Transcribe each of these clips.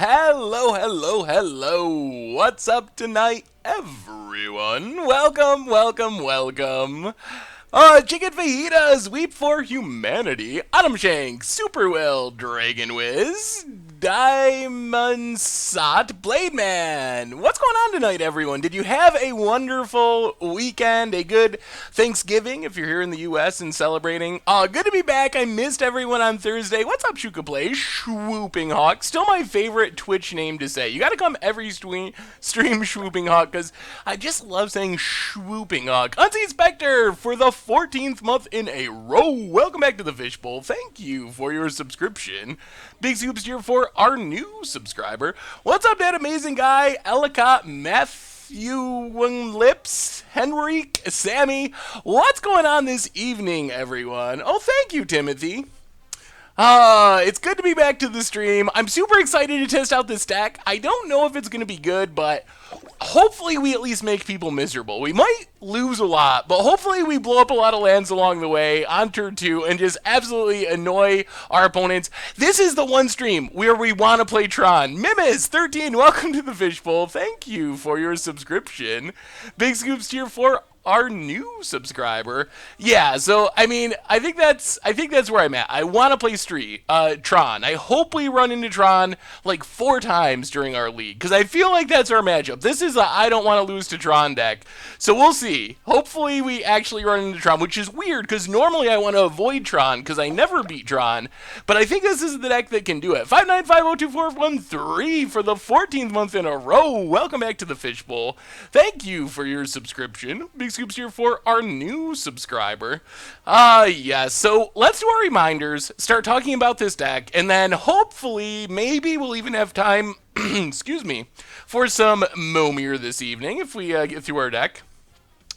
Hello, hello, hello. What's up tonight, everyone? Welcome, welcome, welcome. Chicken fajitas, weep for humanity. Autumn Shank, Super Will, Dragon Wiz, Diamond Sot, Blade Man. What's going on tonight, everyone? Did you have a wonderful weekend? A good Thanksgiving if you're here in the U.S. and celebrating? Good to be back. I missed everyone on Thursday. What's up, Shuka Play? Swooping Hawk. Still my favorite Twitch name to say. You gotta come every stream Swooping Hawk because I just love saying Swooping Hawk. Unseen Spectre for the 14th month in a row. Welcome back to the Fishbowl. Thank you for your subscription. Big scoops here for our new subscriber. What's up, that amazing guy? Ellicott Matthew Lips, Henrik, Sammy. What's going on this evening, everyone? Oh, thank you, Timothy. It's good to be back to the stream. I'm super excited to test out this deck. I don't know if it's going to be good, but hopefully we at least make people miserable. We might lose a lot, but hopefully we blow up a lot of lands along the way on turn 2 and just absolutely annoy our opponents. This is the one stream where we want to play Tron. Mimis13, welcome to the Fishbowl. Thank you for your subscription. Big scoops here for our new subscriber. Yeah, so I mean, I think that's where I'm at. I want to play Tron. I hope we run into Tron like 4 times during our league because I feel like that's our matchup. This is a I don't want to lose to Tron deck. So we'll see. Hopefully we actually run into Tron, which is weird because normally I want to avoid Tron because I never beat Tron. But I think this is the deck that can do it. 595024113 for the 14th month in a row. Welcome back to the Fishbowl. Thank you for your subscription. Big scoops here for our new subscriber. Yes, so let's do our reminders, start talking about this deck, and then hopefully, maybe we'll even have time, excuse me, for some Momir this evening if we get through our deck.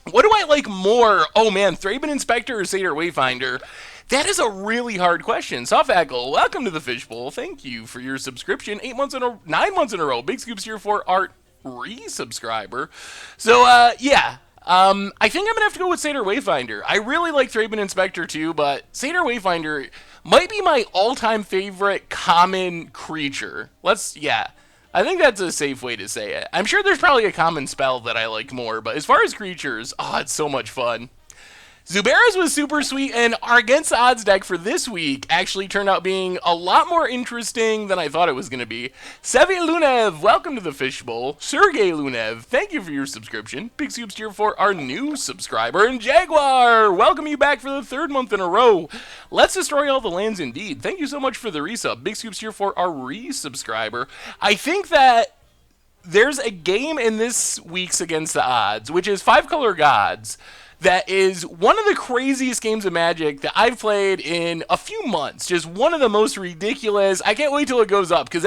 What do I like more? Oh man, Thraben Inspector or Satyr Wayfinder? That is a really hard question. Softhackle, welcome to the Fishbowl. Thank you for your subscription. 9 months in a row. Big scoops here for our resubscriber. So, yeah. I think I'm going to have to go with Satyr Wayfinder. I really like Thraben Inspector too, but Satyr Wayfinder might be my all-time favorite common creature. Yeah. I think that's a safe way to say it. I'm sure there's probably a common spell that I like more, but as far as creatures, it's so much fun. Zuberas was super sweet, and our Against the Odds deck for this week actually turned out being a lot more interesting than I thought it was going to be. Sevy Lunev, welcome to the Fishbowl. Sergey Lunev, thank you for your subscription. Big scoops here for our new subscriber. And Jaguar, welcome you back for the 3rd month in a row. Let's destroy all the lands indeed. Thank you so much for the resub. Big scoops here for our resubscriber. I think that there's a game in this week's Against the Odds, which is 5-color gods, that is one of the craziest games of Magic that I've played in a few months. Just one of the most ridiculous. I can't wait till it goes up, because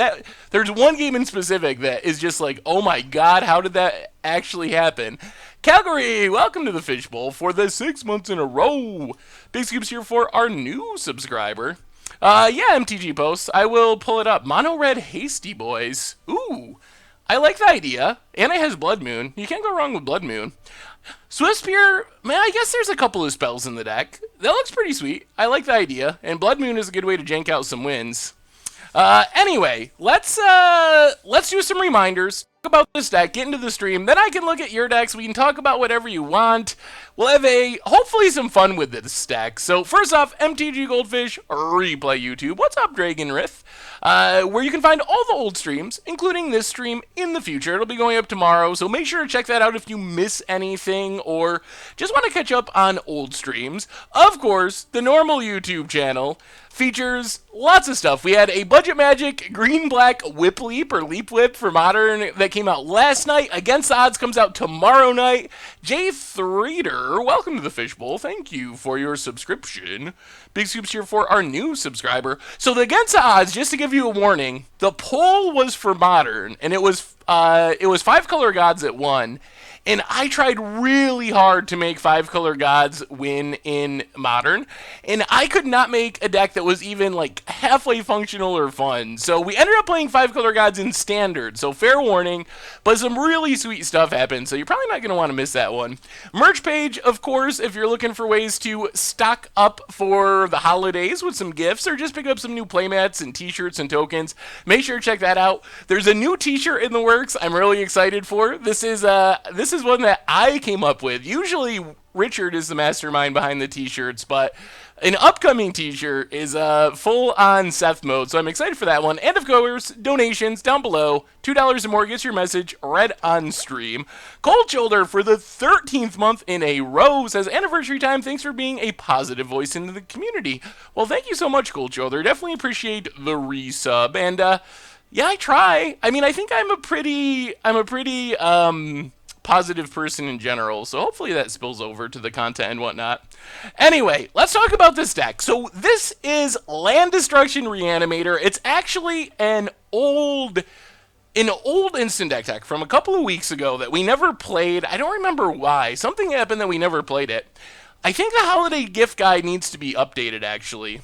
there's one game in specific that is just like, oh my god, how did that actually happen? Calgary, welcome to the Fishbowl for the 6 months in a row. Big scoops here for our new subscriber. Yeah, MTG posts. I will pull it up. Mono Red Hasty Boys. Ooh, I like the idea. And it has Blood Moon. You can't go wrong with Blood Moon. Swift Spear, man, I guess there's a couple of spells in the deck. That looks pretty sweet. I like the idea. And Blood Moon is a good way to jank out some wins. Anyway, let's do some reminders. Talk about this deck, get into the stream, then I can look at your decks, we can talk about whatever you want. We'll have hopefully some fun with this deck. So first off, MTG Goldfish, Replay YouTube. What's up, Dragon Rith? Where you can find all the old streams, including this stream in the future. It'll be going up tomorrow, so make sure to check that out if you miss anything or just want to catch up on old streams. Of course, the normal YouTube channel features lots of stuff. We had a Budget Magic Green-Black Whip Leap or Leap Whip for Modern that came out last night. Against the Odds comes out tomorrow night. Jay Threader, welcome to the Fishbowl. Thank you for your subscription. Big scoops here for our new subscriber. So the Against the Odds, just to give you a warning, the poll was for Modern, and it was 5-color gods that won. And I tried really hard to make 5-color gods win in Modern, and I could not make a deck that was even like halfway functional or fun. So we ended up playing 5-color gods in Standard, so fair warning, but some really sweet stuff happened, so you're probably not going to want to miss that one. Merch page, of course, if you're looking for ways to stock up for the holidays with some gifts, or just pick up some new playmats and t-shirts and tokens, make sure to check that out. There's a new t-shirt in the works I'm really excited for. This is one that I came up with. Usually Richard is the mastermind behind the t-shirts, but an upcoming t-shirt is full on Seth mode, so I'm excited for that one. And of course, donations down below. $2 or more gets your message read on stream. Cold Shoulder for the 13th month in a row says, anniversary time, thanks for being a positive voice into the community. Well, thank you so much, Cold Shoulder. Definitely appreciate the resub. And yeah, I try. I mean, I think I'm a pretty positive person in general, so hopefully that spills over to the content and whatnot. Anyway, let's talk about this deck. So this is Land Destruction Reanimator. It's actually an old instant deck from a couple of weeks ago that we never played. I don't remember why. Something happened that we never played it. I think the holiday gift guide needs to be updated, actually.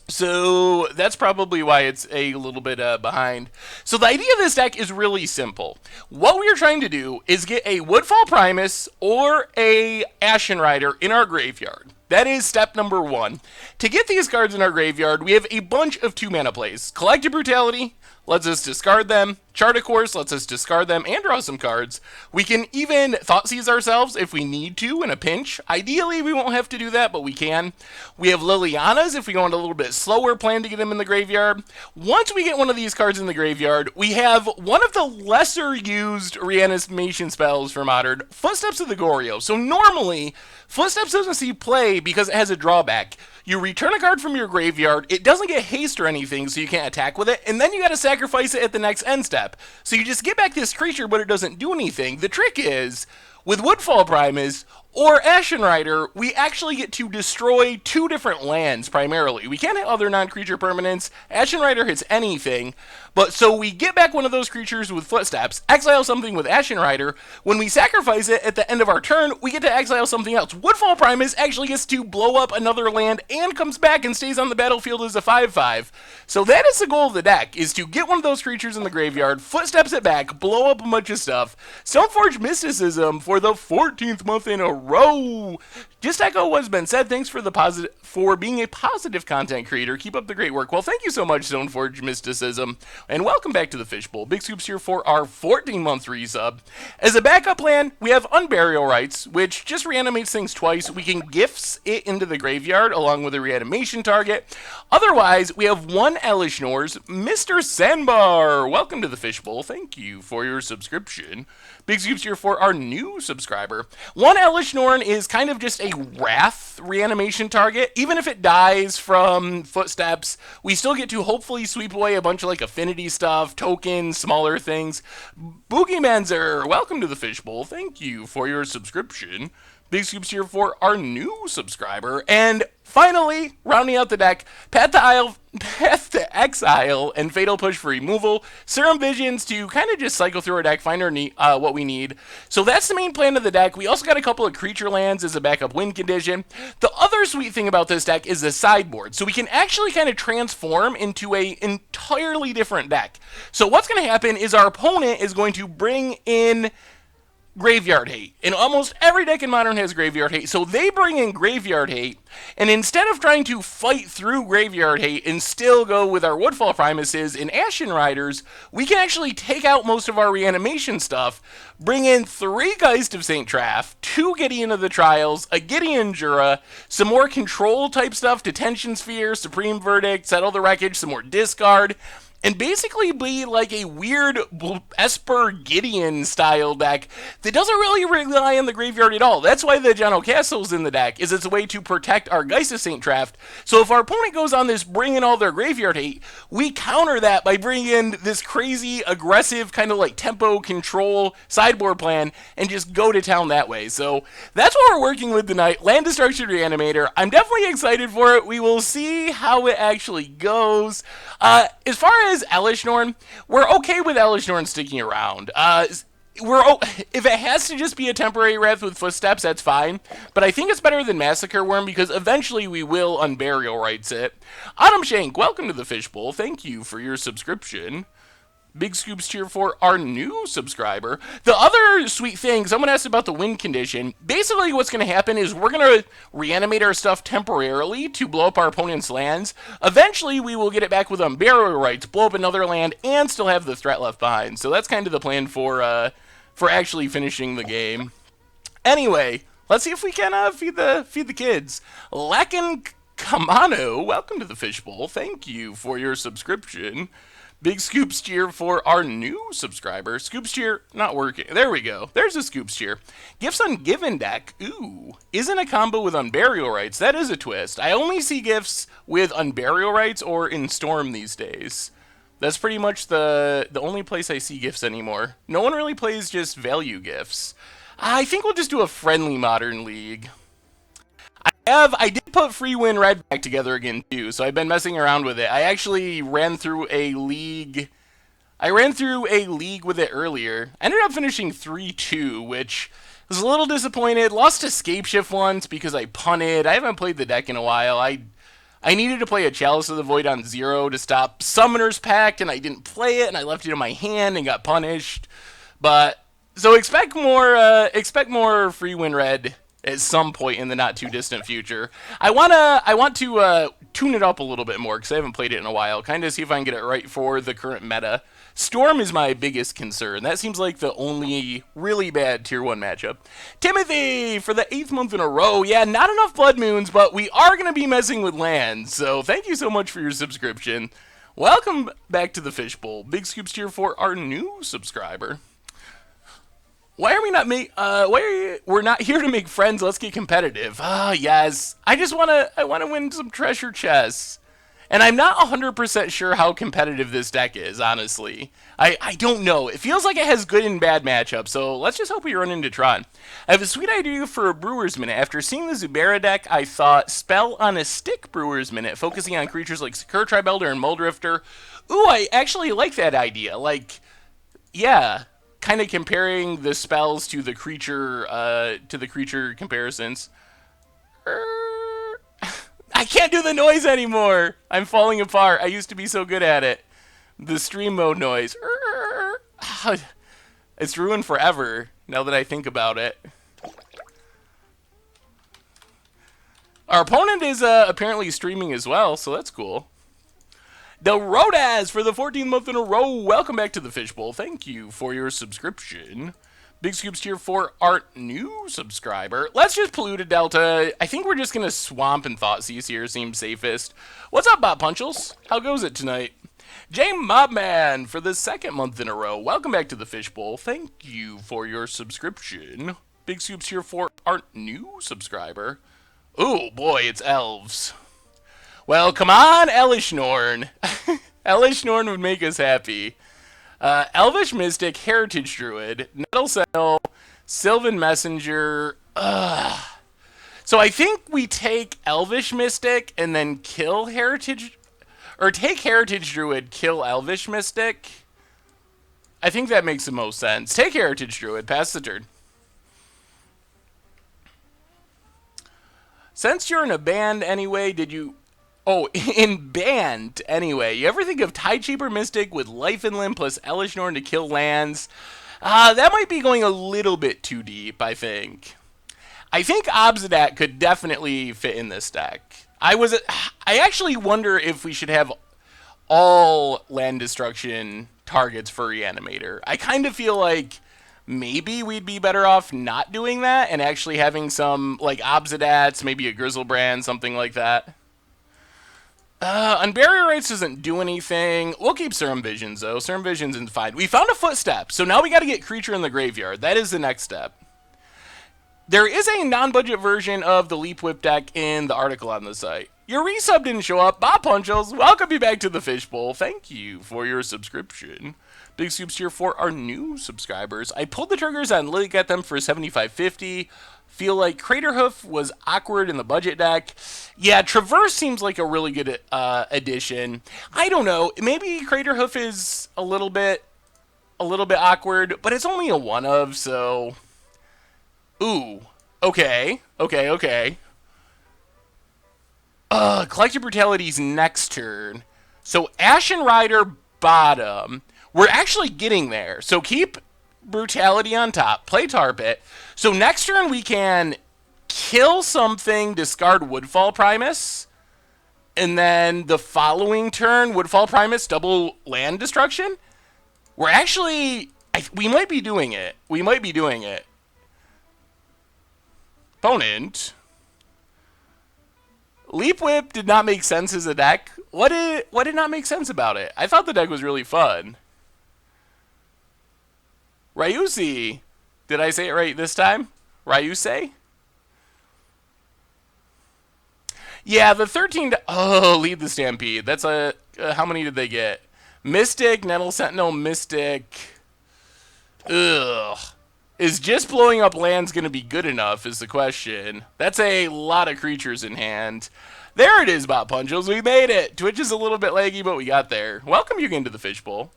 So that's probably why it's a little bit behind. So the idea of this deck is really simple. What we are trying to do is get a Woodfall Primus or a Ashen Rider in our graveyard. That is step number 1. To get these cards in our graveyard, we have a bunch of 2-mana plays. Collective Brutality lets us discard them. Chart a Course lets us discard them and draw some cards. We can even Thoughtseize ourselves if we need to in a pinch. Ideally, we won't have to do that, but we can. We have Liliana's if we go on a little bit slower plan to get them in the graveyard. Once we get one of these cards in the graveyard, we have one of the lesser used reanimation spells for Modern, Footsteps of the Goryo. So normally, Footsteps doesn't see play because it has a drawback. You return a card from your graveyard, it doesn't get haste or anything, so you can't attack with it, and then you gotta sacrifice it at the next end step. So you just get back this creature, but it doesn't do anything. The trick is, with Woodfall Primus or Ashen Rider, we actually get to destroy 2 different lands, primarily. We can't hit other non-creature permanents. Ashen Rider hits anything. But so we get back one of those creatures with Footsteps, exile something with Ashen Rider. When we sacrifice it at the end of our turn, we get to exile something else. Woodfall Primus actually gets to blow up another land and comes back and stays on the battlefield as a 5/5. So that is the goal of the deck, is to get one of those creatures in the graveyard, Footsteps it back, blow up a bunch of stuff. Stoneforge Mysticism for the 14th month in a row. Just echo what's been said. Thanks for being a positive content creator. Keep up the great work. Well, thank you so much, Stoneforge Mysticism, and welcome back to the Fishbowl. Big Scoops here for our 14-month resub. As a backup plan, we have Unburial Rites, which just reanimates things twice. We can gifts it into the graveyard along with a reanimation target. Otherwise, we have one Elish Nor's Mr. Sandbar. Welcome to the Fishbowl. Thank you for your subscription. Big Scoops here for our new subscriber. One Elish Norn is kind of just a Wrath reanimation target. Even if it dies from Footsteps, we still get to hopefully sweep away a bunch of like affinity stuff, tokens, smaller things. Boogie Manzer, welcome to the Fishbowl. Thank you for your subscription. Big Scoops here for our new subscriber. And finally, rounding out the deck, Path to Exile, and Fatal Push for removal. Serum Visions to kind of just cycle through our deck, find what we need. So that's the main plan of the deck. We also got a couple of creature lands as a backup win condition. The other sweet thing about this deck is the sideboard. So we can actually kind of transform into a entirely different deck. So what's going to happen is our opponent is going to bring in Graveyard Hate. And almost every deck in Modern has Graveyard Hate. So they bring in Graveyard Hate, and instead of trying to fight through Graveyard Hate and still go with our Woodfall Primuses and Ashen Riders, we can actually take out most of our reanimation stuff, bring in 3 Geist of St. Traff, 2 Gideon of the Trials, a Gideon Jura, some more control type stuff, Detention Sphere, Supreme Verdict, Settle the Wreckage, some more discard, and basically be like a weird Esper Gideon style deck that doesn't really rely on the graveyard at all. That's why the Jono Castle's in the deck, is it's a way to protect our Geist of St. Traff. So if our opponent goes on this bring in all their graveyard hate, we counter that by bringing in this crazy, aggressive, kind of like tempo control sideboard plan and just go to town that way. So that's what we're working with tonight, Land Destruction Reanimator. I'm definitely excited for it. We will see how it actually goes. As far as Elish Norn, we're okay with Elish Norn sticking around. if it has to just be a temporary wrath with footsteps, that's fine. But I think it's better than Massacre Worm because eventually we will unburial rights it. Autumn Shank, welcome to the Fishbowl. Thank you for your subscription. Big scoops cheer for our new subscriber. The other sweet thing, someone asked about the win condition. Basically, what's going to happen is we're going to reanimate our stuff temporarily to blow up our opponent's lands. Eventually, we will get it back with unburial rights, blow up another land, and still have the threat left behind. So that's kind of the plan for actually finishing the game. Anyway, let's see if we can feed the kids. Lakin Kamano, welcome to the Fishbowl. Thank you for your subscription. Big scoops cheer for our new subscriber. Scoops cheer not working. There we go. There's a scoops cheer. Gifts Ungiven deck. Ooh. Isn't a combo with unburial rights. That is a twist. I only see gifts with unburial rights or in Storm these days. That's pretty much the only place I see gifts anymore. No one really plays just value gifts. I think we'll just do a friendly Modern League. I did put Free Win Red back together again too, so I've been messing around with it. I actually ran through a league. I ran through a league with it earlier. I ended up finishing 3-2, which was a little disappointed. Lost to Scape Shift once because I punted. I haven't played the deck in a while. I needed to play a Chalice of the Void on 0 to stop Summoner's Pact, and I didn't play it, and I left it in my hand and got punished. But so expect more Free Win Red at some point in the not too distant future. I want to tune it up a little bit more because I haven't played it in a while. Kind of see if I can get it right for the current meta. Storm is my biggest concern. That seems like the only really bad tier 1 matchup. Timothy, for the 8th month in a row. Yeah, not enough Blood Moons, but we are going to be messing with lands. So thank you so much for your subscription. Welcome back to the Fishbowl. Big scoops here for our new subscriber. Why are we not we're not here to make friends, let's get competitive. Yes. I want to win some treasure chests. And I'm not 100% sure how competitive this deck is, honestly. I don't know. It feels like it has good and bad matchups, so let's just hope we run into Tron. I have a sweet idea for a Brewer's Minute. After seeing the Zubera deck, I thought Spell on a Stick Brewer's Minute, focusing on creatures like Secure Tribe Elder and Muldrifter. Ooh, I actually like that idea. Like, yeah, kind of comparing the spells to the creature comparisons. I can't do the noise anymore. I'm falling apart. I used to be so good at it. The stream mode noise. It's ruined forever now that I think about it. Our opponent is apparently streaming as well, so that's cool. The Rodaz for the 14th month in a row. Welcome back to the Fishbowl. Thank you for your subscription. Big scoops here for our new subscriber. Let's just Polluted Delta. I think we're just going to Swamp and Thoughtseize here. Seems safest. What's up, Bot Punchels? How goes it tonight? J Mobman for the 2nd month in a row. Welcome back to the Fishbowl. Thank you for your subscription. Big scoops here for our new subscriber. Oh boy, it's elves. Well, come on, Elishnorn. Elishnorn would make us happy. Elvish Mystic, Heritage Druid, Nettle Sentinel, Sylvan Messenger. So I think we take Elvish Mystic and then kill Heritage... Or take Heritage Druid, kill Elvish Mystic. I think that makes the most sense. Take Heritage Druid, pass the turn. Since you're in a band anyway, did you... Oh, in band, anyway. You ever think of Tidechaper Mystic with Life and Limb plus Elishnorn to kill lands? That might be going a little bit too deep, I think. I think Obsidat could definitely fit in this deck. I actually wonder if we should have all land destruction targets for Reanimator. I kind of feel like maybe we'd be better off not doing that and actually having some, like, Obsidats, maybe a Grizzlebrand, something like that. Unburial Rights doesn't do anything. We'll keep Serum Visions, though. Serum Visions is fine. We found a Footstep, so now we got to get Creature in the Graveyard. That is the next step. There is a non-budget version of the Leap Whip deck in the article on the site. Your resub didn't show up. Bob Punchels, welcome you back to the Fishbowl. Thank you for your subscription. Big scoops here for our new subscribers. I pulled the triggers on Lily at them for $75.50. Feel like Craterhoof was awkward in the budget deck. Yeah, Traverse seems like a really good addition. I don't know. Maybe Craterhoof is a little bit a little bit awkward, but it's only a one of, so... Ooh. Okay. Okay, okay. Collective Brutality's next turn. So Ashen Rider bottom. We're actually getting there. So keep Brutality on top. Play Tarpit. So next turn we can kill something, discard Woodfall Primus. And then the following turn, Woodfall Primus, double land destruction. We're actually... we might be doing it. We might be doing it. Opponent... Leap Whip did not make sense as a deck. What did not make sense about it? I thought the deck was really fun. Ryusi. Did I say it right this time? Ryusei? Yeah, the 13... Oh, lead the Stampede. That's a... how many did they get? Mystic, Nettle Sentinel, Mystic... Ugh. Is just blowing up lands going to be good enough is the question. That's a lot of creatures in hand. There it is, Bot Punchos. We made it. Twitch is a little bit laggy, but we got there. Welcome you again to the Fishbowl.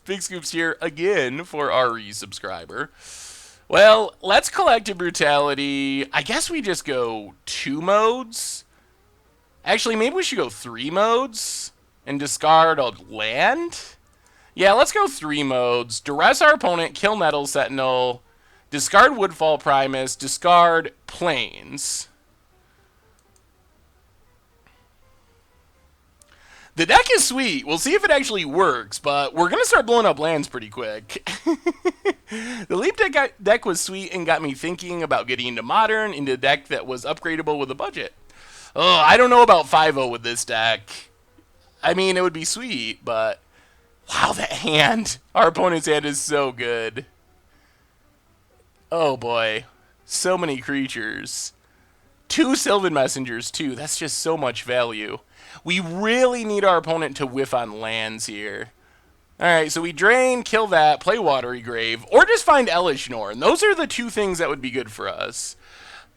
Big Scoops here again for our resubscriber. Well, let's Collective Brutality. I guess we just go 2 modes. Actually, maybe we should go 3 modes and discard a land. Yeah, let's go 3 modes. Duress our opponent, kill Nettle Sentinel, discard Woodfall Primus, discard Plains. The deck is sweet. We'll see if it actually works, but we're going to start blowing up lands pretty quick. The Leap deck was sweet and got me thinking about getting into Modern, into a deck that was upgradable with a budget. Oh, I don't know about 5-0 with this deck. I mean, it would be sweet, but... Wow, that hand. Our opponent's hand is so good. Oh, boy. So many creatures. 2 Sylvan Messengers, too. That's just so much value. We really need our opponent to whiff on lands here. Alright, so we drain, kill that, play Watery Grave, or just find Elish Norn. Those are the 2 things that would be good for us.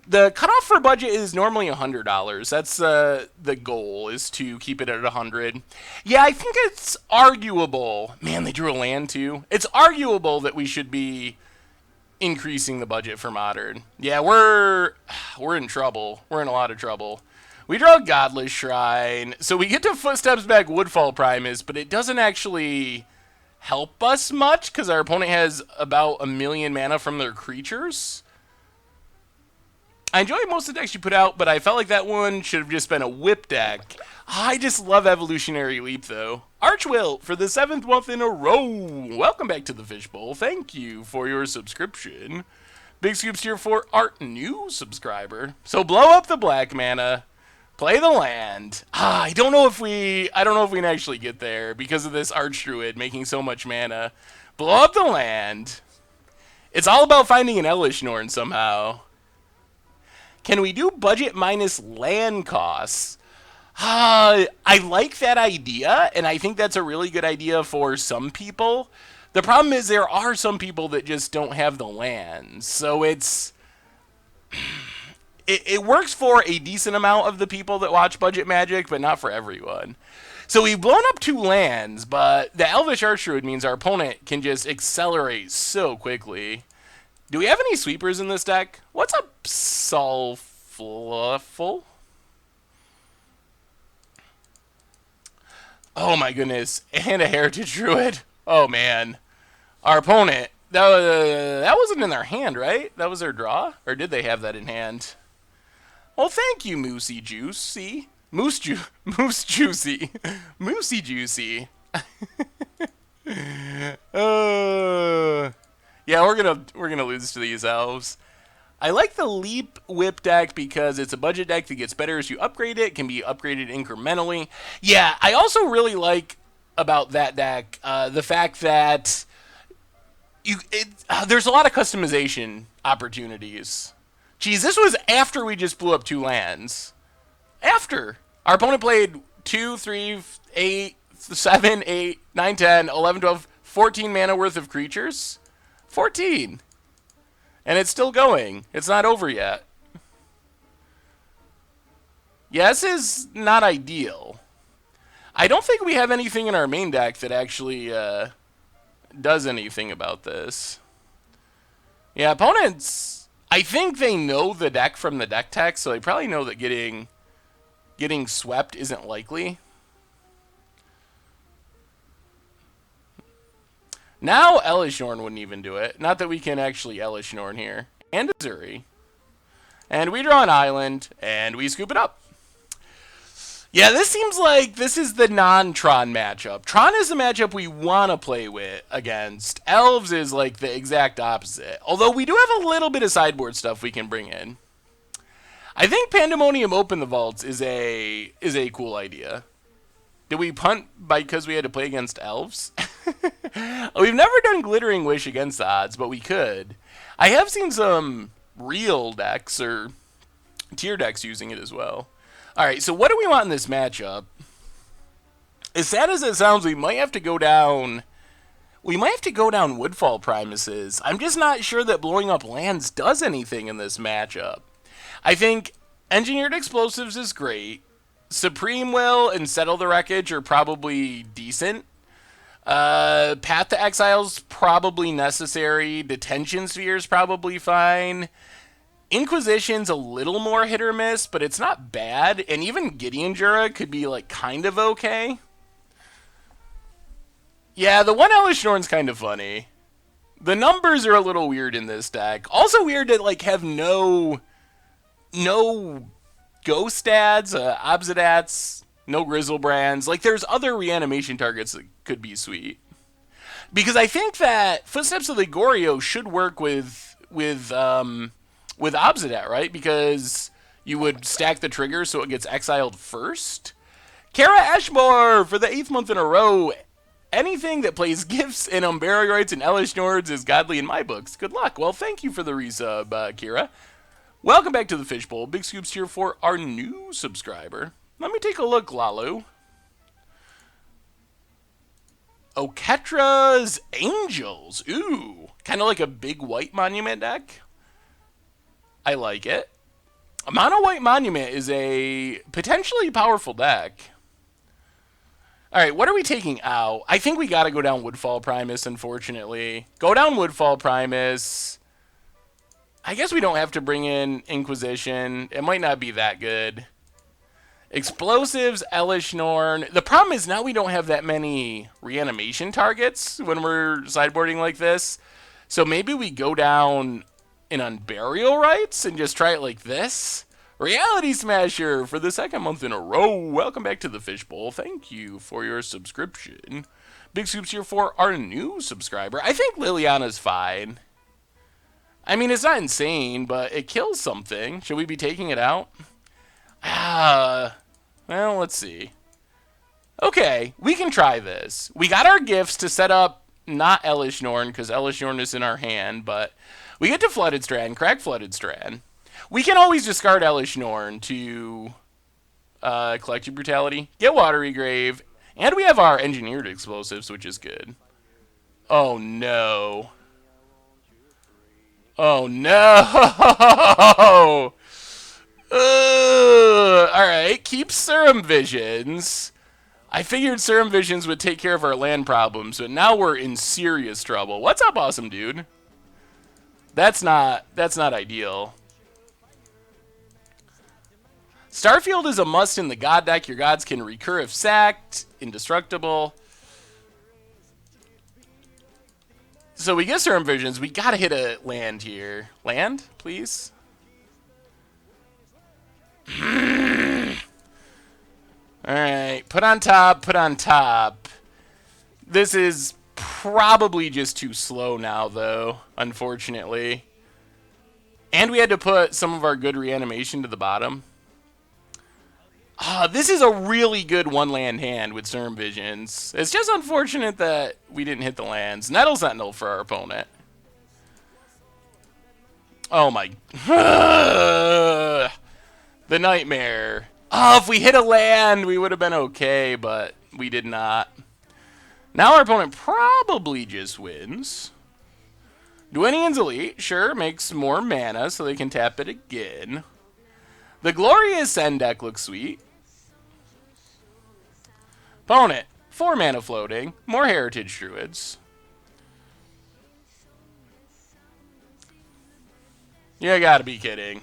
The cutoff for budget is normally $100. That's the goal, is to keep it at $100. Yeah, I think it's arguable. Man, they drew a land too. It's arguable that we should be increasing the budget for Modern. Yeah, we're in trouble. We're in a lot of trouble. We draw a Godless Shrine, so we get to Footsteps back Woodfall Primus, but it doesn't actually help us much because our opponent has about 1,000,000 mana from their creatures. I enjoy most of the decks you put out, but I felt like that one should have just been a whip deck. I just love Evolutionary Leap, though. Archwill, for the 7th month in a row. Welcome back to the Fishbowl. Thank you for your subscription. Big Scoops here for our new subscriber. So blow up the black mana. Play the land. I don't know if we can actually get there because of this Archdruid making so much mana. Blow up the land. It's all about finding an Elish Norn somehow. Can we do budget minus land costs? I like that idea, and I think that's a really good idea for some people. The problem is there are some people that just don't have the lands, so it works for a decent amount of the people that watch Budget Magic, but not for everyone. So we've blown up 2 lands, but the Elvish Archdruid means our opponent can just accelerate so quickly. Do we have any sweepers in this deck? What's up, Sulfluffle? Oh my goodness, and a Heritage Druid. Oh man. Our opponent, that wasn't in their hand, right? That was their draw? Or did they have that in hand? Well, thank you, Moosey Juicy. Moose Juicy. Moosey Juicy. Yeah, we're gonna lose to these elves. I like the Leap Whip deck because it's a budget deck that gets better as you upgrade it. Can be upgraded incrementally. Yeah, I also really like about that deck the fact that there's a lot of customization opportunities. Geez, this was after we just blew up 2 lands. After. Our opponent played 2, 3, 8, 7, 8, 9, 10, 11, 12, 14 mana worth of creatures. 14. And it's still going. It's not over yet. Yeah, this is not ideal. I don't think we have anything in our main deck that actually does anything about this. Yeah, opponents, I think they know the deck from the deck text, so they probably know that getting swept isn't likely. Now Elish Norn wouldn't even do it. Not that we can actually Elish Norn here. And Azuri. And we draw an island, and we scoop it up. Yeah, this seems like this is the non-Tron matchup. Tron is the matchup we want to play with against. Elves is like the exact opposite. Although we do have a little bit of sideboard stuff we can bring in. I think Pandemonium Open the Vaults is a cool idea. Did we punt because we had to play against elves? We've never done Glittering Wish against the odds, but we could. I have seen some real decks or tier decks using it as well. Alright, so what do we want in this matchup? As sad as it sounds, we might have to go down... We might have to go down Woodfall Primuses. I'm just not sure that blowing up lands does anything in this matchup. I think Engineered Explosives is great. Supreme Will and Settle the Wreckage are probably decent. Path to Exile's probably necessary. Detention Sphere's probably fine. Inquisition's a little more hit or miss, but it's not bad. And even Gideon Jura could be like kind of okay. Yeah, the one Elish Norn's kind of funny. The numbers are a little weird in this deck. Also weird to like have no Ghost ads, Obsidats, no Grizzlebrands. Like, there's other reanimation targets that could be sweet. Because I think that Footsteps of the Gorio should work with Obsidat, right? Because you would stack the trigger so it gets exiled first. Kara Ashmore for the 8th month in a row. Anything that plays Gifts and Umbarioids and Elish Nords is godly in my books. Good luck. Well, thank you for the resub, Kira. Welcome back to the Fishbowl. Big scoops here for our new subscriber. Let me take a look, Lalu. Oketra's Angels. Ooh, kind of like a big white monument deck. I like it. A mono white monument is a potentially powerful deck. All right, what are we taking out? I think we got to go down Woodfall Primus, unfortunately. Go down Woodfall Primus. I guess we don't have to bring in Inquisition. It might not be that good. Explosives, Elish Norn. The problem is now we don't have that many reanimation targets when we're sideboarding like this. So maybe we go down in Unburial Rites and just try it like this. Reality Smasher for the 2nd month in a row. Welcome back to the Fishbowl. Thank you for your subscription. Big scoops here for our new subscriber. I think Liliana's fine. I mean, it's not insane, but it kills something. Should we be taking it out? Well, let's see. Okay, we can try this. We got our gifts to set up not Elish Norn, because Elish Norn is in our hand, but we get to Flooded Strand, crack Flooded Strand. We can always discard Elish Norn to Collective Brutality, get Watery Grave, and we have our Engineered Explosives, which is good. Oh, no. Oh, no! Alright, keep Serum Visions. I figured Serum Visions would take care of our land problems, but now we're in serious trouble. What's up, awesome dude? That's not ideal. Starfield is a must in the God deck. Your gods can recur if sacked. Indestructible. So we get Serum Visions. We gotta hit a land here. Land, please? Alright, put on top, put on top. This is probably just too slow now, though, unfortunately. And we had to put some of our good reanimation to the bottom. This is a really good one-land hand with Serum Visions. It's just unfortunate that we didn't hit the lands. Nettle Sentinel for our opponent. Oh my... The Nightmare. Oh, if we hit a land, we would have been okay, but we did not. Now our opponent probably just wins. Dwayne's Elite, sure, makes more mana so they can tap it again. The Glorious Ascend deck looks sweet. Opponent, 4 mana floating, more Heritage Druids. You gotta be kidding.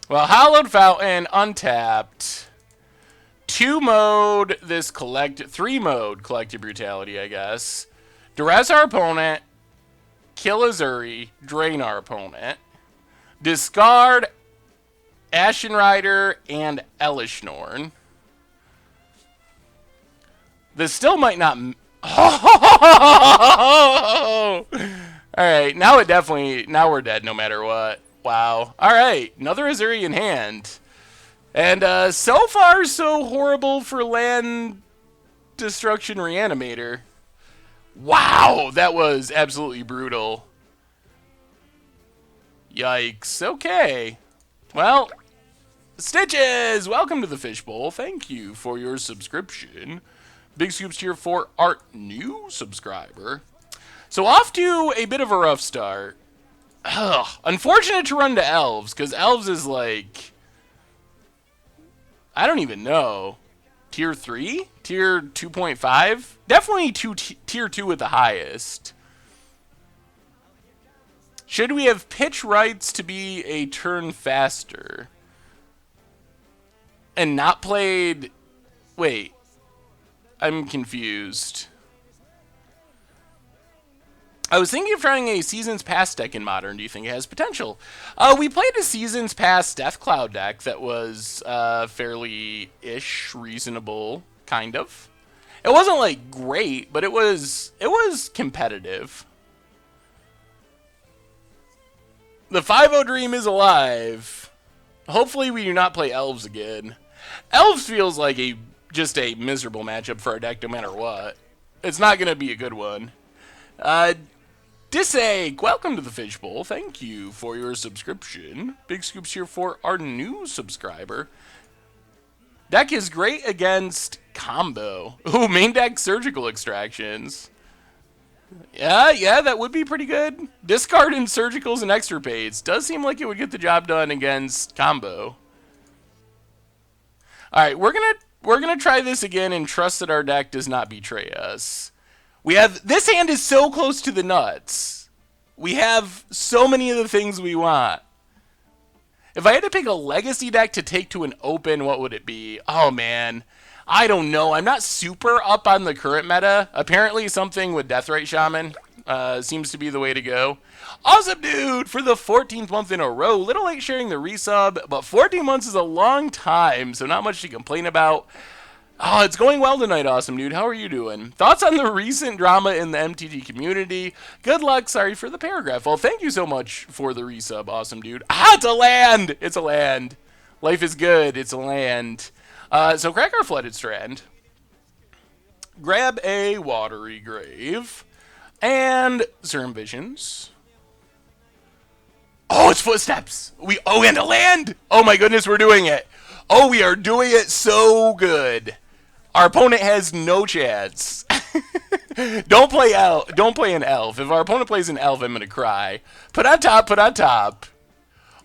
Well, Hallowed Fountain, untapped. 2-mode, this 3-mode Collective Brutality, I guess. Duress our opponent. Kill Azuri. Drain our opponent. Discard Ashen Rider and Elishnorn. This still might not... Oh! Alright, now it definitely... Now we're dead no matter what. Wow. Alright, another Azuri in hand. And so far, so horrible for land destruction Reanimator. Wow, that was absolutely brutal. Yikes. Okay. Well, Stitches, welcome to the Fishbowl. Thank you for your subscription. Big scoops here for our new subscriber. So off to a bit of a rough start. Ugh, unfortunate to run to elves, because elves is like... I don't even know. Tier 3? Tier 2.5? Definitely tier 2 at the highest. Should we have pitch rights to be a turn faster? And not played... Wait. I'm confused. I was thinking of trying a Seasons Past deck in Modern. Do you think it has potential? We played a Seasons Past Death Cloud deck that was fairly-ish reasonable, kind of. It wasn't, like, great, but it was competitive. The 5-0 dream is alive. Hopefully we do not play Elves again. Elves feels like just a miserable matchup for our deck no matter what. It's not going to be a good one. Disake, welcome to the Fishbowl. Thank you for your subscription. Big scoops here for our new subscriber. Deck is great against combo. Ooh, main deck surgical extractions. Yeah, that would be pretty good. Discard and surgicals and extirpates. Does seem like it would get the job done against combo. Alright, we're gonna try this again and trust that our deck does not betray us. This hand is so close to the nuts. We have so many of the things we want. If I had to pick a legacy deck to take to an open, what would it be? Oh, man. I don't know. I'm not super up on the current meta. Apparently something with Deathrite Shaman seems to be the way to go. Awesome, dude, for the 14th month in a row. Little late sharing the resub, but 14 months is a long time, so not much to complain about. Oh, it's going well tonight, awesome dude. How are you doing? Thoughts on the recent drama in the MTG community? Good luck. Sorry for the paragraph. Well, thank you so much for the resub, awesome dude. It's a land! It's a land. Life is good. It's a land. So crack our Flooded Strand. Grab a Watery Grave. And Serum Visions. Oh, it's Footsteps. And a land! Oh my goodness, we're doing it. Oh, we are doing it so good. Our opponent has no chance. Don't play an elf. If our opponent plays an elf, I'm going to cry. Put on top, put on top.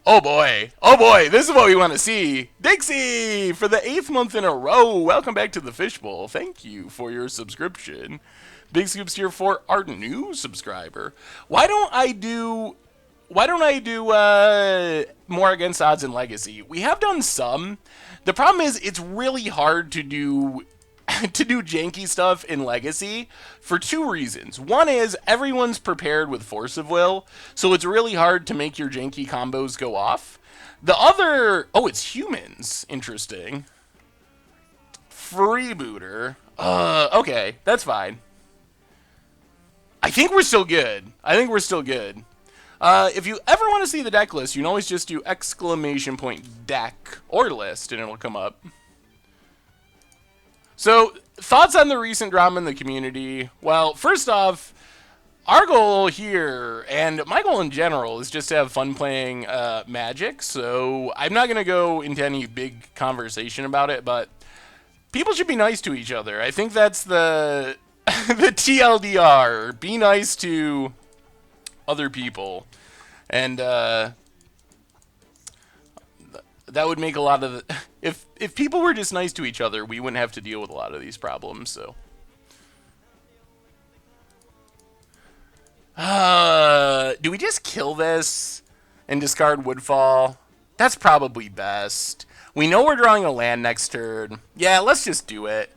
Oh boy. Oh boy, this is what we want to see. Dixie, for the 8th month in a row, welcome back to the Fishbowl. Thank you for your subscription. Big scoops here for our new subscriber. Why don't I do more against odds in Legacy? We have done some. The problem is it's really hard to do janky stuff in Legacy for 2 reasons. One is everyone's prepared with Force of Will, so it's really hard to make your janky combos go off. The other... Oh, it's humans. Interesting. Freebooter. Okay, that's fine. I think we're still good. If you ever want to see the deck list, you can always just do !deck or list, and it'll come up. So, thoughts on the recent drama in the community? Well, first off, our goal here, and my goal in general, is just to have fun playing Magic, so I'm not going to go into any big conversation about it, but people should be nice to each other. I think that's the TLDR. Be nice to other people. And that would make a lot of the... If people were just nice to each other, we wouldn't have to deal with a lot of these problems, so... Do we just kill this and discard Woodfall? That's probably best. We know we're drawing a land next turn. Yeah, let's just do it.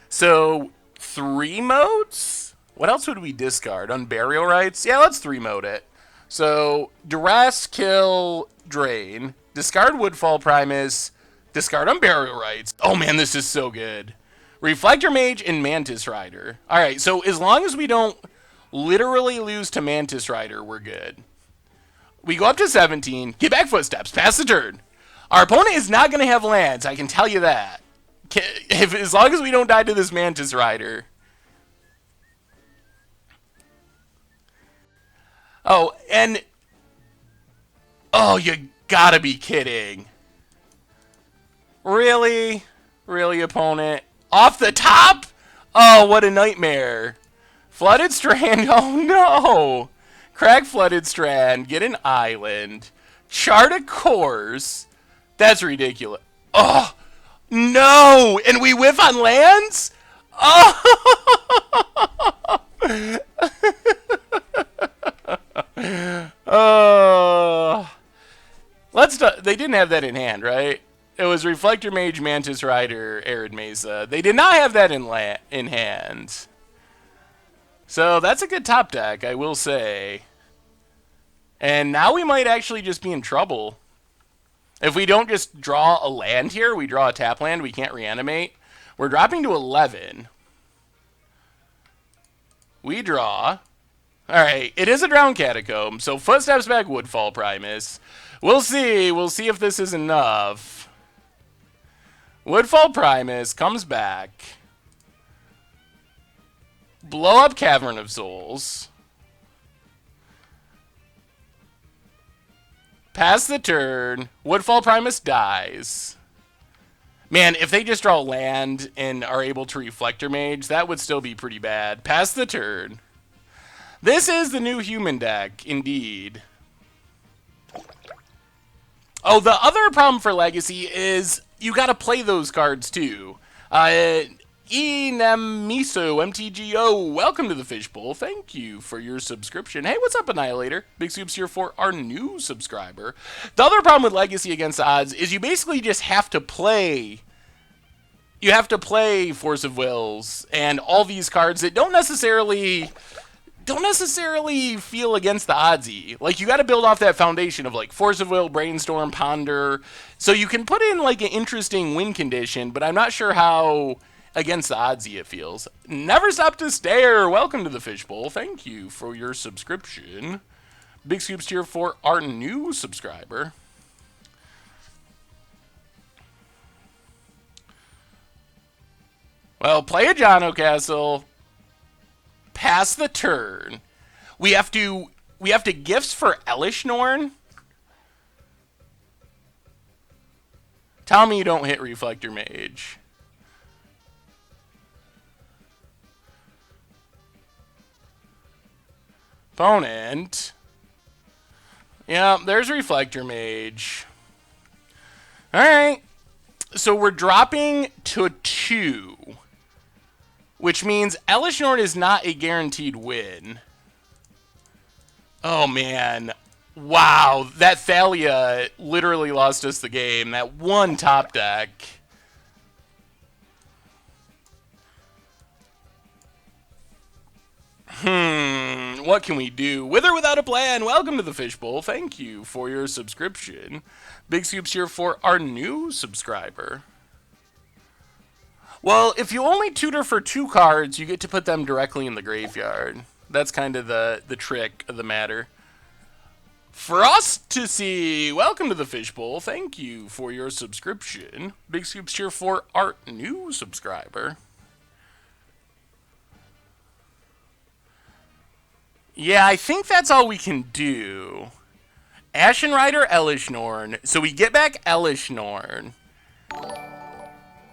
So, 3 modes? What else would we discard? Unburial Rights? Yeah, let's 3 mode it. So, Duress, kill, drain. Discard Woodfall Primus. Discard Unburial Rights. Oh man, this is so good. Reflector Mage and Mantis Rider. Alright, so as long as we don't literally lose to Mantis Rider, we're good. We go up to 17. Get back Footsteps. Pass the turn. Our opponent is not going to have lands, I can tell you that. As long as we don't die to this Mantis Rider. Oh, and... Oh, you gotta be kidding. Really? Really, opponent? Off the top? Oh, what a nightmare. Flooded Strand. Oh, no. Crack Flooded Strand. Get an island. Chart a course. That's ridiculous. Oh, no. And we whiff on lands? Oh. Oh. They didn't have that in hand, right? It was Reflector Mage, Mantis Rider, Arid Mesa. They did not have that in hand. So that's a good top deck, I will say. And now we might actually just be in trouble. If we don't just draw a land here, we draw a tap land, we can't reanimate. We're dropping to 11. We draw. Alright, it is a Drowned Catacomb, so Footsteps back Woodfall Primus. We'll see. We'll see if this is enough. Woodfall Primus comes back. Blow up Cavern of Souls. Pass the turn. Woodfall Primus dies. Man, if they just draw land and are able to Reflector Mage, that would still be pretty bad. Pass the turn. This is the new human deck, indeed. Oh, the other problem for Legacy is you gotta play those cards too. Inemiso, MTGO, welcome to the Fishbowl. Thank you for your subscription. Hey, what's up, Annihilator? Big Soups here for our new subscriber. The other problem with Legacy against the odds is you basically just have to play. You have to play Force of Wills and all these cards that don't necessarily feel against the oddsy. Like, you got to build off that foundation of, like, Force of Will, Brainstorm, Ponder. So you can put in, like, an interesting win condition, but I'm not sure how against the oddsy it feels. Never Stop to Stare. Welcome to the Fishbowl. Thank you for your subscription. Big Scoops here for our new subscriber. Well, play a John O'Castle. Pass the turn. We have to gifts for Elishnorn. Tell me you don't hit Reflector Mage. Opponent. Yeah, there's Reflector Mage. Alright. So we're dropping to 2. Which means Elishnorn is not a guaranteed win. Oh, man. Wow. That Thalia literally lost us the game. That one top deck. What can we do? With or without a plan, welcome to the Fishbowl. Thank you for your subscription. Big Scoops here for our new subscriber. Well, if you only tutor for 2 cards, you get to put them directly in the graveyard. That's kind of the trick of the matter. For us to see, welcome to the Fishbowl. Thank you for your subscription. Big Scoops here for our new subscriber. Yeah, I think that's all we can do. Ashen Rider, Elishnorn. So we get back Elishnorn.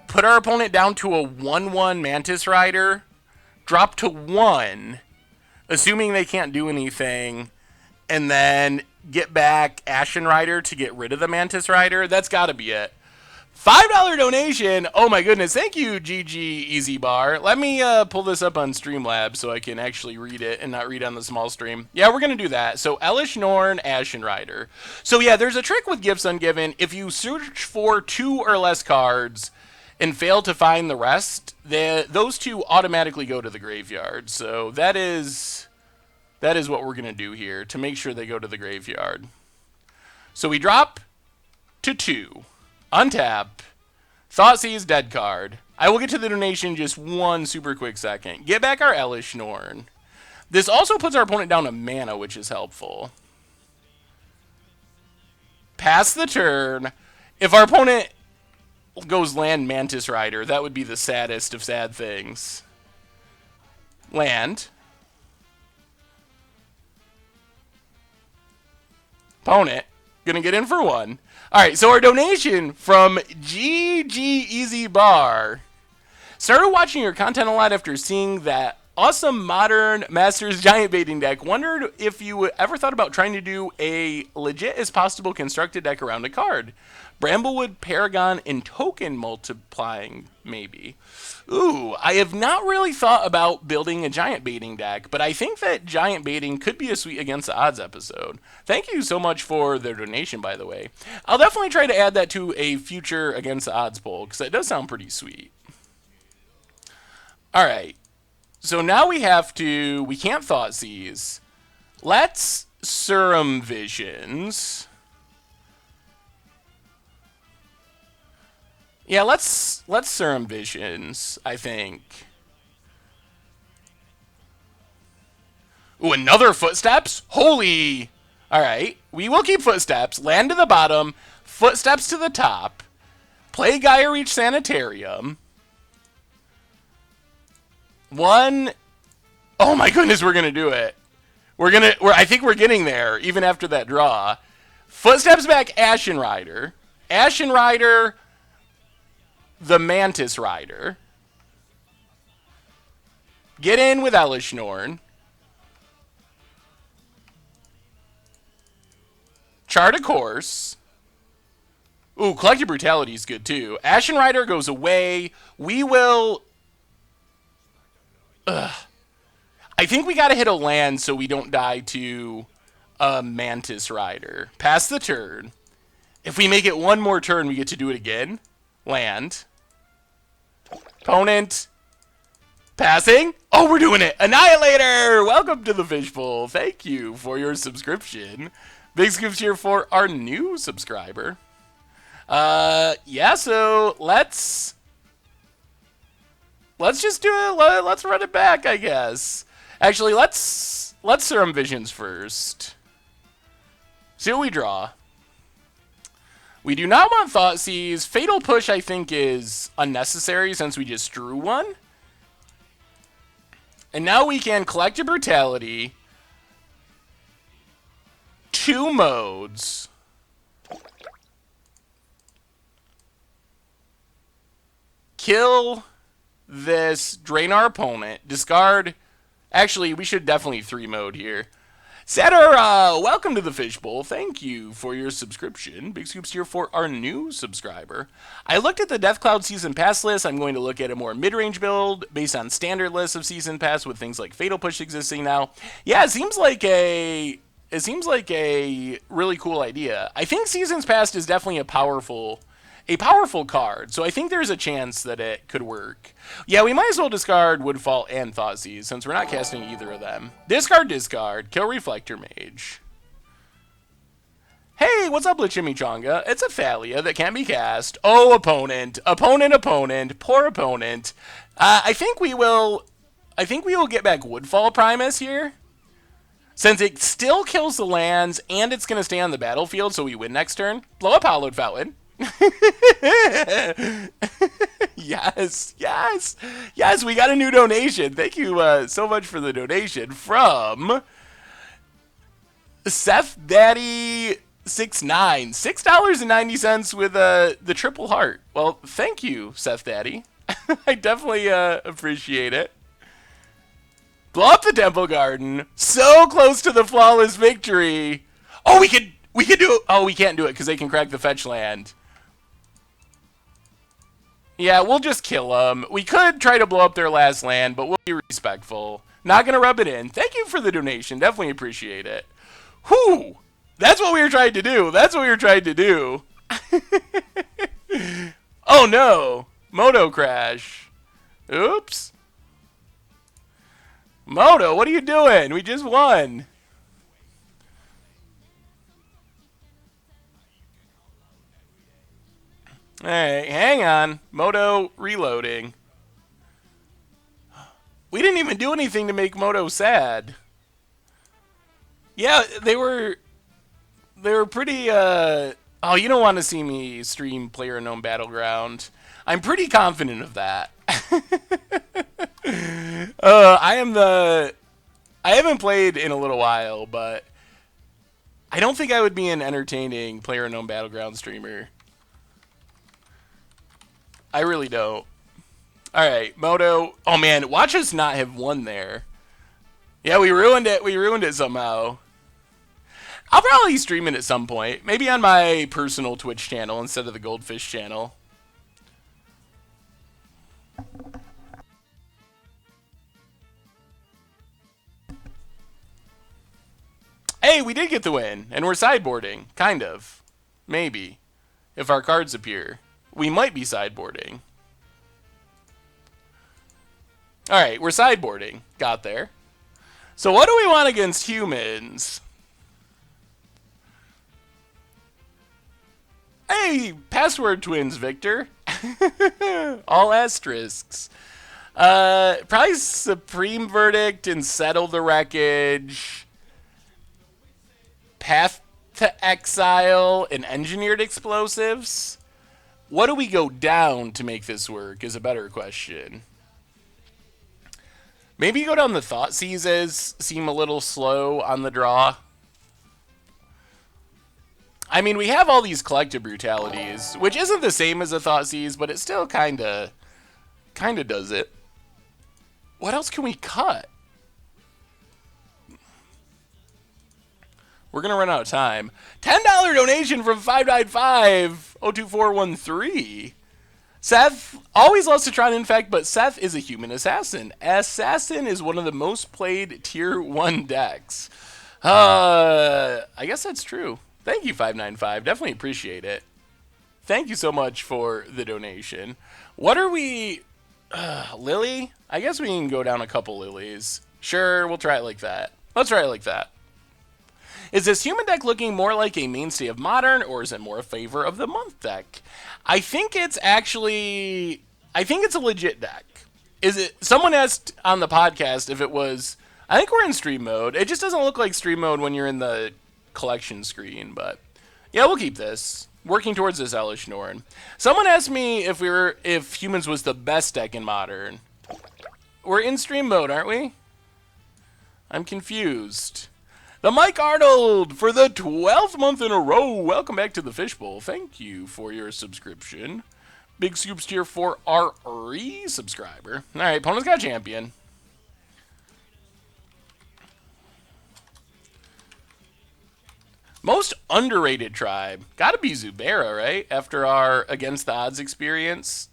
Put our opponent down to a 1-1 Mantis Rider. Drop to 1. Assuming they can't do anything. And then get back Ashen Rider to get rid of the Mantis Rider. That's got to be it. $5 donation. Oh my goodness. Thank you, GG Easy Bar. Let me pull this up on Streamlabs so I can actually read it and not read on the small stream. Yeah, we're going to do that. So Elish Norn, Ashen Rider. So yeah, there's a trick with Gifts Ungiven. If you search for 2 or less cards and fail to find the rest, those 2 automatically go to the graveyard. So that is what we're going to do here to make sure they go to the graveyard. So we drop to 2. Untap. Thoughtseize dead card. I will get to the donation in just one super quick second. Get back our Elish Norn. This also puts our opponent down to mana, which is helpful. Pass the turn. If our opponent goes land Mantis Rider, that would be the saddest of sad things. Land. Opponent. Gonna get in for 1. Alright, so our donation from GG Easy Bar. Started watching your content a lot after seeing that awesome modern Masters giant baiting deck. Wondered if you ever thought about trying to do a legit as possible constructed deck around a card. Bramblewood, Paragon, and token multiplying, maybe. Ooh, I have not really thought about building a giant baiting deck, but I think that giant baiting could be a sweet against the odds episode. Thank you so much for the donation, by the way. I'll definitely try to add that to a future against the odds poll, because that does sound pretty sweet. Alright, so now we can't Thoughtseize. Let's Serum Visions. Yeah, let's Serum Visions, I think. Ooh, another Footsteps? Holy! Alright, we will keep Footsteps. Land to the bottom. Footsteps to the top. Play Gaia Reach Sanitarium. 1. Oh my goodness, we're gonna do it. I think we're getting there, even after that draw. Footsteps back, Ashen Rider. Ashen Rider... the Mantis Rider. Get in with Elish Norn. Chart a course. Ooh, Collective Brutality is good too. Ashen Rider goes away. We will... I think we gotta hit a land so we don't die to a Mantis Rider. Pass the turn. If we make it one more turn, we get to do it again. Land. Opponent. Passing. Oh, we're doing it. Annihilator. Welcome to the Fishbowl. Thank you for your subscription. Big scoops here for our new subscriber. Yeah, so let's just do it. Let's run it back, I guess. Actually, let's Serum Visions first. See what we draw. We do not want Thoughtseize. Fatal Push, I think, is unnecessary since we just drew one. And now we can Collective Brutality. 2 modes. Kill this. Drain our opponent. Discard. Actually, we should definitely 3 mode here. Saturra, welcome to the Fishbowl. Thank you for your subscription. Big scoops here for our new subscriber. I looked at the Deathcloud Season Pass list. I'm going to look at a more mid-range build based on standard lists of Season Pass with things like Fatal Push existing now. Yeah, it seems like a really cool idea. I think Seasons Past is definitely a powerful card, so I think there's a chance that it could work. Yeah, we might as well discard Woodfall and Thoughtseize, since we're not casting either of them. Discard, kill Reflector Mage. Hey, what's up, Lichimichanga? It's a Thalia that can't be cast. Oh, opponent, poor opponent. I think we will get back Woodfall Primus here. Since it still kills the lands, and it's going to stay on the battlefield, so we win next turn. Blow up Hallowed Fountain. Yes, we got a new donation. Thank you so much for the donation from Seth Daddy 69, $6.90 with the triple heart. Well, thank you, Seth Daddy. I definitely appreciate it. Blow up the Temple Garden. So close to the flawless victory. Oh, we could do it. Oh, we can't do it because they can crack the fetch land. Yeah, we'll just kill them. We could try to blow up their last land, but we'll be respectful. Not gonna rub it in. Thank you for the donation. Definitely appreciate it. Whew! That's what we were trying to do. That's what we were trying to do. Oh no! Moto crash. Oops. Moto, what are you doing? We just won. Alright, hang on. Moto reloading. We didn't even do anything to make Moto sad. Yeah, they were pretty, oh, you don't want to see me stream PlayerUnknown Battleground. I'm pretty confident of that. I haven't played in a little while, but I don't think I would be an entertaining PlayerUnknown Battleground streamer. I really don't. Alright, Moto. Oh man, watch us not have won there. Yeah, we ruined it. We ruined it somehow. I'll probably stream it at some point. Maybe on my personal Twitch channel instead of the Goldfish channel. Hey, we did get the win, and we're sideboarding. Kind of. Maybe. If our cards appear. We might be sideboarding. Alright, we're sideboarding. Got there. So what do we want against humans? Hey, password twins, Victor. All asterisks. Probably Supreme Verdict and Settle the Wreckage. Path to Exile and Engineered Explosives. What do we go down to make this work is a better question. Maybe go down the Thought Seizes, seem a little slow on the draw. I mean, we have all these Collective Brutalities, which isn't the same as a Thought Seize, but it still kinda does it. What else can we cut? We're gonna run out of time. $10 donation from 595-02413. Seth always loves to try and infect, but Seth is a human assassin. Assassin is one of the most played tier 1 decks. I guess that's true. Thank you, 595. Definitely appreciate it. Thank you so much for the donation. What are we... Lily? I guess we can go down a couple lilies. Sure, we'll try it like that. Let's try it like that. Is this human deck looking more like a mainstay of Modern, or is it more a favor of the month deck? I think it's actually... I think it's a legit deck. Is it... Someone asked on the podcast if it was... I think we're in stream mode. It just doesn't look like stream mode when you're in the collection screen, but... Yeah, we'll keep this. Working towards this, Elish Norn. Someone asked me if humans was the best deck in Modern. We're in stream mode, aren't we? I'm confused. The Mike Arnold for the 12th month in a row. Welcome back to the Fishbowl. Thank you for your subscription. Big scoops tier for our subscriber. All right, opponent's got champion. Most underrated tribe. Gotta be Zubera, right? After our Against the Odds experience.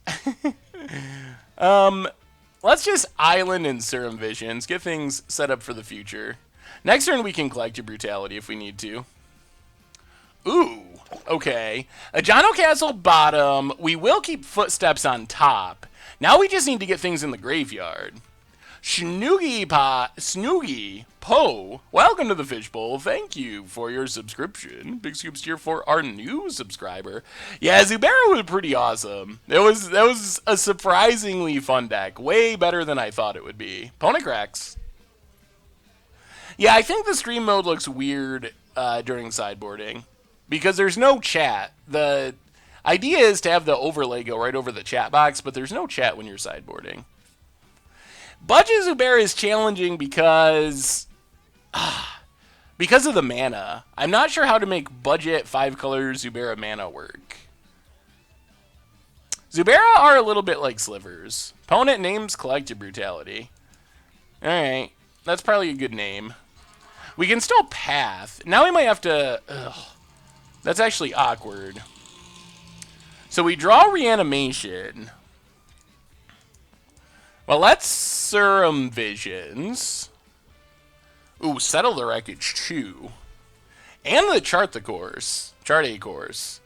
Let's just Island and Serum Visions. Get things set up for the future. Next turn we can collect your Brutality if we need to. Ooh, okay. A Jono Castle bottom. We will keep Footsteps on top. Now we just need to get things in the graveyard. Snoogie Poe, welcome to the Fishbowl. Thank you for your subscription. Big scoops here for our new subscriber. Yeah, Zubera was pretty awesome. That was a surprisingly fun deck. Way better than I thought it would be. Opponent cracks. Yeah, I think the stream mode looks weird during sideboarding because there's no chat. The idea is to have the overlay go right over the chat box, but there's no chat when you're sideboarding. Budget Zubera is challenging because of the mana. I'm not sure how to make budget 5-color Zubera mana work. Zubera are a little bit like slivers. Opponent names Collective Brutality. Alright, that's probably a good name. We can still path. Now we might have to... Ugh, that's actually awkward. So we draw Reanimation. Well, let's Serum Visions. Ooh, Settle the Wreckage too. And the Chart the Course. Chart A Course.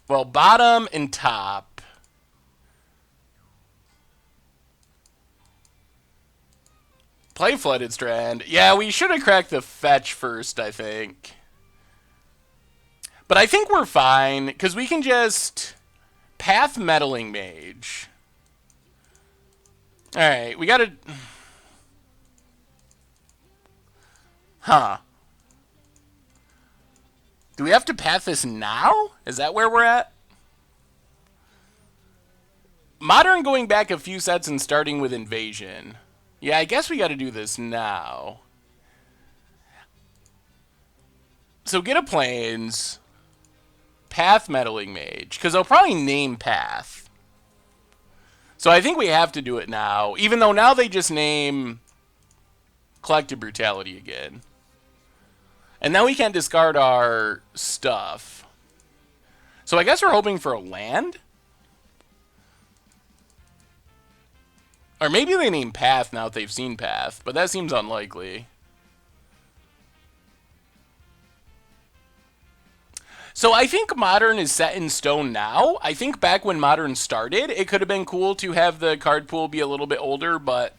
Well, bottom and top. Play Flooded Strand. Yeah, we should have cracked the fetch first, I think. But I think we're fine, because we can just Path Meddling Mage. Alright, we gotta... Huh. Do we have to path this now? Is that where we're at? Modern going back a few sets and starting with Invasion. Yeah, I guess we gotta do this now. So get a Plains... Path Meddling Mage, because they'll probably name Path. So I think we have to do it now, even though now they just name Collective Brutality again. And now we can't discard our stuff. So I guess we're hoping for a land? Or maybe they name Path now that they've seen Path, but that seems unlikely. So I think Modern is set in stone now. I think back when Modern started, it could have been cool to have the card pool be a little bit older, but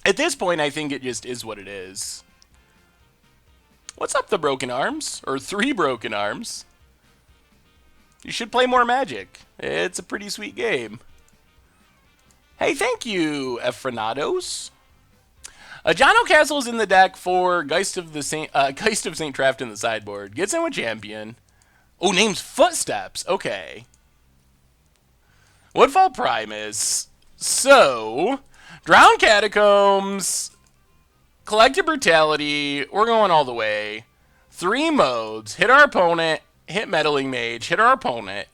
at this point, I think it just is what it is. What's up, the Broken Arms? Or 3 Broken Arms? You should play more Magic. It's a pretty sweet game. Hey, thank you, Efrenados. Jono Castle's in the deck for Geist of St. Traft in the sideboard. Gets in with Champion. Oh, name's Footsteps. Okay. Woodfall Primus. So, Drowned Catacombs, Collective Brutality. We're going all the way. 3 modes. Hit our opponent. Hit Meddling Mage. Hit our opponent.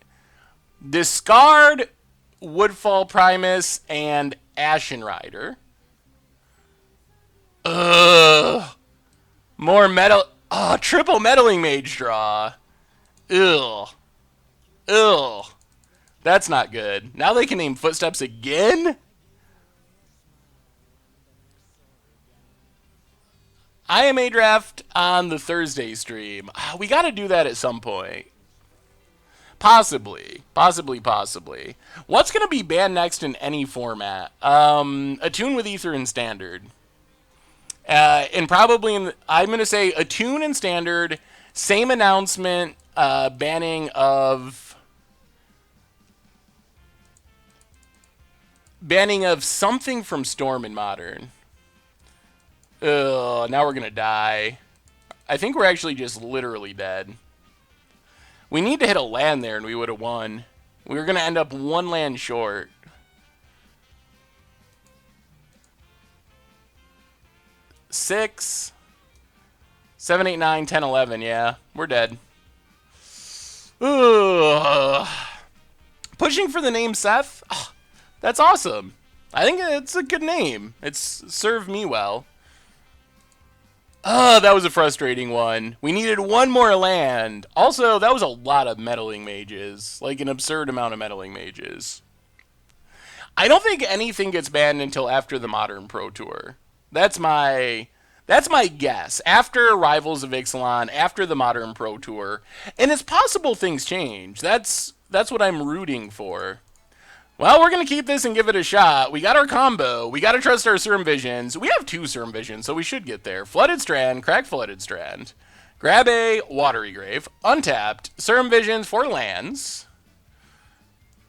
Discard Woodfall Primus and Ashen Rider. Ugh. More metal. Oh, triple Meddling Mage draw. Ugh. Ugh. That's not good. Now they can name Footsteps again? IMA draft on the Thursday stream. We got to do that at some point. Possibly. Possibly. What's going to be banned next in any format? Attune with Ether in Standard. And probably, I'm going to say Attune in Standard. Same announcement. Banning of something from Storm in Modern. Ugh, now we're gonna die. I think we're actually just literally dead. We need to hit a land there and we would have won. We were gonna end up 1 land short. Six, 7, 8, 9, 10, 11. Yeah, we're dead. Ugh. Pushing for the name Seth? Oh, that's awesome. I think it's a good name. It's served me well. Oh, that was a frustrating one. We needed 1 more land. Also, that was a lot of Meddling Mages. Like an absurd amount of Meddling Mages. I don't think anything gets banned until after the Modern Pro Tour. That's my guess. After Rivals of Ixalan, after the Modern Pro Tour. And it's possible things change. That's what I'm rooting for. Well, we're going to keep this and give it a shot. We got our combo. We got to trust our Serum Visions. We have 2 Serum Visions, so we should get there. Flooded Strand, crack Flooded Strand. Grab a Watery Grave. Untapped. Serum Visions for lands.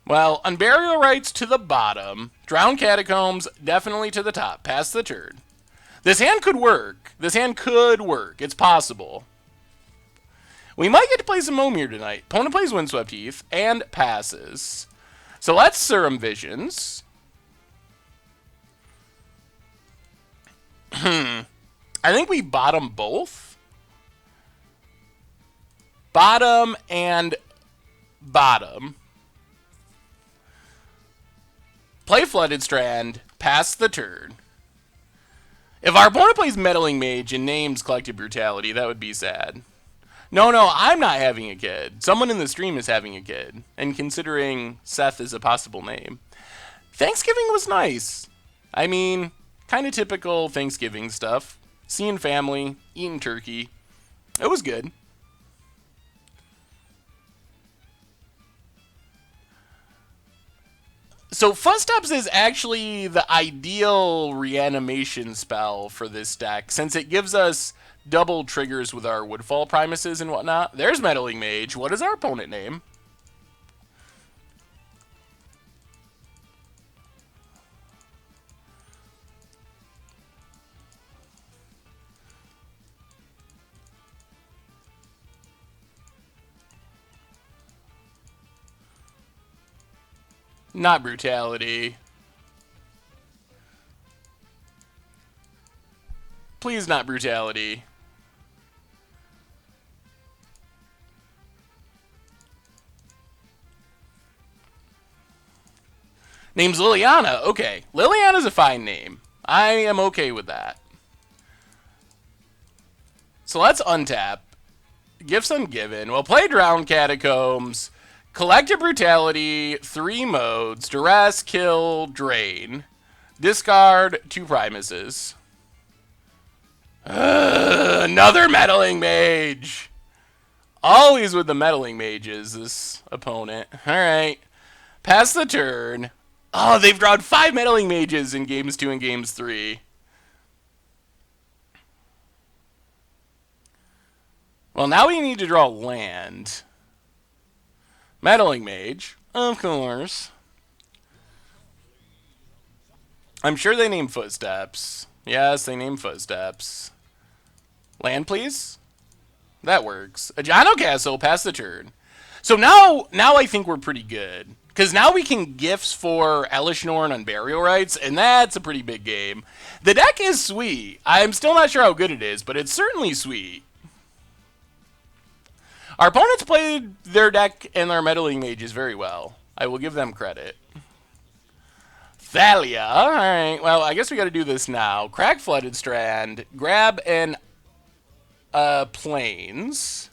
Well, Unburial Rites to the bottom. Drowned Catacombs definitely to the top. Pass the turn. This hand could work. It's possible. We might get to play some Momir tonight. Opponent plays Windswept Heath and passes. So let's Serum Visions. I think we bottom both. Bottom and bottom. Play Flooded Strand. Pass the turn. If our opponent plays Meddling Mage and names Collective Brutality, that would be sad. No, I'm not having a kid. Someone in the stream is having a kid, and considering Seth is a possible name. Thanksgiving was nice. I mean, kind of typical Thanksgiving stuff. Seeing family, eating turkey. It was good. So Footsteps is actually the ideal reanimation spell for this deck, since it gives us double triggers with our Woodfall Primuses and whatnot. There's Meddling Mage. What is our opponent name? Not Brutality. Please, not Brutality. Name's Liliana. Okay. Liliana's a fine name. I am okay with that. So let's untap. Gifts Ungiven. We'll play Drown Catacombs. Collective Brutality, 3 modes, Duress, Kill, Drain. Discard 2 Primuses. Another Meddling Mage! Always with the Meddling Mages, this opponent. Alright. Pass the turn. Oh, they've drawn 5 Meddling Mages in Games 2 and Games 3. Well, now we need to draw land. Meddling Mage, of course. I'm sure they named Footsteps. Yes, they named Footsteps. Land, please? That works. Ajano Castle, pass the turn. So now I think we're pretty good. Because now we can gifts for Elishnorn on Burial Rites, and that's a pretty big game. The deck is sweet. I'm still not sure how good it is, but it's certainly sweet. Our opponents played their deck and their Meddling Mages very well. I will give them credit. Thalia. Alright, well, I guess we gotta do this now. Crack Flooded Strand. Grab an Plains.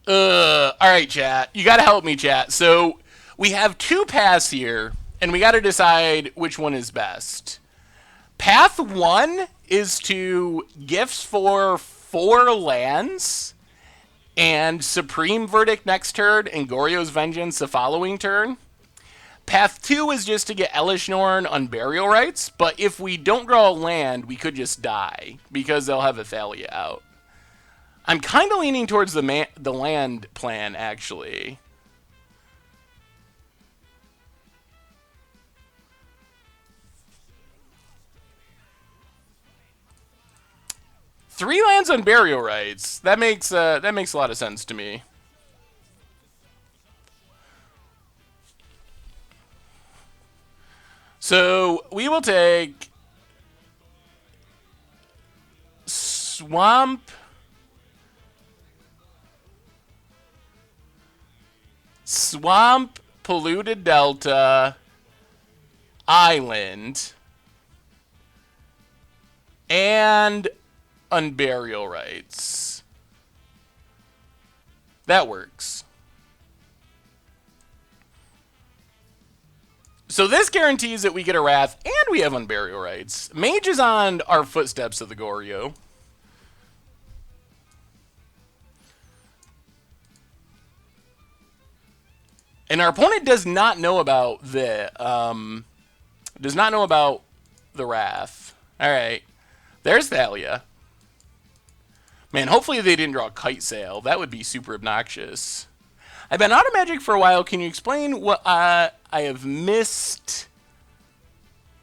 Alright, chat. You gotta help me, chat. So, we have 2 paths here, and we gotta decide which one is best. Path 1 is to gifts for 4 lands and Supreme Verdict next turn and Goryo's Vengeance the following turn. Path 2 is just to get Elishnorn on Burial Rites, but if we don't draw a land, we could just die because they'll have a Thalia out. I'm kind of leaning towards the land plan, actually. Three lands on Burial Rites. That makes a lot of sense to me. So we will take Swamp, Polluted Delta, Island, and Unburial Rites. That works. So this guarantees that we get a Wrath and we have Unburial Rites. Mage is on our Footsteps of the Goryo. And our opponent does not know about the Wrath. Alright. There's Thalia. Man, hopefully they didn't draw a Kite Sail. That would be super obnoxious. I've been out of Magic for a while. Can you explain what I have missed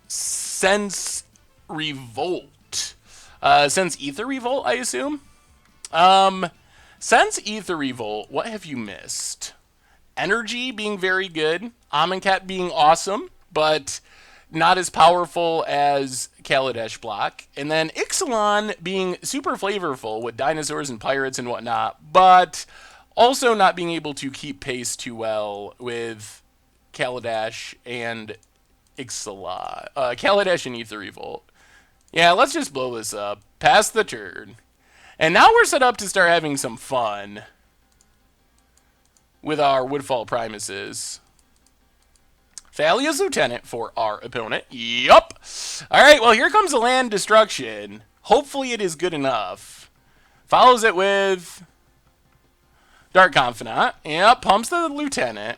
since Revolt? Since Ether Revolt, I assume? Since Ether Revolt, what have you missed? Energy being very good. Amonkhet being awesome, but not as powerful as Kaladesh block. And then Ixalan being super flavorful with dinosaurs and pirates and whatnot, but also not being able to keep pace too well with Kaladesh and Ixalan. Kaladesh and Ether Revolt. Yeah, let's just blow this up. Pass the turn. And now we're set up to start having some fun with our Woodfall Primuses. Thalia's Lieutenant for our opponent. Yup. Alright, well, here comes a land destruction. Hopefully it is good enough. Follows it with Dark Confidant. Yep, pumps the Lieutenant.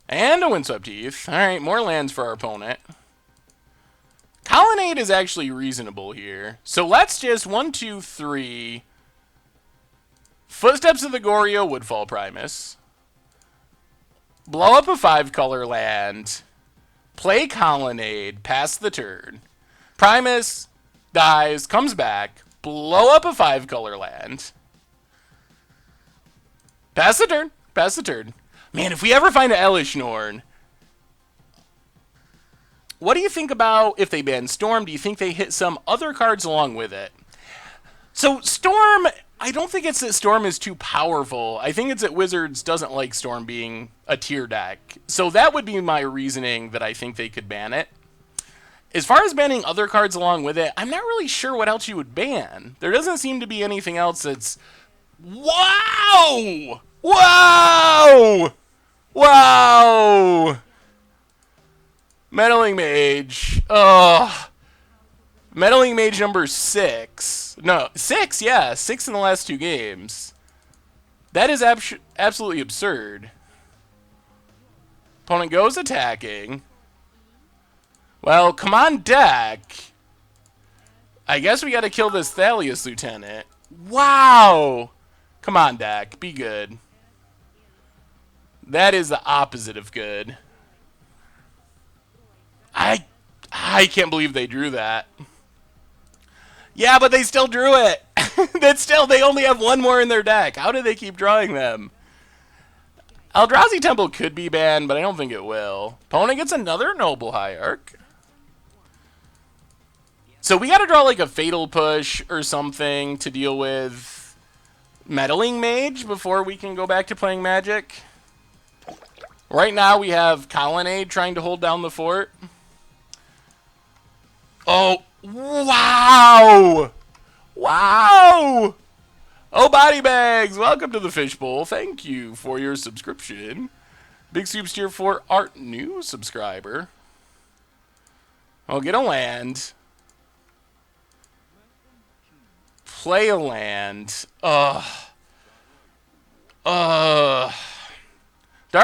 And a Windswept Heath. Alright, more lands for our opponent. Colonnade is actually reasonable here. So let's just 1, 2, 3. Footsteps of the Goryo, Woodfall Primus. Blow up a 5-color land. Play Colonnade. Pass the turn. Primus dies, comes back. Blow up a 5-color land. Pass the turn. Pass the turn. Man, if we ever find an Elish Norn, what do you think about if they ban Storm? Do you think they hit some other cards along with it? So Storm, I don't think it's that Storm is too powerful. I think it's that Wizards doesn't like Storm being a tier deck. So that would be my reasoning that I think they could ban it. As far as banning other cards along with it, I'm not really sure what else you would ban. There doesn't seem to be anything else that's... Wow! Wow! Wow! Meddling Mage. Ugh. Meddling Mage number 6. No, 6, yeah. 6 in the last 2 games. That is absolutely absurd. Opponent goes attacking. Well, come on deck. I guess we gotta kill this Thalia's Lieutenant. Wow! Come on, deck. Be good. That is the opposite of good. I can't believe they drew that. Yeah, but they still drew it. They only have 1 more in their deck. How do they keep drawing them? Eldrazi Temple could be banned, but I don't think it will. Opponent gets another Noble Hierarch. So we gotta draw like a Fatal Push or something to deal with Meddling Mage before we can go back to playing Magic. Right now we have Colonnade trying to hold down the fort. Oh, wow! Wow! Oh, Body Bags, welcome to the Fishbowl. Thank you for your subscription. Big Soups tier for our new subscriber. I'll get a land. Play a land. Dark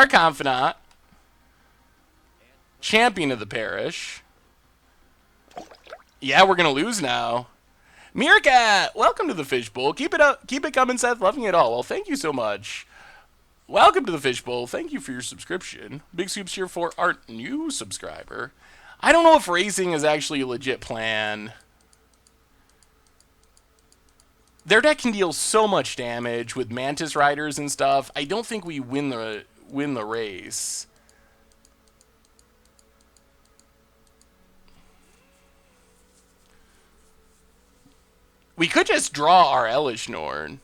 Confidant. Champion of the Parish. Yeah, we're going to lose now. Meerkat, welcome to the Fishbowl. Keep it up. Keep it coming, Seth. Loving it all. Well, thank you so much. Welcome to the Fishbowl. Thank you for your subscription. Big Soups here for our new subscriber. I don't know if racing is actually a legit plan. Their deck can deal so much damage with Mantis Riders and stuff. I don't think we win the race. We could just draw our Elish Norn.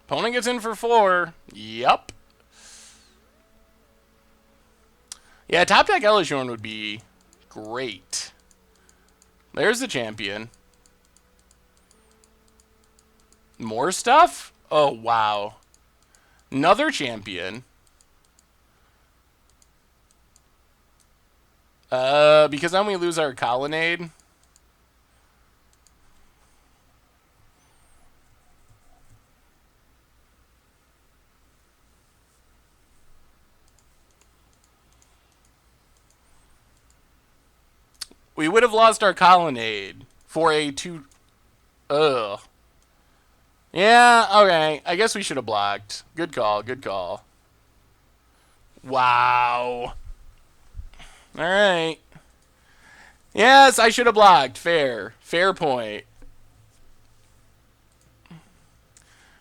Opponent gets in for 4. Yup. Yeah, top deck Elish Norn would be great. There's the champion. More stuff? Oh, wow. Another champion. Because then we lose our Colonnade. We would have lost our Colonnade for a 2... Ugh. Yeah, okay. I guess we should have blocked. Good call, good call. Wow. Alright. Yes, I should have blocked. Fair. Fair point.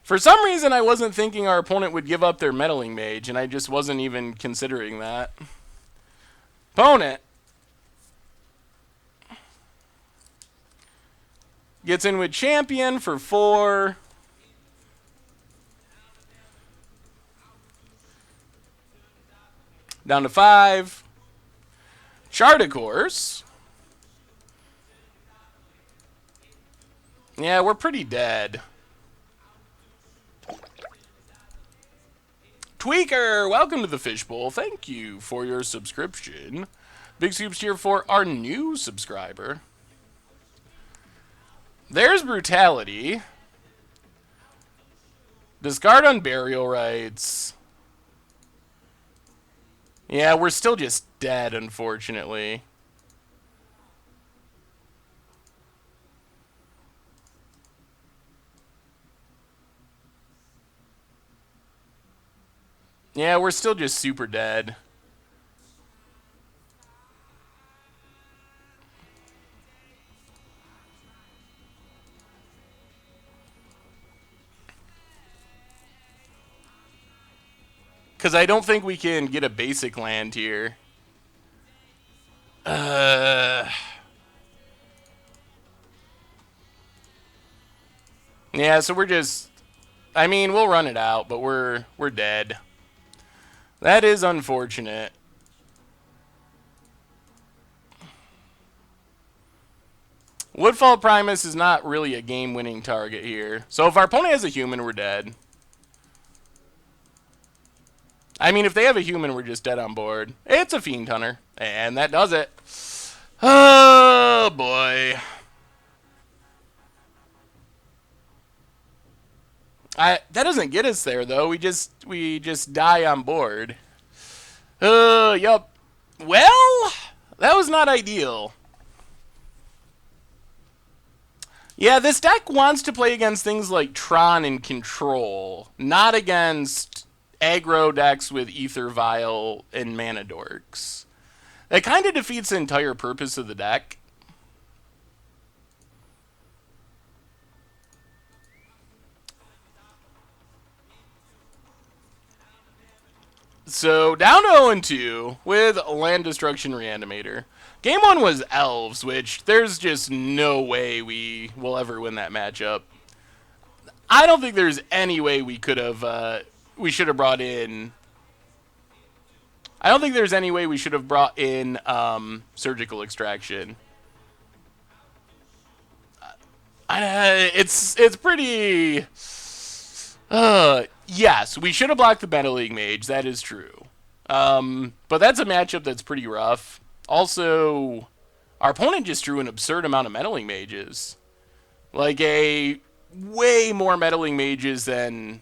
For some reason, I wasn't thinking our opponent would give up their Meddling Mage, and I just wasn't even considering that. Opponent gets in with champion for 4. Down to 5. Chart a course. Yeah, we're pretty dead. Tweaker, welcome to the Fishbowl. Thank you for your subscription. Big soups here for our new subscriber. There's Brutality. Discard on Burial Rites. Yeah, we're still just dead, unfortunately. Yeah, we're still just super dead. Because I don't think we can get a basic land here. Yeah, so we're just... I mean, we'll run it out, but we're dead. That is unfortunate. Woodfall Primus is not really a game-winning target here. So if our opponent has a human, we're dead. I mean, if they have a human, we're just dead on board. It's a Fiend Hunter. And that does it. Oh, boy. That doesn't get us there, though. We just die on board. Yup. Well, that was not ideal. Yeah, this deck wants to play against things like Tron and Control, not against aggro decks with Ether Vial and Mana Dorks. That kind of defeats the entire purpose of the deck. So, down to 0-2 with Land Destruction Reanimator. Game 1 was Elves, which there's just no way we will ever win that matchup. I don't think there's any way we could have, we should have brought in... I don't think there's any way we should have brought in Surgical Extraction. It's pretty... yes, we should have blocked the Meddling Mage, that is true. But that's a matchup that's pretty rough. Also, our opponent just drew an absurd amount of Meddling Mages. Like a way more Meddling Mages than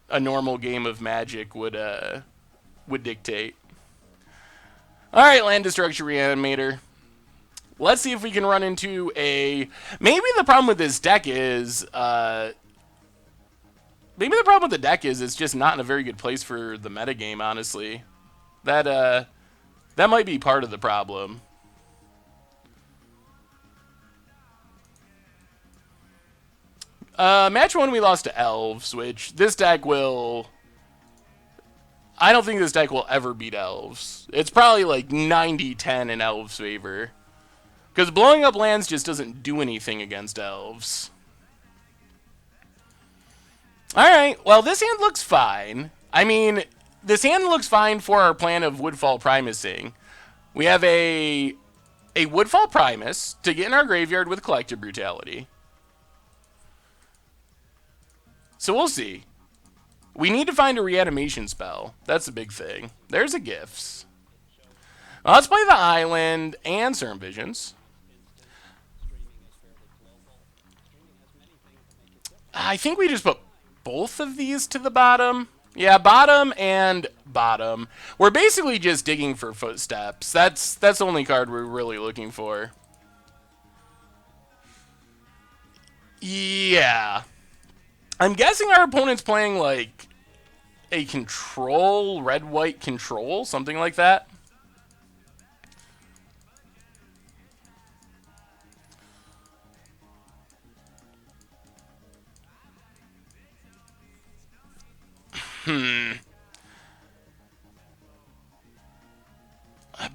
a normal game of Magic would dictate. Alright, Land Destruction Reanimator. Let's see if we can run into a... Maybe the problem with this deck is... Maybe the problem with the deck is it's just not in a very good place for the metagame, honestly. That might be part of the problem. Match 1 we lost to Elves, which this deck will... I don't think this deck will ever beat Elves. It's probably like 90-10 in Elves' favor. Because blowing up lands just doesn't do anything against Elves. Alright, well this hand looks fine. I mean, this hand looks fine for our plan of Woodfall Primusing. We have a Woodfall Primus to get in our graveyard with Collective Brutality. So we'll see. We need to find a reanimation spell. That's a big thing. There's a Gifts. Well, let's play the Island and Serum Visions. I think we just put both of these to the bottom. Yeah, bottom and bottom. We're basically just digging for footsteps. That's the only card we're really looking for. Yeah. I'm guessing our opponent's playing like a control, red-white control, something like that.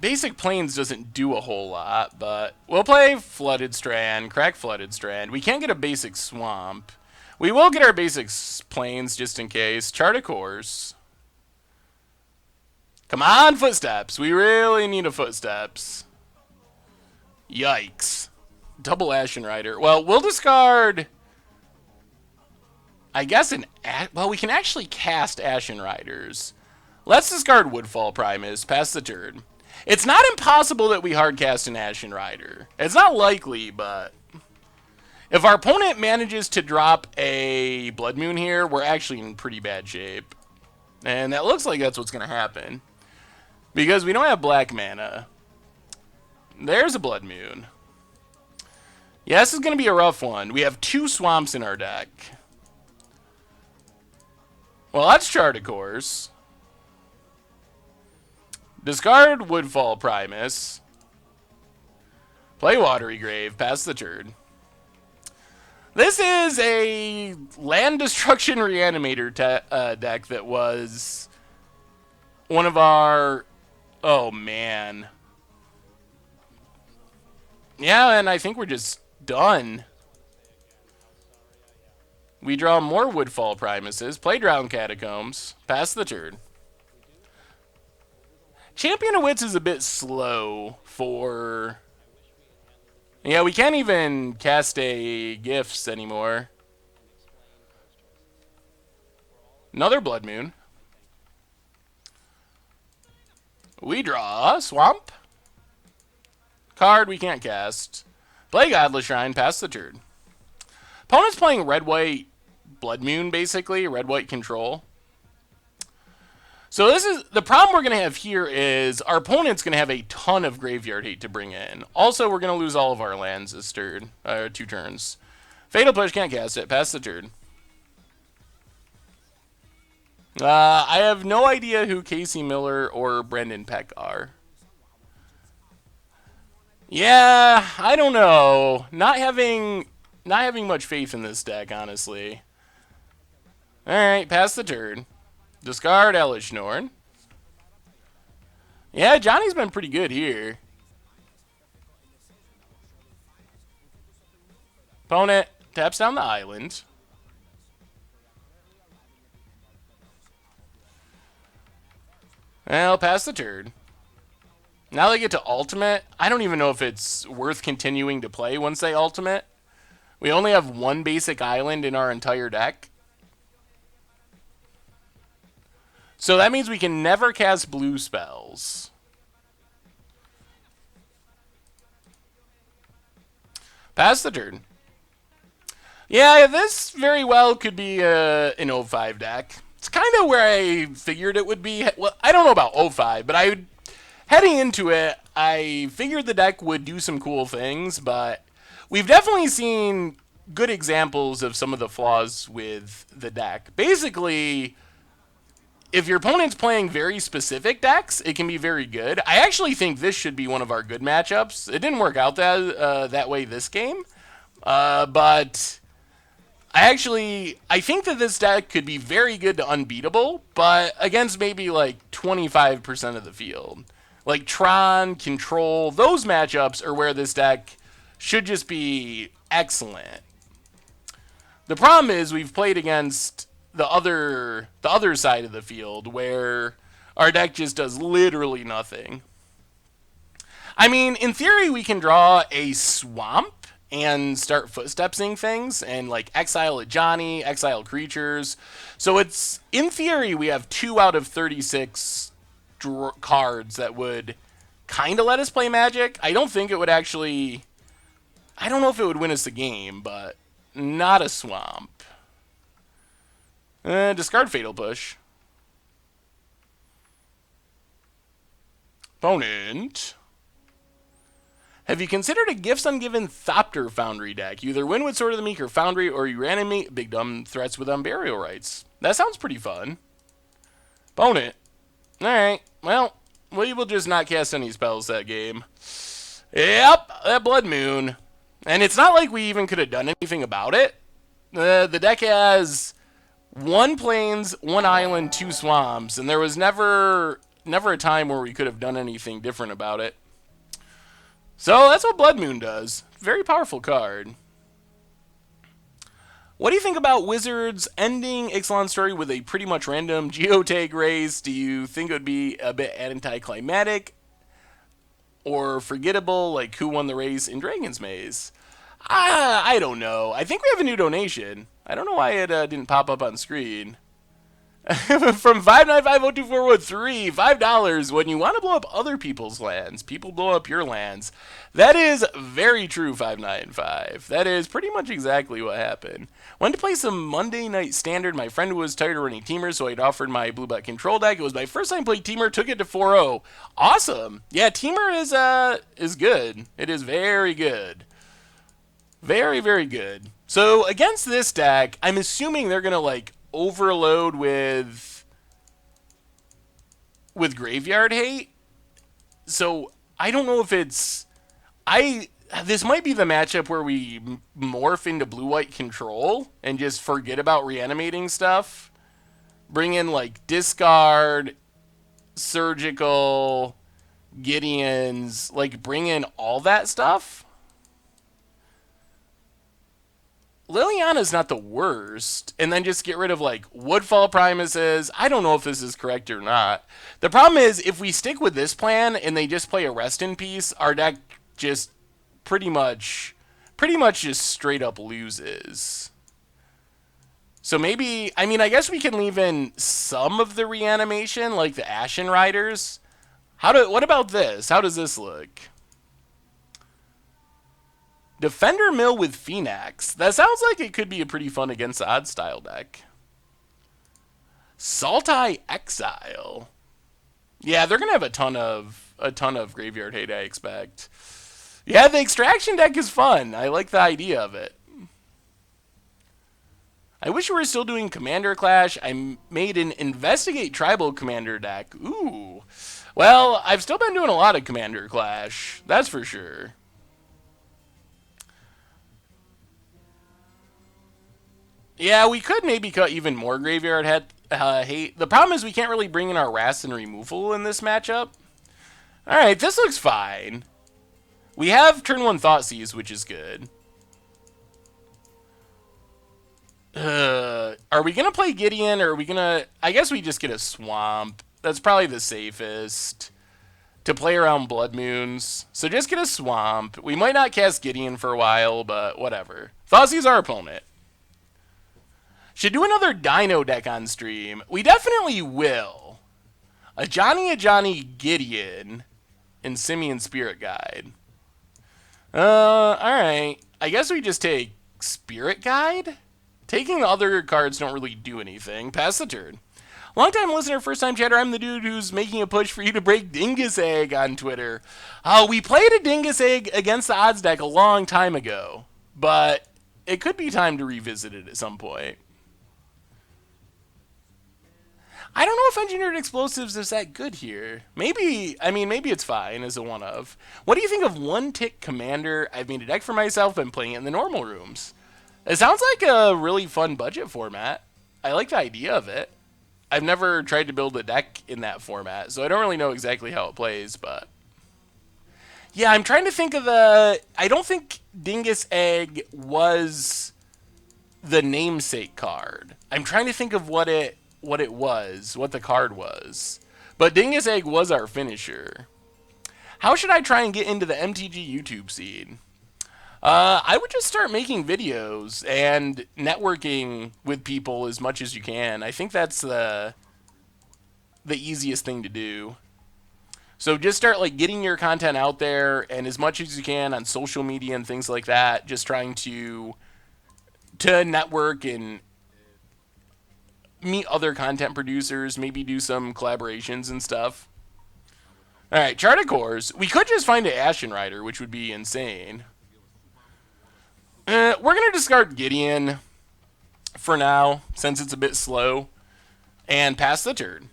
Basic Plains doesn't do a whole lot, but we'll play Flooded Strand, crack Flooded Strand. We can't get a basic Swamp. We will get our basic Plains just in case. Chart a Course. Come on, footsteps. We really need a footsteps. Yikes. Double Ashen Rider. Well, we'll discard... I guess well, we can actually cast Ashen Riders. Let's discard Woodfall Primus. Pass the turn. It's not impossible that we hardcast an Ashen Rider. It's not likely, but... if our opponent manages to drop a Blood Moon here, we're actually in pretty bad shape. And that looks like that's what's going to happen. Because we don't have black mana. There's a Blood Moon. Yeah, this is going to be a rough one. We have 2 swamps in our deck. Well, let's chart a course. Discard Woodfall Primus. Play Watery Grave. Pass the turn. This is a land destruction reanimator deck that was one of our... oh, man. Yeah, and I think we're just done. We draw more Woodfall Primuses, play Drowned Catacombs, pass the turn. Champion of Wits is a bit slow for... yeah, we can't even cast a Gifts anymore. Another Blood Moon. We draw Swamp. Card we can't cast. Play Godless Shrine, pass the turn. Opponent's playing red-white Blood Moon, basically. Red-white control. So this is the problem we're going to have here is our opponent's going to have a ton of graveyard hate to bring in. Also, we're going to lose all of our lands this turn, 2 turns. Fatal Push, can't cast it. Pass the turn. I have no idea who Casey Miller or Brendan Peck are. Yeah, I don't know. Not having much faith in this deck, honestly. Alright, pass the turn. Discard Elish Norn. Yeah, Johnny's been pretty good here. Opponent taps down the island. Well, pass the turn. Now they get to ultimate. I don't even know if it's worth continuing to play once they ultimate. We only have 1 basic island in our entire deck. So that means we can never cast blue spells. Pass the turn. Yeah, this very well could be an 05 deck. It's kind of where I figured it would be. Well, I don't know about 05, but heading into it, I figured the deck would do some cool things, but we've definitely seen good examples of some of the flaws with the deck. Basically, if your opponent's playing very specific decks, it can be very good. I actually think this should be one of our good matchups. It didn't work out that way this game, but I think that this deck could be very good to unbeatable, but against maybe like 25% of the field. Like Tron, Control, those matchups are where this deck should just be excellent. The problem is we've played against the other side of the field where our deck just does literally nothing. I mean, in theory, we can draw a swamp and start footstepsing things and like exile a Johnny, exile creatures. So it's, in theory, we have 2 out of 36 cards that would kind of let us play Magic. I don't think it would actually... I don't know if it would win us the game, but not a swamp. Discard Fatal Push. Opponent. Have you considered a Gifts Ungiven Thopter Foundry deck? You either win with Sword of the Meek or Foundry, or you reanimate big dumb threats with Unburial Rights. That sounds pretty fun. Opponent. Alright, well, we will just not cast any spells that game. Yep, that Blood Moon. And it's not like we even could have done anything about it. The deck has 1 plains, 1 island, 2 swamps, and there was never a time where we could have done anything different about it. So that's what Blood Moon does. Very powerful card. What do you think about Wizards ending Ixalan's story with a pretty much random geotag race? Do you think it would be a bit anticlimactic or forgettable, like who won the race in Dragon's Maze? I don't know. I think we have a new donation. I don't know why it didn't pop up on screen. From 5950241 $5 when you want to blow up other people's lands, people blow up your lands. That is very true, 595. That is pretty much exactly what happened. Wanted to play some Monday Night Standard. My friend was tired of running Teamer, so I'd offered my Blue Black Control deck. It was my first time playing Teamer, took it to 4-0. Awesome. Yeah, Teamer is good. It is very good. Very, very good. So against this deck, I'm assuming they're going to like overload with Graveyard Hate. So I don't know if it's this might be the matchup where we morph into blue-white control and just forget about reanimating stuff. Bring in like discard, surgical, Gideon's, like bring in all that stuff. Liliana's not the worst, and then just get rid of like Woodfall Primuses. I don't know if this is correct or not. The problem is if we stick with this plan and they just play a Rest in Peace, our deck just pretty much just straight up loses. So maybe, I mean, I guess we can leave in some of the reanimation, like the Ashen Riders. What about this? How does this look? Defender Mill with Phoenix. That sounds like it could be a pretty fun against the odd style deck. Saltai Exile. Yeah, they're gonna have a ton of Graveyard Hate, I expect. Yeah, the Extraction deck is fun. I like the idea of it. I wish we were still doing Commander Clash. I made an Investigate Tribal Commander deck. Ooh. Well, I've still been doing a lot of Commander Clash. That's for sure. Yeah, we could maybe cut even more Graveyard Hate. The problem is we can't really bring in our Wrath and Removal in this matchup. Alright, this looks fine. We have turn 1 Thoughtseize, which is good. Are we going to play Gideon, or are we going to... I guess we just get a Swamp. That's probably the safest. To play around Blood Moons. So just get a Swamp. We might not cast Gideon for a while, but whatever. Thoughtseize our opponent. Should do another Dino deck on stream. We definitely will. A Johnny Gideon and Simian Spirit Guide. Alright. I guess we just take Spirit Guide? Taking the other cards don't really do anything. Pass the turn. Long-time listener, first-time chatter, I'm the dude who's making a push for you to break Dingus Egg on Twitter. We played a Dingus Egg against the odds deck a long time ago. But it could be time to revisit it at some point. I don't know if Engineered Explosives is that good here. Maybe it's fine as a one-of. What do you think of One Tick Commander? I've made a deck for myself and playing it in the normal rooms. It sounds like a really fun budget format. I like the idea of it. I've never tried to build a deck in that format, so I don't really know exactly how it plays, but... Yeah, I'm trying to think of the... I don't think Dingus Egg was the namesake card. I'm trying to think of what the card was. But Dingus Egg was our finisher. How should I try and get into the MTG YouTube scene? I would just start making videos and networking with people as much as you can. I think that's the easiest thing to do. So just start like getting your content out there and as much as you can on social media and things like that. Just trying to network and meet other content producers, maybe do some collaborations and stuff. Alright, Charted Cores. We could just find an Ashen Rider, which would be insane. We're going to discard Gideon for now, since it's a bit slow, and pass the turn.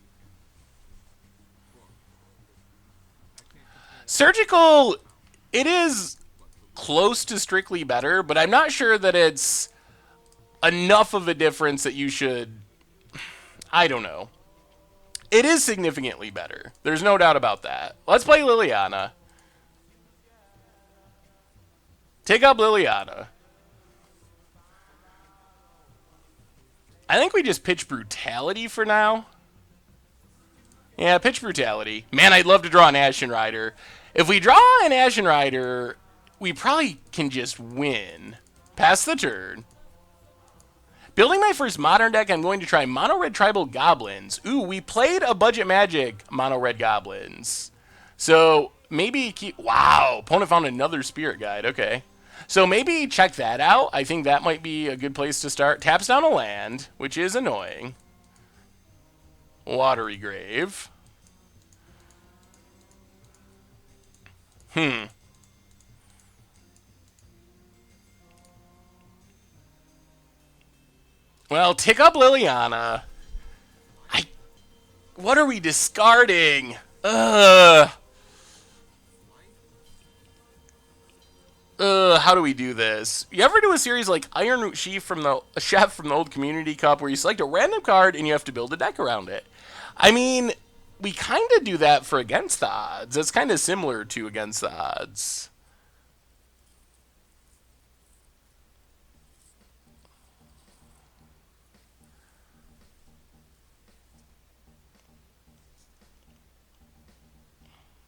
Surgical, it is close to strictly better, but I'm not sure that it's enough of a difference that you should... I don't know. It is significantly better. There's no doubt about that. Let's play Liliana. Take up Liliana. I think we just pitch Brutality for now. Yeah, pitch Brutality. Man, I'd love to draw an Ashen Rider. If we draw an Ashen Rider, we probably can just win. Pass the turn. Building my first modern deck, I'm going to try Mono Red Tribal Goblins. Ooh, we played a Budget Magic Mono Red Goblins. So maybe keep... Wow, opponent found another Spirit Guide. Okay. So maybe check that out. I think that might be a good place to start. Taps down a land, which is annoying. Watery Grave. Well, tick up Liliana. What are we discarding? How do we do this? You ever do a series like Ironroot Chef from the old Community Cup where you select a random card and you have to build a deck around it? I mean, we kind of do that for Against the Odds. It's kind of similar to Against the Odds.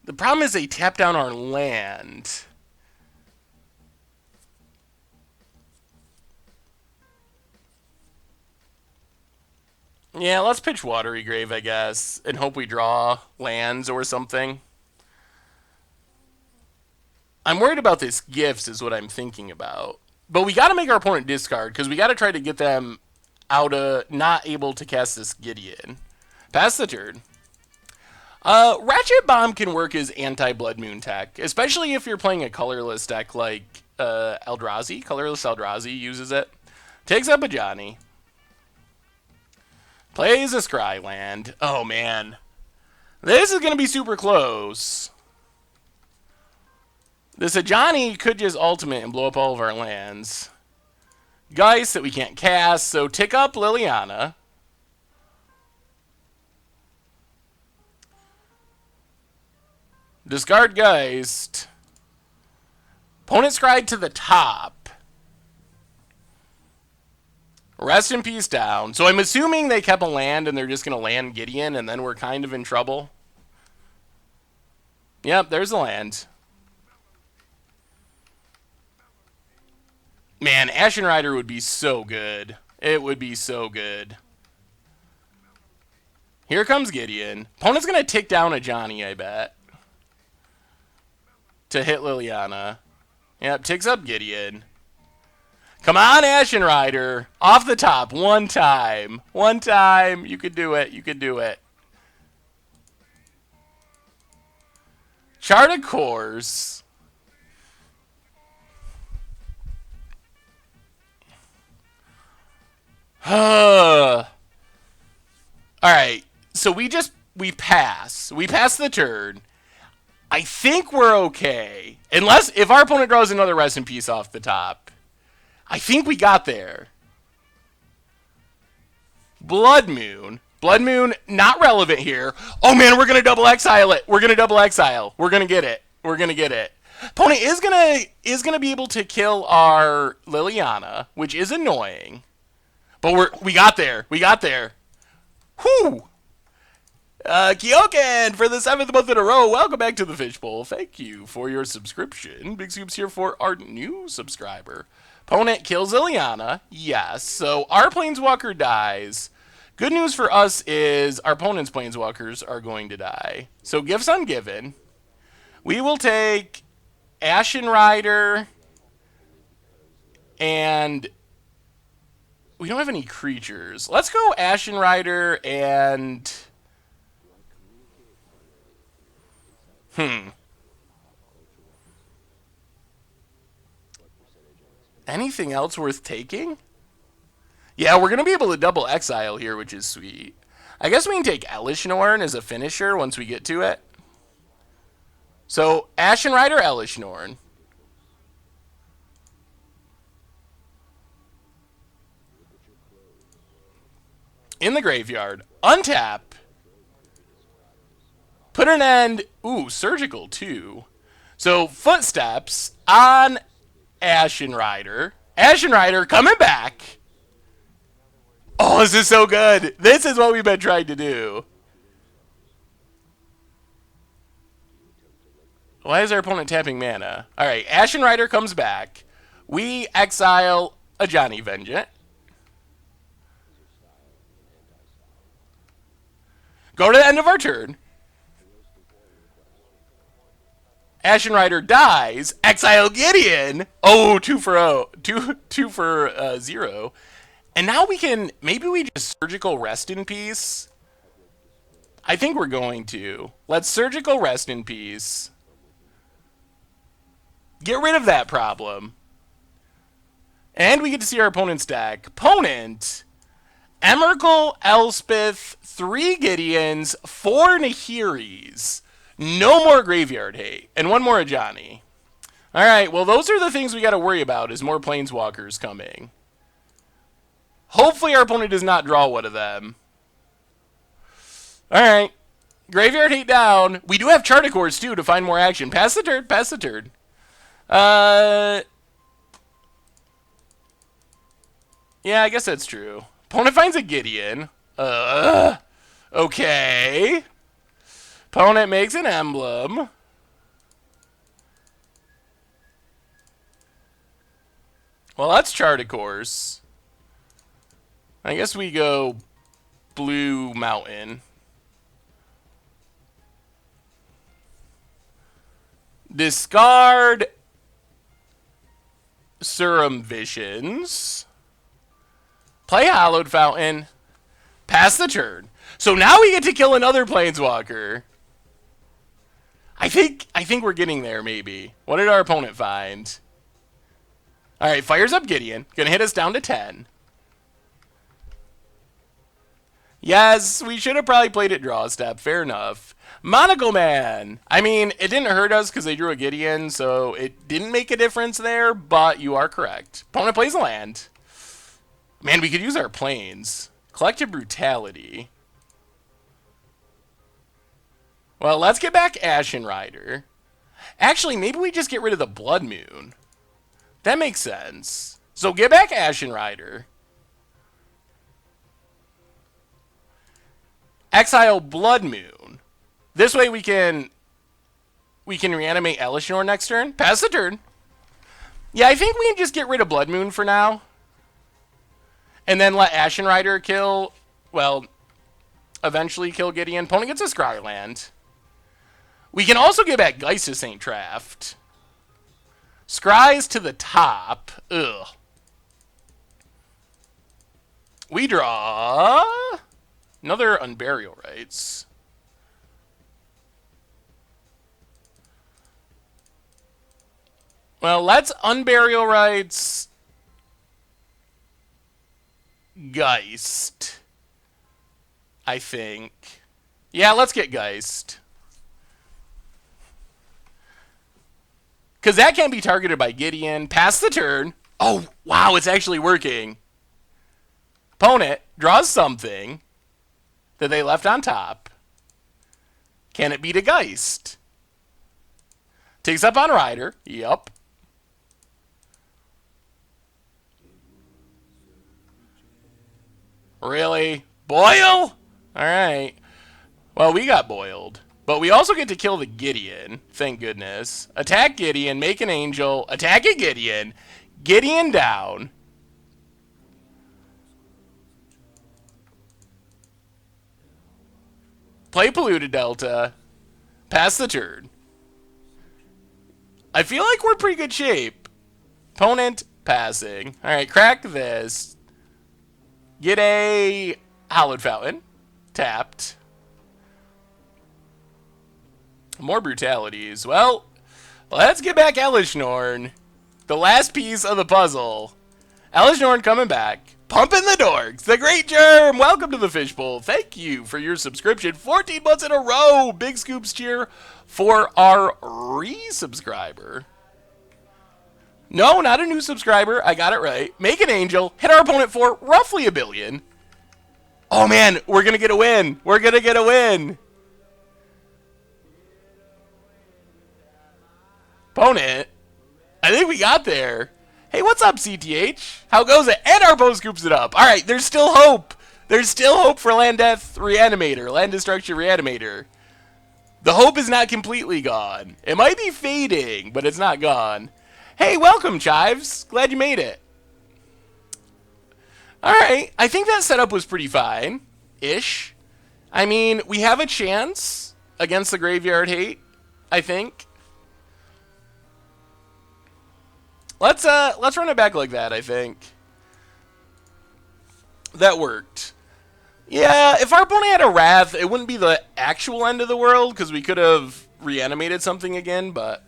The problem is they tap down our land. Yeah, let's pitch Watery Grave, I guess, and hope we draw lands or something. I'm worried about this Gifts is what I'm thinking about. But we got to make our opponent discard, because we got to try to get them out of not able to cast this Gideon. Pass the turn. Ratchet Bomb can work as anti-Blood Moon tech, especially if you're playing a colorless deck like Eldrazi. Colorless Eldrazi uses it. Takes up a Johnny. Plays a Scryland. Oh, man. This is going to be super close. This Ajani could just ultimate and blow up all of our lands. Geist that we can't cast, so tick up Liliana. Discard Geist. Opponent Scry to the top. Rest in peace down. So I'm assuming they kept a land and they're just going to land Gideon and then we're kind of in trouble. Yep, there's the land. Man, Ashen Rider would be so good. It would be so good. Here comes Gideon. Opponent's going to tick down a Johnny, I bet. To hit Liliana. Yep, ticks up Gideon. Come on, Ashen Rider. Off the top. One time. One time. You could do it. You could do it. Chart of Course. Alright. So we pass. We pass the turn. I think we're okay. Unless, if our opponent draws another Rest in Peace off the top. I think we got there. Blood Moon. Blood Moon, not relevant here. Oh man, we're going to double exile it. We're going to double exile. We're going to get it. We're going to get it. Opponent is going to be able to kill our Liliana, which is annoying. But we got there. We got there. Whew. Kyoken, for the 7th month in a row, welcome back to the Fishbowl. Thank you for your subscription. Big Scoops here for our new subscriber. Opponent kills Liliana. Yes. So our Planeswalker dies. Good news for us is our opponent's Planeswalkers are going to die. So gifts ungiven. We will take Ashen Rider and we don't have any creatures. Let's go Ashen Rider and anything else worth taking? Yeah, we're going to be able to double exile here, which is sweet. I guess we can take Elish Norn as a finisher once we get to it. So, Ashen Rider, Elish Norn. In the graveyard. Untap. Put an end. Ooh, Surgical too. So, Footsteps on Ashen Rider. Ashen Rider coming back. Oh, this is so good. This is what we've been trying to do. Why is our opponent tapping mana? All right, Ashen Rider comes back. We exile a Johnny Vengeant. Go to the end of our turn. Ashen Rider dies. Exile Gideon. Oh, 2 for 0. 0. And now we can, maybe we just surgical rest in peace. I think we're going to. Let's surgical rest in peace. Get rid of that problem. And we get to see our opponent's deck. Opponent, Emrakul, Elspeth, 3 Gideons, 4 Nahiris. No more graveyard hate. And 1 more Ajani. Alright, well those are the things we gotta worry about is more planeswalkers coming. Hopefully our opponent does not draw one of them. Alright. Graveyard hate down. We do have Charticores too to find more action. Pass the turn, pass the turn. Yeah, I guess that's true. Opponent finds a Gideon. Okay. Opponent makes an emblem. Well, that's Charticores. I guess we go Blue Mountain. Discard Serum Visions. Play Hallowed Fountain. Pass the turn. So now we get to kill another Planeswalker. I think we're getting there, maybe. What did our opponent find? Alright, fires up Gideon. Gonna hit us down to 10. Yes, we should have probably played it draw step. Fair enough. Monocle Man. I mean, it didn't hurt us because they drew a Gideon, so it didn't make a difference there, but you are correct. Opponent plays a land. Man, we could use our planes. Collective Brutality. Well, let's get back Ashen Rider. Actually, maybe we just get rid of the Blood Moon. That makes sense. So get back Ashen Rider. Exile Blood Moon. This way we can reanimate Elishnor next turn. Pass the turn. Yeah, I think we can just get rid of Blood Moon for now. And then let Ashen Rider kill, well, eventually kill Gideon. Opponent gets a Scry land. We can also get back Geist to Saint Traft. Scries to the top. Ugh. We draw another Unburial Rites. Well, let's Unburial Rites Geist. I think. Yeah, let's get Geist. Because that can't be targeted by Gideon. Pass the turn. Oh, wow, it's actually working. Opponent draws something that they left on top. Can it beat a Geist? Takes up on Rider. Yup. Really? Boil? Alright. Well, we got boiled. But we also get to kill the Gideon. Thank goodness. Attack Gideon, make an angel, attack a Gideon. Gideon down. Play Polluted Delta. Pass the turn. I feel like we're in pretty good shape. Opponent passing. Alright, crack this. Get a Hallowed Fountain. Tapped. More brutalities. Well, let's get back Elishnorn. The last piece of the puzzle. Elishnorn coming back. Pumping the dorks. The Great Germ. Welcome to the Fishbowl. Thank you for your subscription. 14 months in a row. Big scoops cheer for our resubscriber. No, not a new subscriber. I got it right. Make an angel. Hit our opponent for roughly $1 billion. Oh, man. We're going to get a win. We're going to get a win. Opponent. I think we got there. Hey, what's up, CTH? How goes it? And our bow scoops it up. All right, there's still hope. There's still hope for Land Death Reanimator, Land Destruction Reanimator. The hope is not completely gone. It might be fading, but it's not gone. Hey, welcome, Chives. Glad you made it. All right, I think that setup was pretty fine-ish. I mean, we have a chance against the Graveyard Hate, I think. Let's run it back like that, I think. That worked. Yeah, if our opponent had a Wrath, it wouldn't be the actual end of the world, because we could have reanimated something again, but...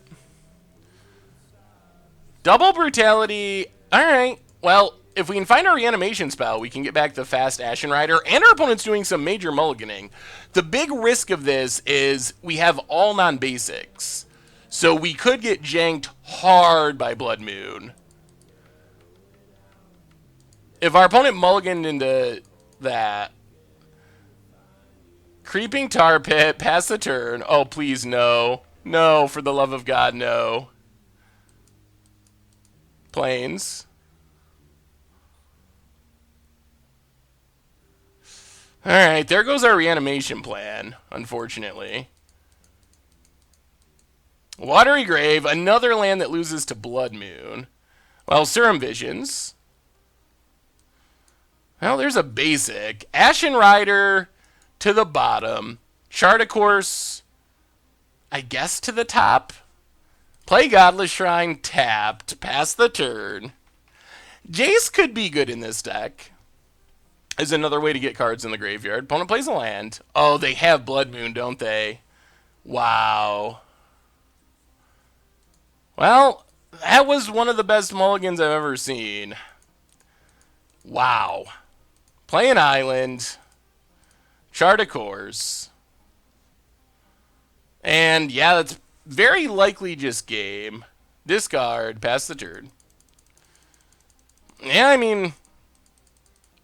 Double Brutality. Alright, well, if we can find our reanimation spell, we can get back the fast Ashen Rider, and our opponent's doing some major mulliganing. The big risk of this is we have all non-basics. So we could get janked hard by Blood Moon. If our opponent mulliganed into that... Creeping Tar Pit, pass the turn. Oh, please, no. No, for the love of God, no. Plains. Alright, there goes our reanimation plan, unfortunately. Watery Grave, another land that loses to Blood Moon. Well, Serum Visions. Well, there's a basic. Ashen Rider to the bottom. Chart a Course, I guess, to the top. Play Godless Shrine tapped. Pass the turn. Jace could be good in this deck. Is another way to get cards in the graveyard. Opponent plays a land. Oh, they have Blood Moon, don't they? Wow. Well, that was one of the best mulligans I've ever seen. Wow. Play an island. Chart a Course. And yeah, that's very likely just game. Discard, pass the turn. Yeah, I mean,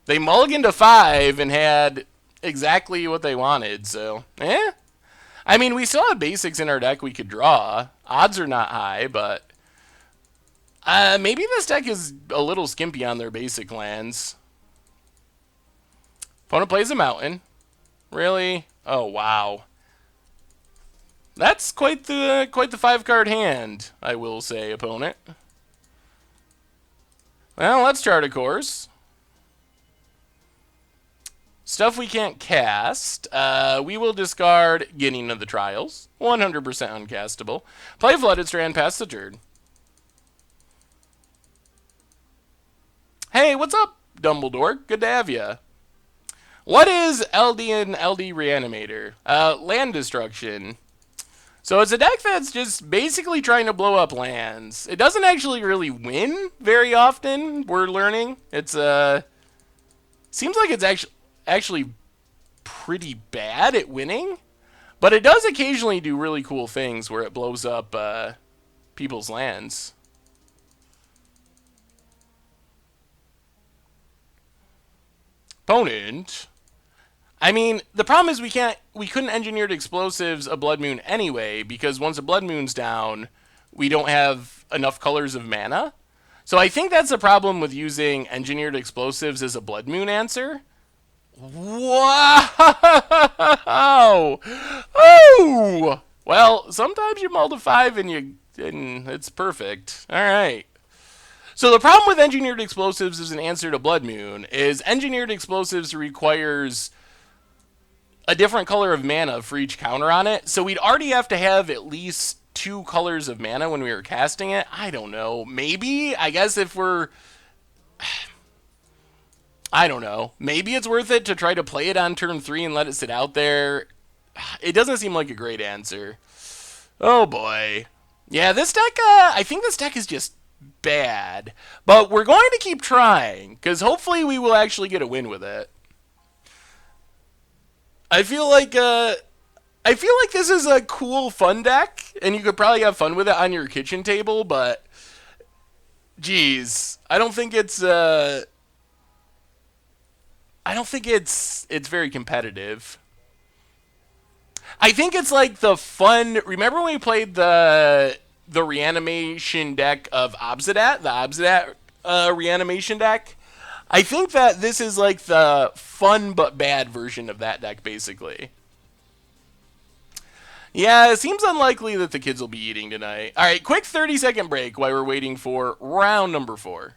they mulliganed to 5 and had exactly what they wanted, so, eh. I mean, we still have basics in our deck we could draw. Odds are not high, but maybe this deck is a little skimpy on their basic lands. Opponent plays a mountain. Really? Oh, wow. That's quite the 5-card hand, I will say, opponent. Well, let's chart a course. Stuff we can't cast. We will discard Beginning of the Trials. 100% uncastable. Play Flooded Strand, pass the turn. Hey, what's up, Dumbledore? Good to have ya. What is LD and LD Reanimator? Land Destruction. So it's a deck that's just basically trying to blow up lands. It doesn't actually really win very often, we're learning. It's, seems like it's actually pretty bad at winning. But it does occasionally do really cool things where it blows up, people's lands. Opponent. I mean, the problem is we couldn't engineered explosives a Blood Moon anyway, because once a Blood Moon's down, we don't have enough colors of mana. So I think that's the problem with using engineered explosives as a Blood Moon answer. Wow! Oh! Well, sometimes you mull to 5 and it's perfect. All right. So the problem with engineered explosives as an answer to Blood Moon is engineered explosives requires a different color of mana for each counter on it. So we'd already have to have at least 2 colors of mana when we were casting it. I don't know. Maybe, I guess if we're... I don't know. Maybe it's worth it to try to play it on turn 3 and let it sit out there. It doesn't seem like a great answer. Oh boy. Yeah, this deck, I think this deck is just bad. But we're going to keep trying, because hopefully we will actually get a win with it. I feel like this is a cool, fun deck, and you could probably have fun with it on your kitchen table, but geez, I don't think it's very competitive. I think it's like the fun. Remember when we played the the reanimation deck of Obsidat, the Obsidat reanimation deck. I think that this is like the fun but bad version of that deck, basically. Yeah, it seems unlikely that the kids will be eating tonight. All right, quick 30-second break while we're waiting for round number 4.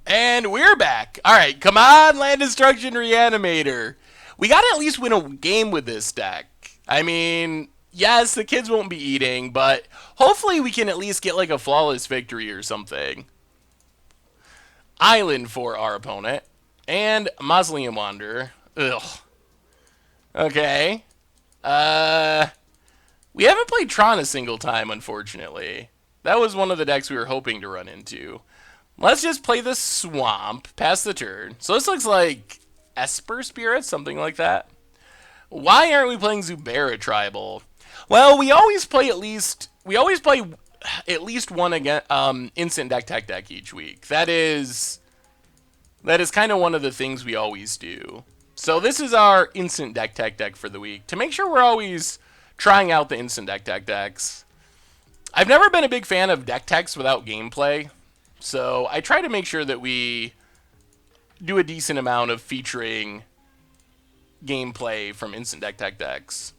And we're back. All right, come on, Land Destruction Reanimator. We got to at least win a game with this deck. I mean, yes, the kids won't be eating, but hopefully we can at least get like a flawless victory or something. Island for our opponent. And Mausoleum Wanderer. Ugh. Okay. We haven't played Tron a single time, unfortunately. That was one of the decks we were hoping to run into. Let's just play the Swamp, pass the turn. So this looks like Esper Spirit, something like that. Why aren't we playing Zubera Tribal? Well, we always play at least one again, instant deck tech deck each week. That is kind of one of the things we always do. So this is our instant deck tech deck for the week to make sure we're always trying out the instant deck tech decks. I've never been a big fan of deck techs without gameplay. So I try to make sure that we do a decent amount of featuring gameplay from instant deck tech decks.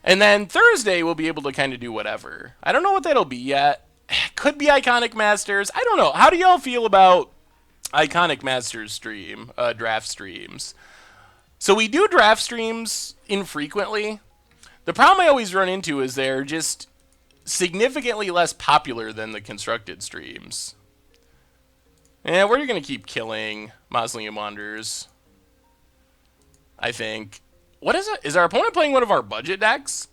And then Thursday we'll be able to kind of do whatever. I don't know what that'll be yet. Could be Iconic Masters. I don't know. How do y'all feel about Iconic Masters draft streams? So we do draft streams infrequently. The problem I always run into is they're just significantly less popular than the constructed streams. Yeah, we're going to keep killing Mausoleum Wanderers, I think. What is it? Is our opponent playing one of our budget decks?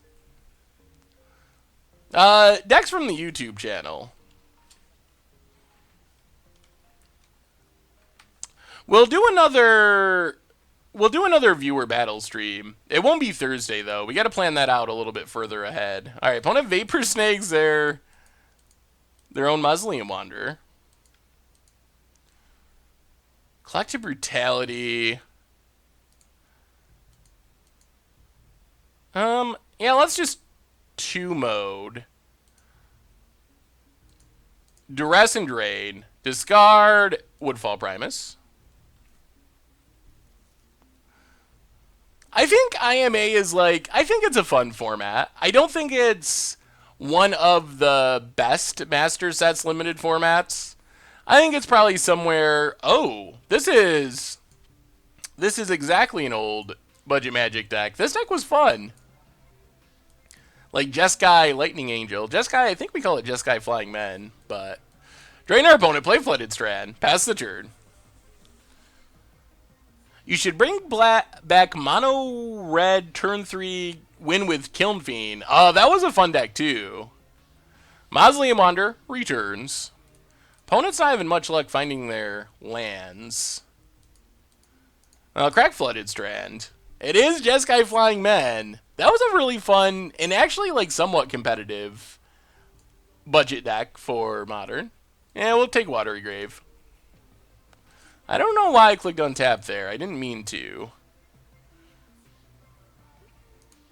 Decks from the YouTube channel. We'll do another viewer battle stream. It won't be Thursday, though. We got to plan that out a little bit further ahead. All right, opponent Vapor Snakes their own Mausoleum Wanderer. Collective Brutality. Yeah, let's just 2-mode. Duress and Drain. Discard Woodfall Primus. I think IMA is I think it's a fun format. I don't think it's one of the best Master Sets limited formats. I think it's probably somewhere, this is exactly an old Budget Magic deck. This deck was fun. Like Jeskai Lightning Angel. Jeskai, I think we call it Jeskai Flying Men, but drain our opponent, play Flooded Strand, pass the turn. You should bring back Mono Red turn 3 win with Kiln Fiend. That was a fun deck too. Mausoleum Wanderer returns. Opponent's not having much luck finding their lands. Crack Flooded Strand. It is Jeskai Flying Men. That was a really fun and actually somewhat competitive budget deck for Modern. Yeah, we'll take Watery Grave. I don't know why I clicked on tap there. I didn't mean to.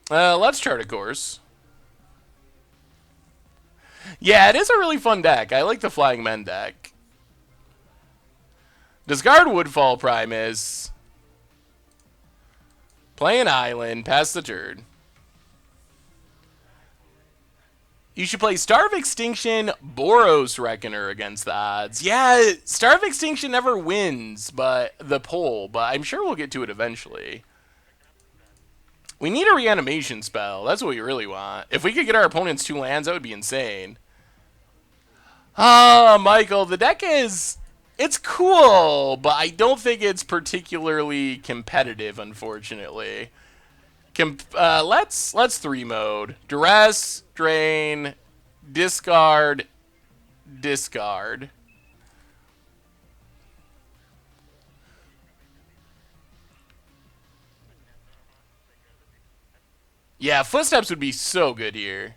Let's chart a course. Yeah, it is a really fun deck. I like the Flying Men deck. Discard Woodfall Primus. Play an island. Pass the turn. You should play Starve Extinction, Boros Reckoner against the odds. Yeah, Starve Extinction never wins but the poll, but I'm sure we'll get to it eventually. We need a reanimation spell. That's what we really want. If we could get our opponents 2 lands, that would be insane. Michael, the deck is It's cool, but I don't think it's particularly competitive, unfortunately. Let's three mode. Duress, drain, discard, discard. Yeah, footsteps would be so good here.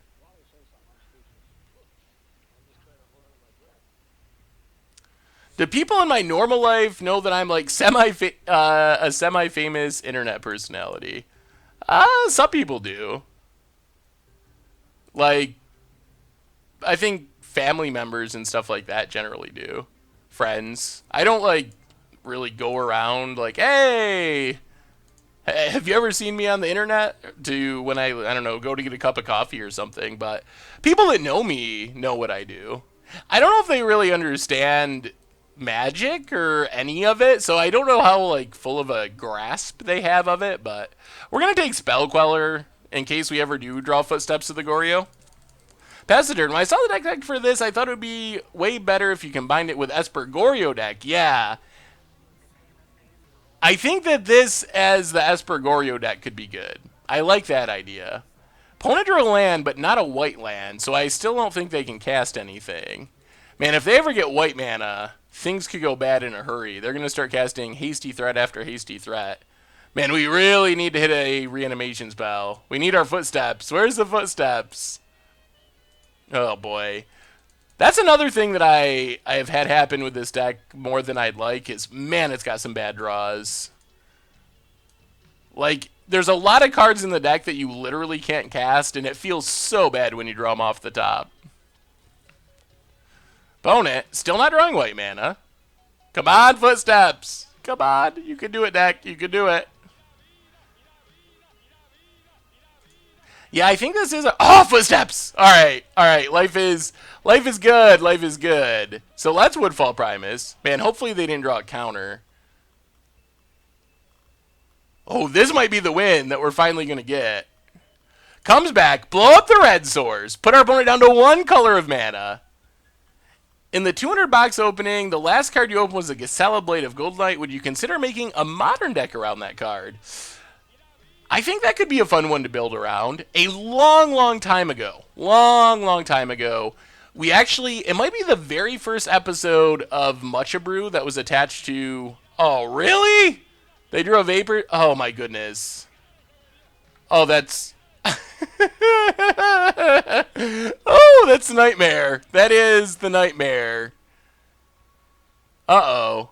Do people in my normal life know that I'm like a semi famous internet personality? Some people do. Like, I think family members and stuff like that generally do. Friends. I don't like really go around like, hey, have you ever seen me on the internet? To when I don't know, go to get a cup of coffee or something. But people that know me know what I do. I don't know if they really understand magic or any of it, so I don't know how like full of a grasp they have of it. But we're gonna take Spell Queller in case we ever do draw Footsteps of the Goryo. Pass the turn. When I saw the deck for this, I thought it would be way better if you combined it with Esper Goryo deck. Yeah, I think that this as the Esper Goryo deck could be good. I like that idea. Opponent drew a land, but not a white land, so I still don't think they can cast anything. Man, if they ever get white mana, things could go bad in a hurry. They're going to start casting Hasty Threat after Hasty Threat. Man, we really need to hit a reanimation spell. We need our footsteps. Where's the footsteps? Oh, boy. That's another thing that I have had happen with this deck more than I'd like is, man, it's got some bad draws. Like, there's a lot of cards in the deck that you literally can't cast, and it feels so bad when you draw them off the top. Opponent, still not drawing white mana. Come on, footsteps. Come on, you can do it, deck. You can do it. Yeah, I think this is a... Oh, footsteps! Alright, alright. Life is good. Life is good. So let's Woodfall Primus. Man, hopefully they didn't draw a counter. Oh, this might be the win that we're finally going to get. Comes back, blow up the red source. Put our opponent down to one color of mana. In the 200 box opening, the last card you opened was a Gisela Blade of Gold Knight. Would you consider making a modern deck around that card? I think that could be a fun one to build around. A long time ago, long time ago, we actually, it might be the very first episode of Mucha Brew that was attached to, oh, really? They drew a vapor? Oh, my goodness. Oh, that's, oh, that's a nightmare. That is the nightmare. Uh-oh.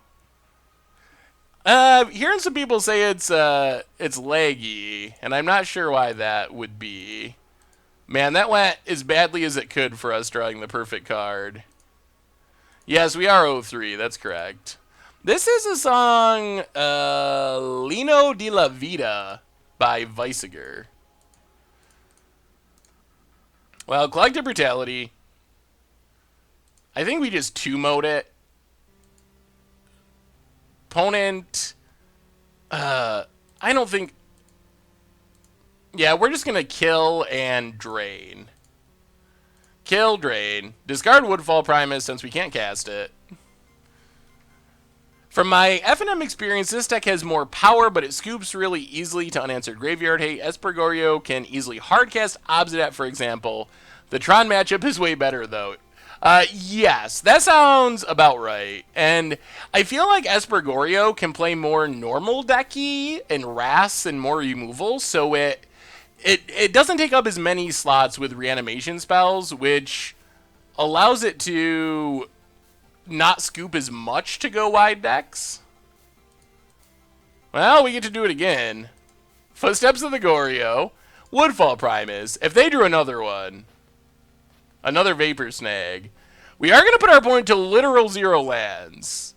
Hearing some people say it's laggy, and I'm not sure why that would be. Man, that went as badly as it could for us drawing the perfect card. Yes, we are 0-3, that's correct. This is a song, Lino di la Vida by Weisiger. Well, Collective Brutality. I think we just 2-mode it. Opponent, I don't think, yeah, we're just going to kill and drain. Kill, drain. Discard Woodfall Primus since we can't cast it. From my F&M experience, this deck has more power, but it scoops really easily to unanswered graveyard hate. Esper Goryo can easily hardcast Obsidian, for example. The Tron matchup is way better, though. Yes, that sounds about right. And I feel like Esper Goryo can play more normal decky and Wraths and more removal, so it doesn't take up as many slots with reanimation spells, which allows it to not scoop as much to go wide decks. Well, we get to do it again. Footsteps of the Goryo, Woodfall Primus. If they drew another one, another Vapor Snag, we are going to put our opponent to literal 0 lands.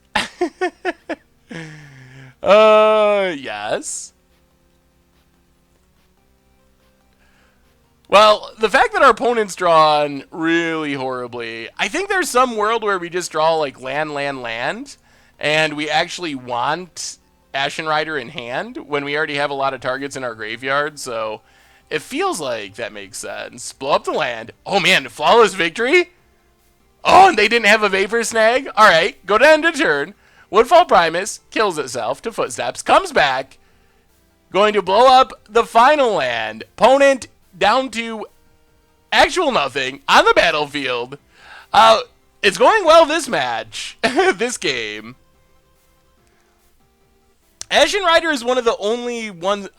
Yes. Well, the fact that our opponent's drawn really horribly, I think there's some world where we just draw like land, and we actually want Ashen Rider in hand when we already have a lot of targets in our graveyard, so it feels like that makes sense. Blow up the land. Oh man, flawless victory? Oh, and they didn't have a Vapor Snag? Alright, go to end of turn. Woodfall Primus kills itself to Footsteps, comes back, going to blow up the final land. Opponent down to actual nothing on the battlefield. It's going well this match, this game. Ashen Rider is one of the only one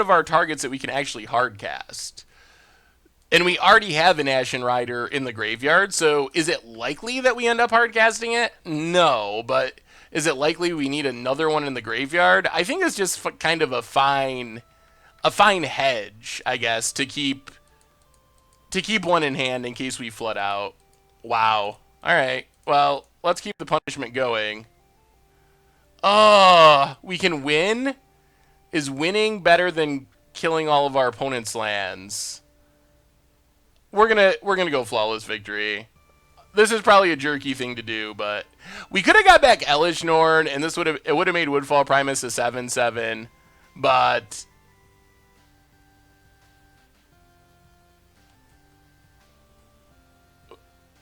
of our targets that we can actually hardcast. And we already have an Ashen Rider in the graveyard, so is it likely that we end up hardcasting it? No, but is it likely we need another one in the graveyard? I think it's just kind of a fine hedge, I guess, to keep one in hand in case we flood out. Wow. All right. Well, let's keep the punishment going. Oh, we can win? Is winning better than killing all of our opponent's lands? We're gonna go flawless victory. This is probably a jerky thing to do, but we could have got back Elish Norn, and it would have made Woodfall Primus a 7/7, but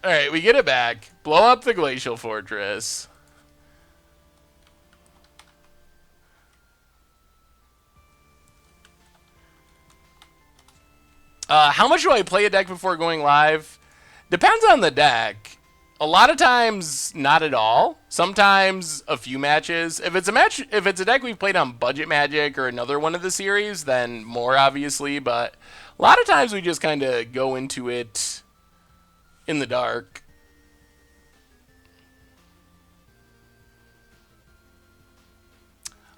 all right, we get it back. Blow up the Glacial Fortress. How much do I play a deck before going live? Depends on the deck. A lot of times, not at all. Sometimes a few matches. If it's a deck we've played on Budget Magic or another one of the series, then more obviously. But a lot of times we just kind of go into it in the dark.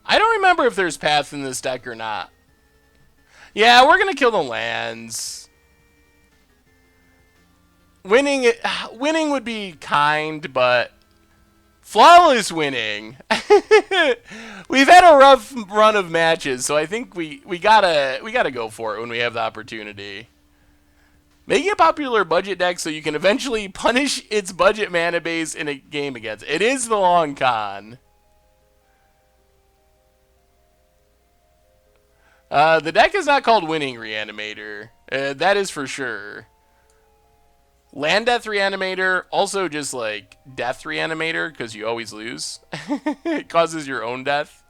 I don't remember if there's Path in this deck or not. Yeah, we're gonna kill the lands. Winning would be kind, but flawless winning. We've had a rough run of matches, so I think we gotta go for it when we have the opportunity. Make a popular budget deck so you can eventually punish its budget mana base in a game against. It is the long con. The deck is not called Winning Reanimator. That is for sure. Land Death Reanimator, also just like Death Reanimator, because you always lose. It causes your own death.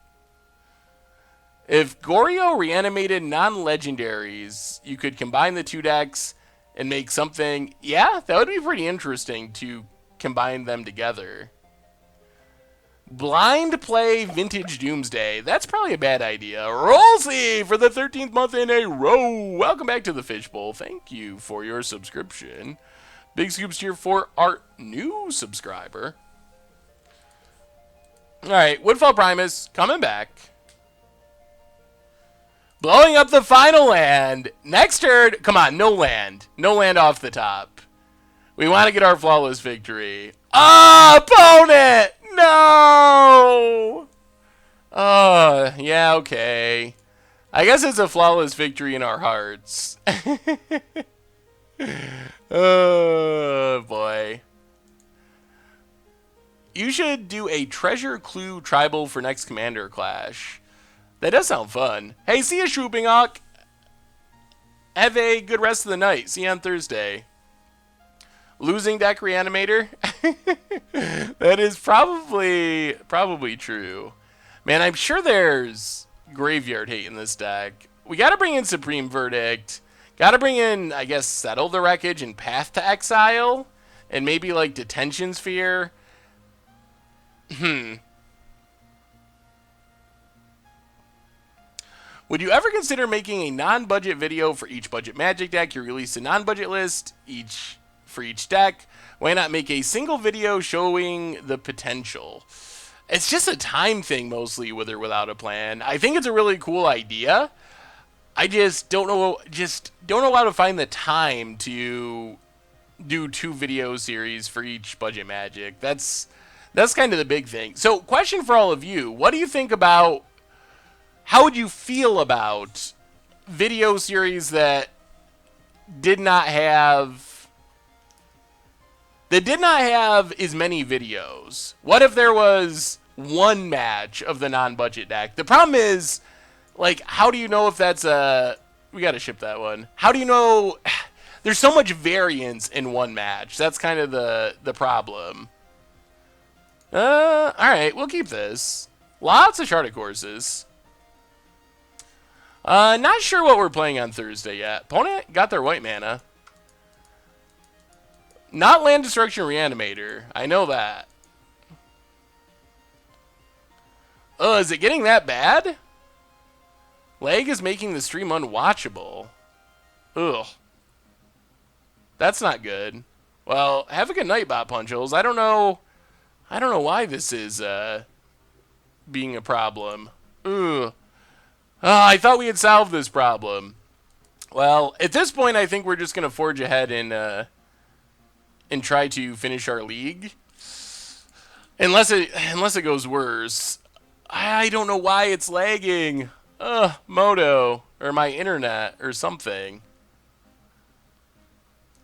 If Goryo reanimated non-legendaries, you could combine the two decks and make something. Yeah, that would be pretty interesting to combine them together. Blind play Vintage Doomsday. That's probably a bad idea. Rolsey for the 13th month in a row. Welcome back to the Fishbowl. Thank you for your subscription. Big scoops here for our new subscriber. Alright, Woodfall Primus coming back. Blowing up the final land. Next turn. Come on, no land. No land off the top. We want to get our flawless victory. Opponent! No! Yeah, okay. I guess it's a flawless victory in our hearts. Oh, boy. You should do a Treasure Clue Tribal for next Commander Clash. That does sound fun. Hey, see you, Shrooping Hawk. Have a good rest of the night. See you on Thursday. Losing deck Reanimator? That is probably true. Man, I'm sure there's graveyard hate in this deck. We gotta bring in Supreme Verdict. Gotta bring in, I guess, Settle the Wreckage and Path to Exile. And maybe, like, Detention Sphere. Would you ever consider making a non-budget video for each budget Magic deck? You release a non-budget list for each deck. Why not make a single video showing the potential? It's just a time thing mostly, with or without a plan. I think it's a really cool idea. I just don't know how to find the time to do 2 video series for each budget Magic. That's kind of the big thing. So, question for all of you: what do you think about? How would you feel about video series that did not have as many videos? What if there was one match of the non-budget deck? The problem is, like, how do you know if that's a... We gotta ship that one. How do you know... there's so much variance in one match. That's kind of the problem. Alright, we'll keep this. Lots of sharded courses. Not sure what we're playing on Thursday yet. Opponent got their white mana. Not Land Destruction Reanimator. I know that. Is it getting that bad? Lag is making the stream unwatchable. Ugh. That's not good. Well, have a good night, Bot Punchels. I don't know why this is being a problem. Ugh. I thought we had solved this problem. Well, at this point, I think we're just gonna forge ahead and try to finish our league. Unless it goes worse. I don't know why it's lagging. Moto or my internet or something.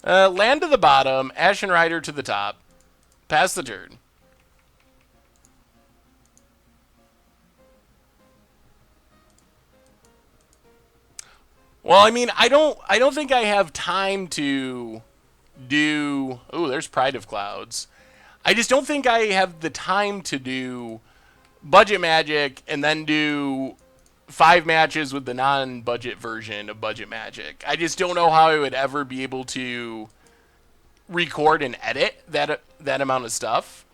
Land to the bottom, Ashen Rider to the top. Pass the turn. Well, I mean, I don't think I have time to do... Ooh, there's Pride of Clouds. I just don't think I have the time to do Budget Magic and then do 5 matches with the non-budget version of Budget Magic. I just don't know how I would ever be able to record and edit that amount of stuff.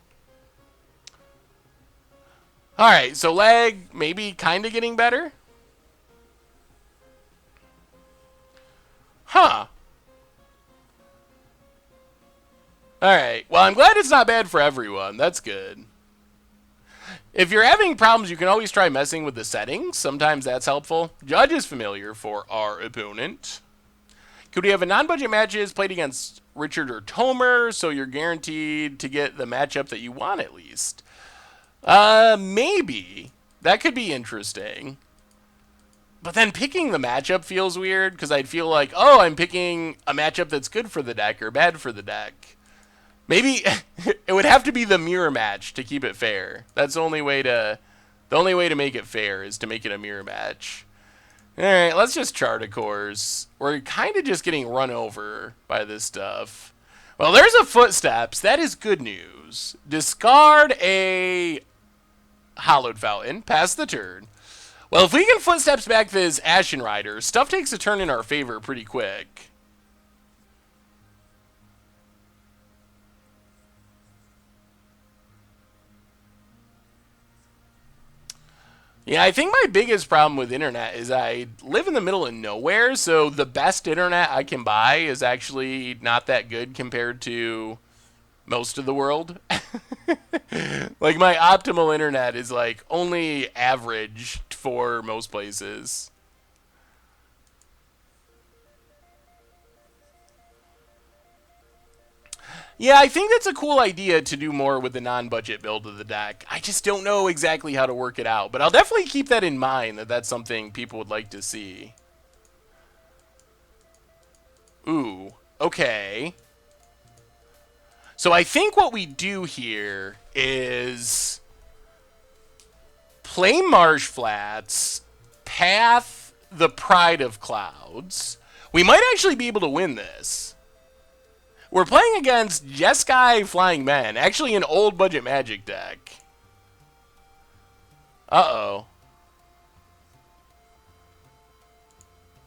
Alright, so lag maybe kind of getting better. Huh. Alright, well, I'm glad it's not bad for everyone. That's good. If you're having problems, you can always try messing with the settings. Sometimes that's helpful. Judge is familiar for our opponent. Could we have a non-budget matches played against Richard or Tomer, so you're guaranteed to get the matchup that you want at least? Maybe. That could be interesting. But then picking the matchup feels weird, because I'd feel like, oh, I'm picking a matchup that's good for the deck or bad for the deck. Maybe it would have to be the mirror match to keep it fair. That's the only way to make it fair is to make it a mirror match. All right, let's just chart a course. We're kind of just getting run over by this stuff. Well, there's a Footsteps. That is good news. Discard a Hallowed Fountain. Pass the turn. Well, if we can Footsteps back this Ashen Rider, stuff takes a turn in our favor pretty quick. Yeah, I think my biggest problem with internet is I live in the middle of nowhere, so the best internet I can buy is actually not that good compared to most of the world. Like, my optimal internet is, like, only average for most places. Yeah, I think that's a cool idea to do more with the non-budget build of the deck. I just don't know exactly how to work it out, but I'll definitely keep that in mind, that that's something people would like to see. Ooh, okay. So I think what we do here is play Marsh Flats, path the Pride of Clouds. We might actually be able to win this. We're playing against Jeskai Flying Men, actually an old budget Magic deck. Uh-oh.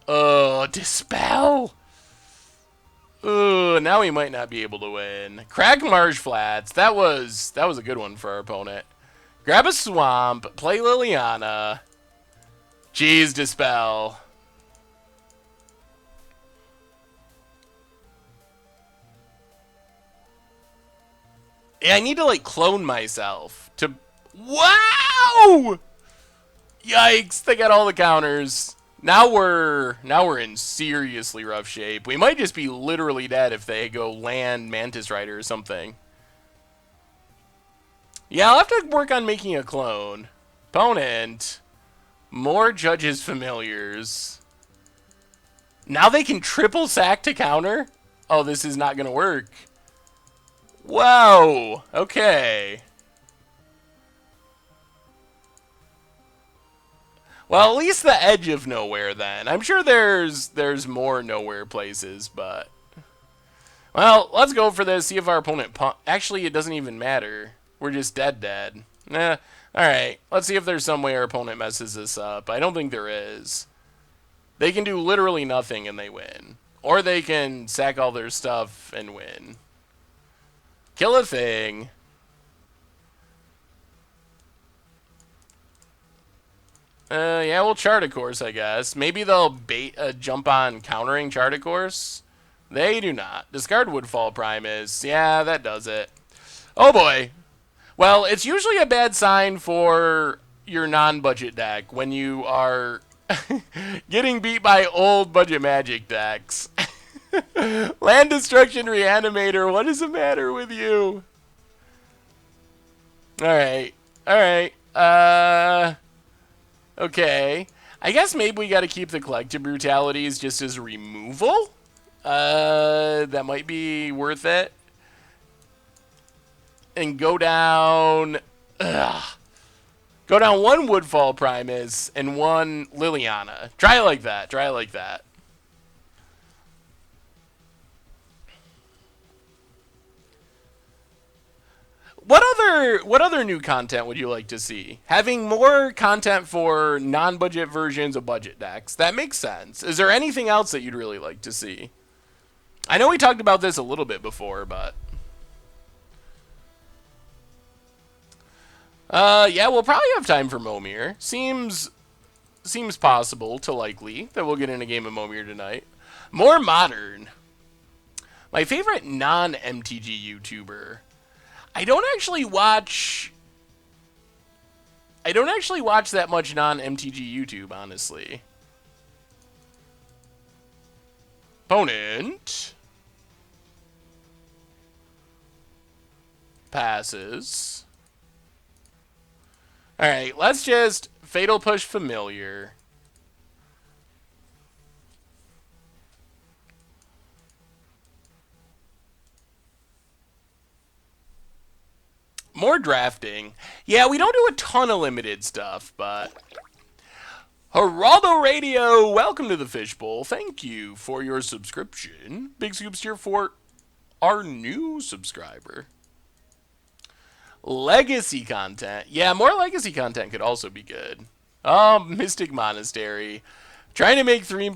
Oh, Dispel! Ooh, now we might not be able to win. Crack Marsh Flats. That was a good one for our opponent. Grab a Swamp, play Liliana. Jeez, Dispel. Yeah, I need to, like, clone myself to... Wow! Yikes, they got all the counters. Now we're in seriously rough shape. We might just be literally dead if they go land Mantis Rider or something. Yeah, I'll have to work on making a clone. Opponent. More Judges Familiars. Now they can triple sack to counter? Oh, this is not going to work. Whoa! Okay. Well, at least the edge of nowhere, then. I'm sure there's more nowhere places, but... Well, let's go for this. See if our opponent actually, it doesn't even matter. We're just dead. Nah. Alright, let's see if there's some way our opponent messes this up. I don't think there is. They can do literally nothing and they win. Or they can sack all their stuff and win. Kill a thing. Yeah, we'll chart a course, I guess. Maybe they'll bait jump on countering chart a course. They do not. Discard Woodfall Primus. Yeah, that does it. Oh boy. Well, it's usually a bad sign for your non-budget deck when you are getting beat by old budget Magic decks. Land Destruction Reanimator, what is the matter with you? Alright. Okay. I guess maybe we gotta keep the Collective Brutalities just as removal? That might be worth it. And go down... Go down one Woodfall Primus and one Liliana. Try it like that. What other new content would you like to see? Having more content for non-budget versions of budget decks. That makes sense. Is there anything else that you'd really like to see? I know we talked about this a little bit before, but... yeah, we'll probably have time for Momir. Seems possible to likely that we'll get in a game of Momir tonight. More modern. My favorite non-MTG YouTuber. I don't actually watch that much non-MTG YouTube, honestly. Opponent passes. Alright, let's just Fatal Push Familiar. More drafting. Yeah, we don't do a ton of limited stuff, but... Geraldo Radio, welcome to the Fishbowl. Thank you for your subscription. Big scoops here for our new subscriber. Legacy content. Yeah, more legacy content could also be good. Mystic Monastery. Trying to make 3...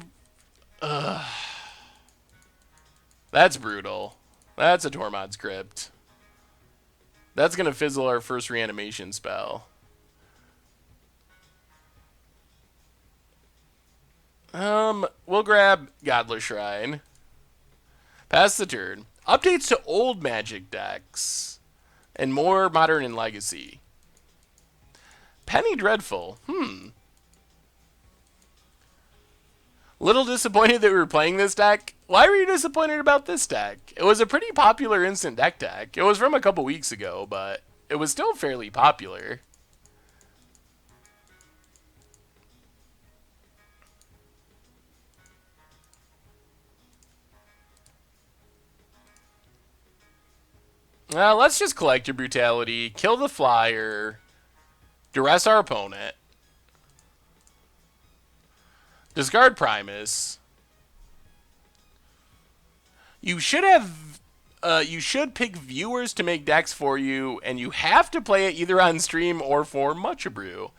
That's brutal. That's a Tormod script. That's going to fizzle our first reanimation spell. We'll grab Godless Shrine. Pass the turn. Updates to old Magic decks. And more Modern and Legacy. Penny Dreadful. Little disappointed that we were playing this deck. Why were you disappointed about this deck? It was a pretty popular instant deck. It was from a couple weeks ago, but it was still fairly popular. Let's just collect your brutality, kill the flyer, duress our opponent, discard Primus. You should have, you should pick viewers to make decks for you, and you have to play it either on stream or for Much Brew.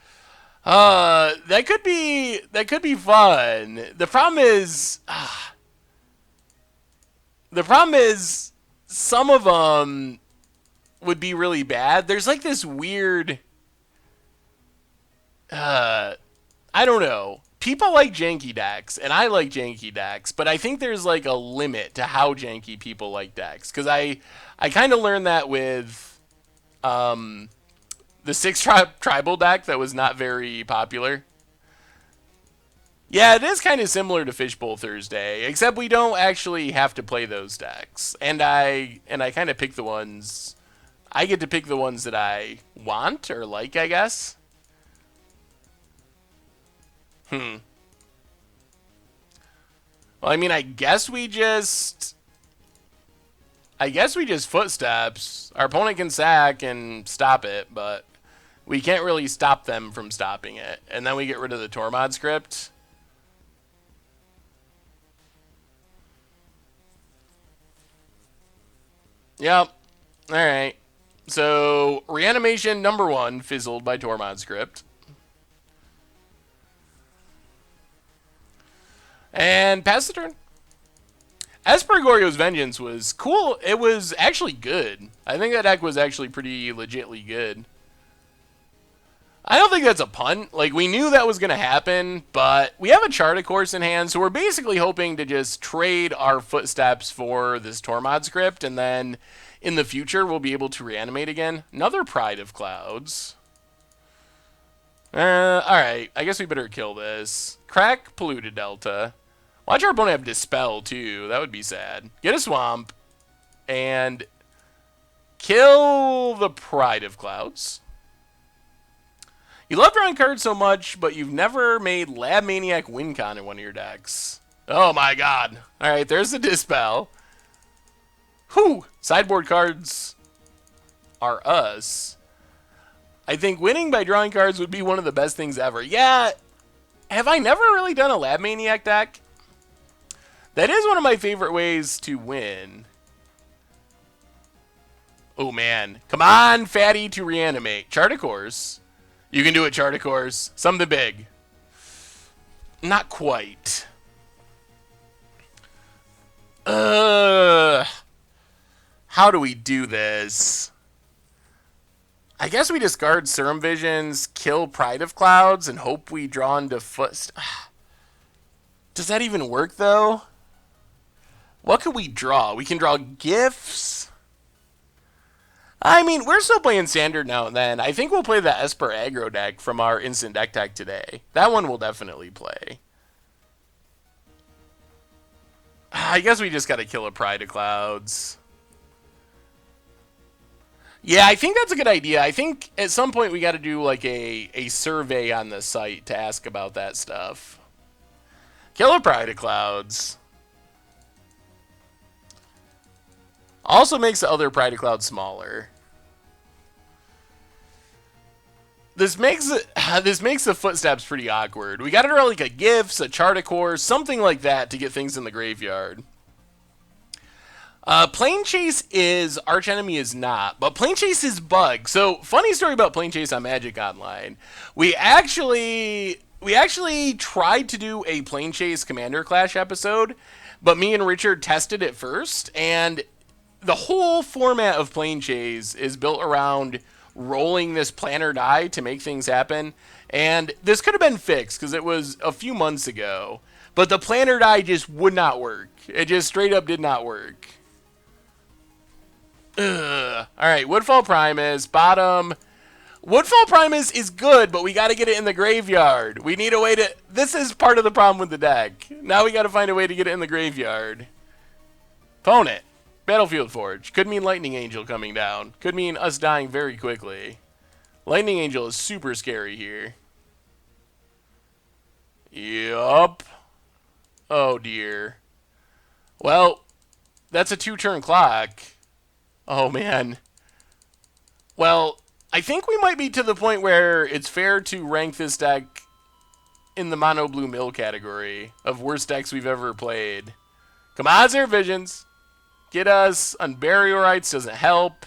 That could be fun. The problem is, some of them would be really bad. There's like this weird, I don't know. People like janky decks, and I like janky decks, but I think there's like a limit to how janky people like decks. Because I kind of learned that with the 6 tribal deck that was not very popular. Yeah, it is kind of similar to Fishbowl Thursday, except we don't actually have to play those decks. And I kind of pick the ones... I get to pick the ones that I want or like, I guess. Well, I mean, I guess we just footsteps. Our opponent can sack and stop it, but we can't really stop them from stopping it. And then we get rid of the Tormod script. Yep. Alright. So, reanimation number 1 fizzled by Tormod script. And pass the turn. Espergorio's Vengeance was cool. It was actually good. I think that deck was actually pretty legitly good. I don't think that's a punt. Like, we knew that was going to happen, but we have a Charta course in hand, so we're basically hoping to just trade our footsteps for this Tormod script, and then in the future we'll be able to reanimate again. Another Pride of Clouds. Alright, I guess we better kill this. Crack Polluted Delta. Watch our opponent have Dispel, too. That would be sad. Get a Swamp, and kill the Pride of Clouds. You love drawing cards so much, but you've never made Lab Maniac WinCon in one of your decks. Oh my god. Alright, there's the Dispel. Whew! Sideboard cards are us. I think winning by drawing cards would be one of the best things ever. Yeah, have I never really done a Lab Maniac deck? That is one of my favorite ways to win. Oh man. Come on, Fatty, to reanimate. Charta course. You can do it, Charta course. Something big. Not quite. How do we do this? I guess we discard Serum Visions, kill Pride of Clouds, and hope we draw into Does that even work, though? What could we draw? We can draw Gifts. I mean, we're still playing Standard now and then. I think we'll play the Esper aggro deck from our instant deck tech today. That one we'll definitely play. I guess we just gotta kill a Pride of Clouds. Yeah, I think that's a good idea. I think at some point we gotta do like a survey on the site to ask about that stuff. Kill a Pride of Clouds. Also makes the other Pride of Clouds smaller. This makes the footsteps pretty awkward. We gotta draw like a Gifts, a Charta course, something like that to get things in the graveyard. Plane Chase is Archenemy is not, but Plane Chase is Bug. So funny story about Plane Chase on Magic Online. We actually tried to do a Plane Chase Commander Clash episode, but me and Richard tested it first, and the whole format of Plane Chase is built around rolling this planner die to make things happen. And this could have been fixed because it was a few months ago. But the planner die just would not work. It just straight up did not work. Ugh. Alright, Woodfall Primus, bottom. Woodfall Primus is good, but we got to get it in the graveyard. We need a way to... This is part of the problem with the deck. Now we got to find a way to get it in the graveyard. Opponent. Battlefield Forge. Could mean Lightning Angel coming down. Could mean us dying very quickly. Lightning Angel is super scary here. Yup. Oh dear. Well, that's a 2-turn clock. Oh man. Well, I think we might be to the point where it's fair to rank this deck in the Mono Blue Mill category of worst decks we've ever played. Come on, Zero Visions. Get us. Unburial Rights doesn't help.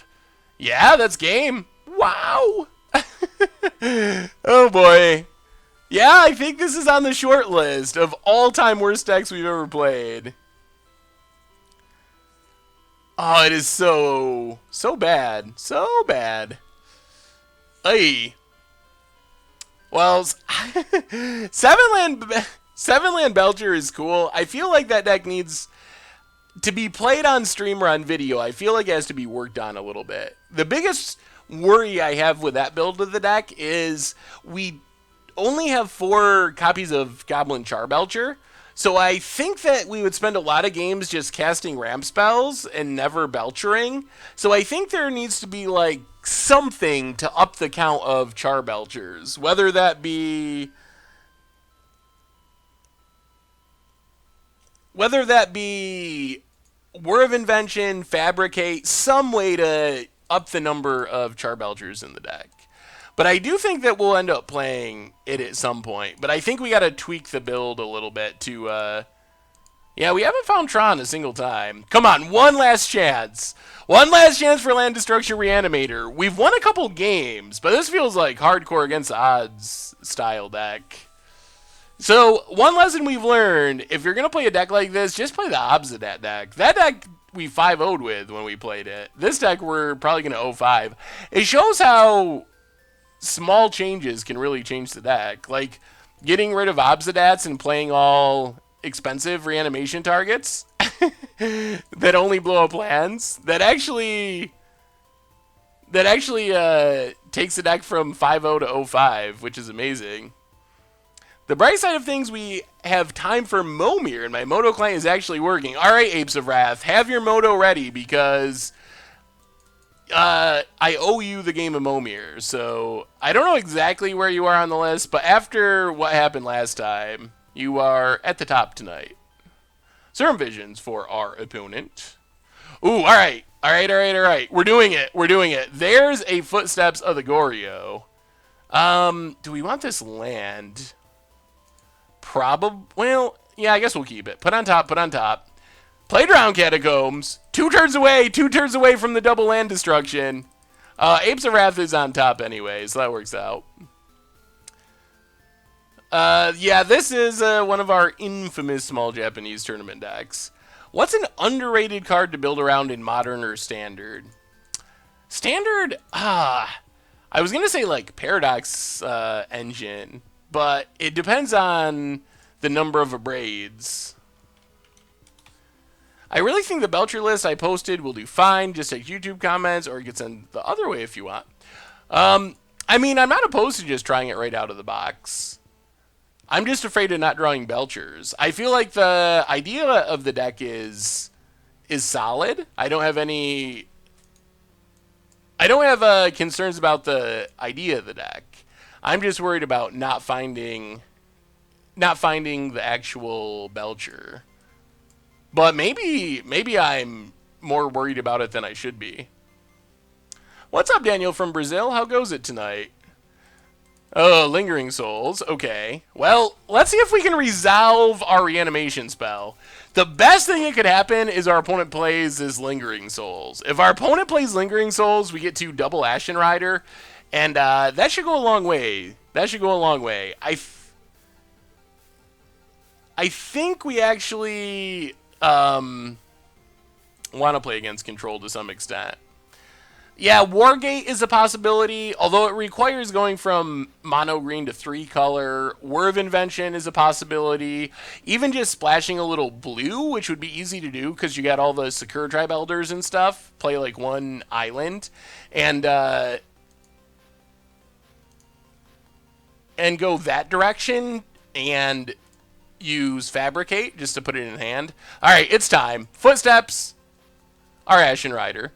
Yeah, that's game. Wow. Oh boy. Yeah, I think this is on the short list of all-time worst decks we've ever played. Oh, it is so bad. So bad. Ay. Well, Seven Land Belcher is cool. I feel like that deck needs to be played on stream or on video. I feel like it has to be worked on a little bit. The biggest worry I have with that build of the deck is we only have 4 copies of Goblin Charbelcher. So I think that we would spend a lot of games just casting ramp spells and never belchering. So I think there needs to be like something to up the count of Charbelchers. Whether that be Whir of Invention, Fabricate, some way to up the number of Charbelchers in the deck. But I do think that we'll end up playing it at some point. But I think we got to tweak the build a little bit to, Yeah, we haven't found Tron a single time. Come on, one last chance. One last chance for Land Destruction Reanimator. We've won a couple games, but this feels like hardcore against the odds style deck. So, one lesson we've learned, if you're going to play a deck like this, just play the opposite of that deck. That deck we 5-0'd with when we played it. This deck we're probably going to 0-5. It shows how small changes can really change the deck. Like, getting rid of Obsidats and playing all expensive reanimation targets that only blow up lands. That actually takes the deck from 5-0 to 0-5, which is amazing. The bright side of things, we have time for Momir, and my Moto client is actually working. All right, Apes of Wrath, have your Moto ready, because I owe you the game of Momir. So I don't know exactly where you are on the list, but after what happened last time, you are at the top tonight. Serum Visions for our opponent. Ooh, all right. We're doing it. There's a Footsteps of the Goryo. Do we want this land? Probably. Well, yeah, I guess we'll keep it. Put on top. Played around Catacombs. 2 turns away from the double land destruction. Apes of Wrath is on top anyway, so that works out. Yeah, this is one of our infamous small Japanese tournament decks. What's an underrated card to build around in Modern or Standard? Standard, I was going to say like Paradox Engine, but it depends on the number of abrades. I really think the Belcher list I posted will do fine. Just take YouTube comments, or you can send the other way if you want. I mean, I'm not opposed to just trying it right out of the box. I'm just afraid of not drawing Belchers. I feel like the idea of the deck is solid. I don't have concerns about the idea of the deck. I'm just worried about not finding the actual Belcher. But maybe I'm more worried about it than I should be. What's up, Daniel from Brazil? How goes it tonight? Oh, Lingering Souls. Okay. Well, let's see if we can resolve our reanimation spell. The best thing that could happen is our opponent plays this Lingering Souls. If our opponent plays Lingering Souls, we get to double Ashen Rider, and that should go a long way. I think we actually want to play against Control to some extent. Yeah, Wargate is a possibility, although it requires going from mono green to 3-color. Whir of Invention is a possibility. Even just splashing a little blue, which would be easy to do because you got all the Sakura Tribe Elders and stuff. Play like one island. And go that direction and use Fabricate just to put it in hand. All right, it's time. Footsteps, our Ashen Rider.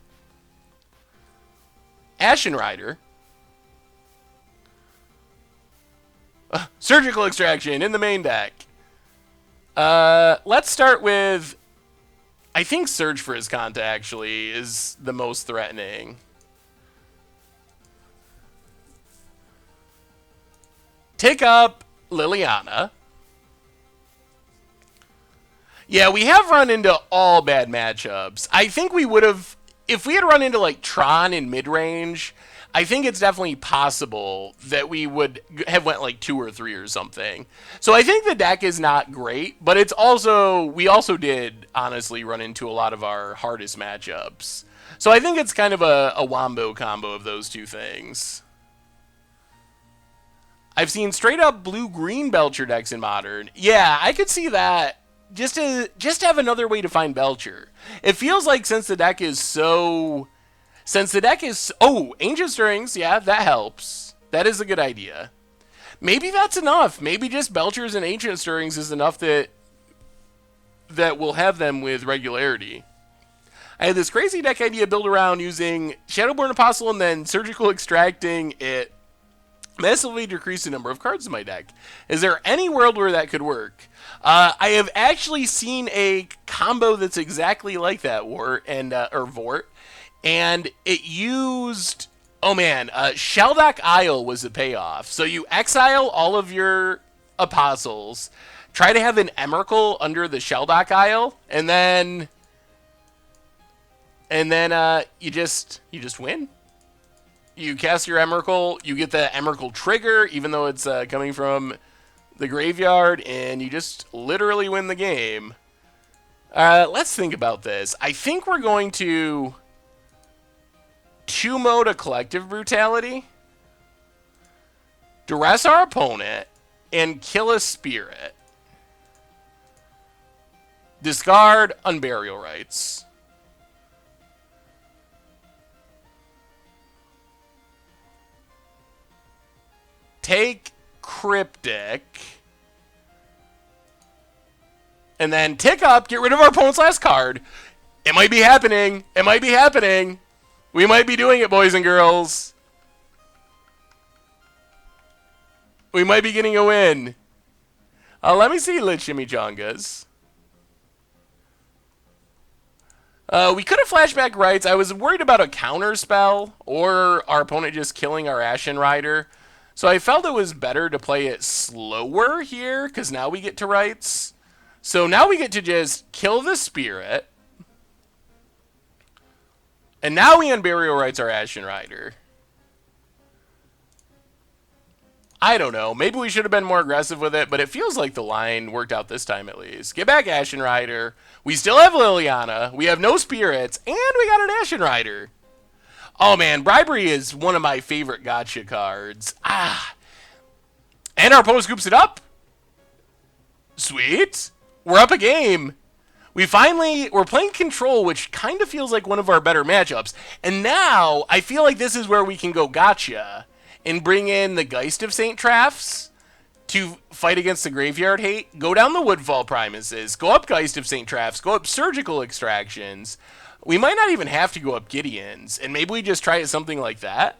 Ashen Rider. Surgical Extraction in the main deck. Let's start with, I think Surge for his Kanta actually is the most threatening. Take up Liliana. Yeah, we have run into all bad matchups. I think we would have, if we had run into like Tron in mid-range, I think it's definitely possible that we would have went like 2 or 3 or something. So I think the deck is not great, but it's also, we also did honestly run into a lot of our hardest matchups. So I think it's kind of a wombo combo of those two things. I've seen straight up blue-green Belcher decks in Modern. Yeah, I could see that. Just to have another way to find Belcher. It feels like since the deck is oh, Ancient Stirrings, yeah, that helps. That is a good idea. Maybe that's enough. Maybe just Belchers and Ancient Stirrings is enough that we'll have them with regularity. I had this crazy deck idea built around using Shadowborn Apostle and then Surgical Extracting it. Massively decreased the number of cards in my deck. Is there any world where that could work? I have actually seen a combo that's exactly like that, Vort, and it used, oh man, Sheldock Isle was the payoff. So you exile all of your apostles, try to have an Emrakul under the Shelldock Isle, and then you just win. You cast your Emrakul, you get the Emrakul trigger, even though it's coming from the graveyard, and you just literally win the game. Let's think about this. I think we're going to 2-mode a Collective Brutality, duress our opponent, and kill a spirit. Discard Unburial Rites. Take Cryptic. And then tick up, get rid of our opponent's last card. It might be happening. It might be happening. We might be doing it, boys and girls. We might be getting a win. Let me see Lit Chimichangas. We could have flashback rights. I was worried about a counter spell or our opponent just killing our Ashen Rider. So I felt it was better to play it slower here because now we get to rights. So now we get to just kill the spirit. And now we Unburial Rights our Ashen Rider. I don't know. Maybe we should have been more aggressive with it, but it feels like the line worked out this time at least. Get back Ashen Rider. We still have Liliana. We have no spirits. And we got an Ashen Rider. Oh man, Bribery is one of my favorite gotcha cards. And our opponent scoops it up. Sweet. We're up a game. We're playing Control, which kind of feels like one of our better matchups. And now, I feel like this is where we can go gotcha and bring in the Geist of St. Traffs to fight against the Graveyard Hate. Go down the Woodfall Primuses. Go up Geist of St. Traffs. Go up Surgical Extractions. We might not even have to go up Gideon's, and maybe we just try it something like that.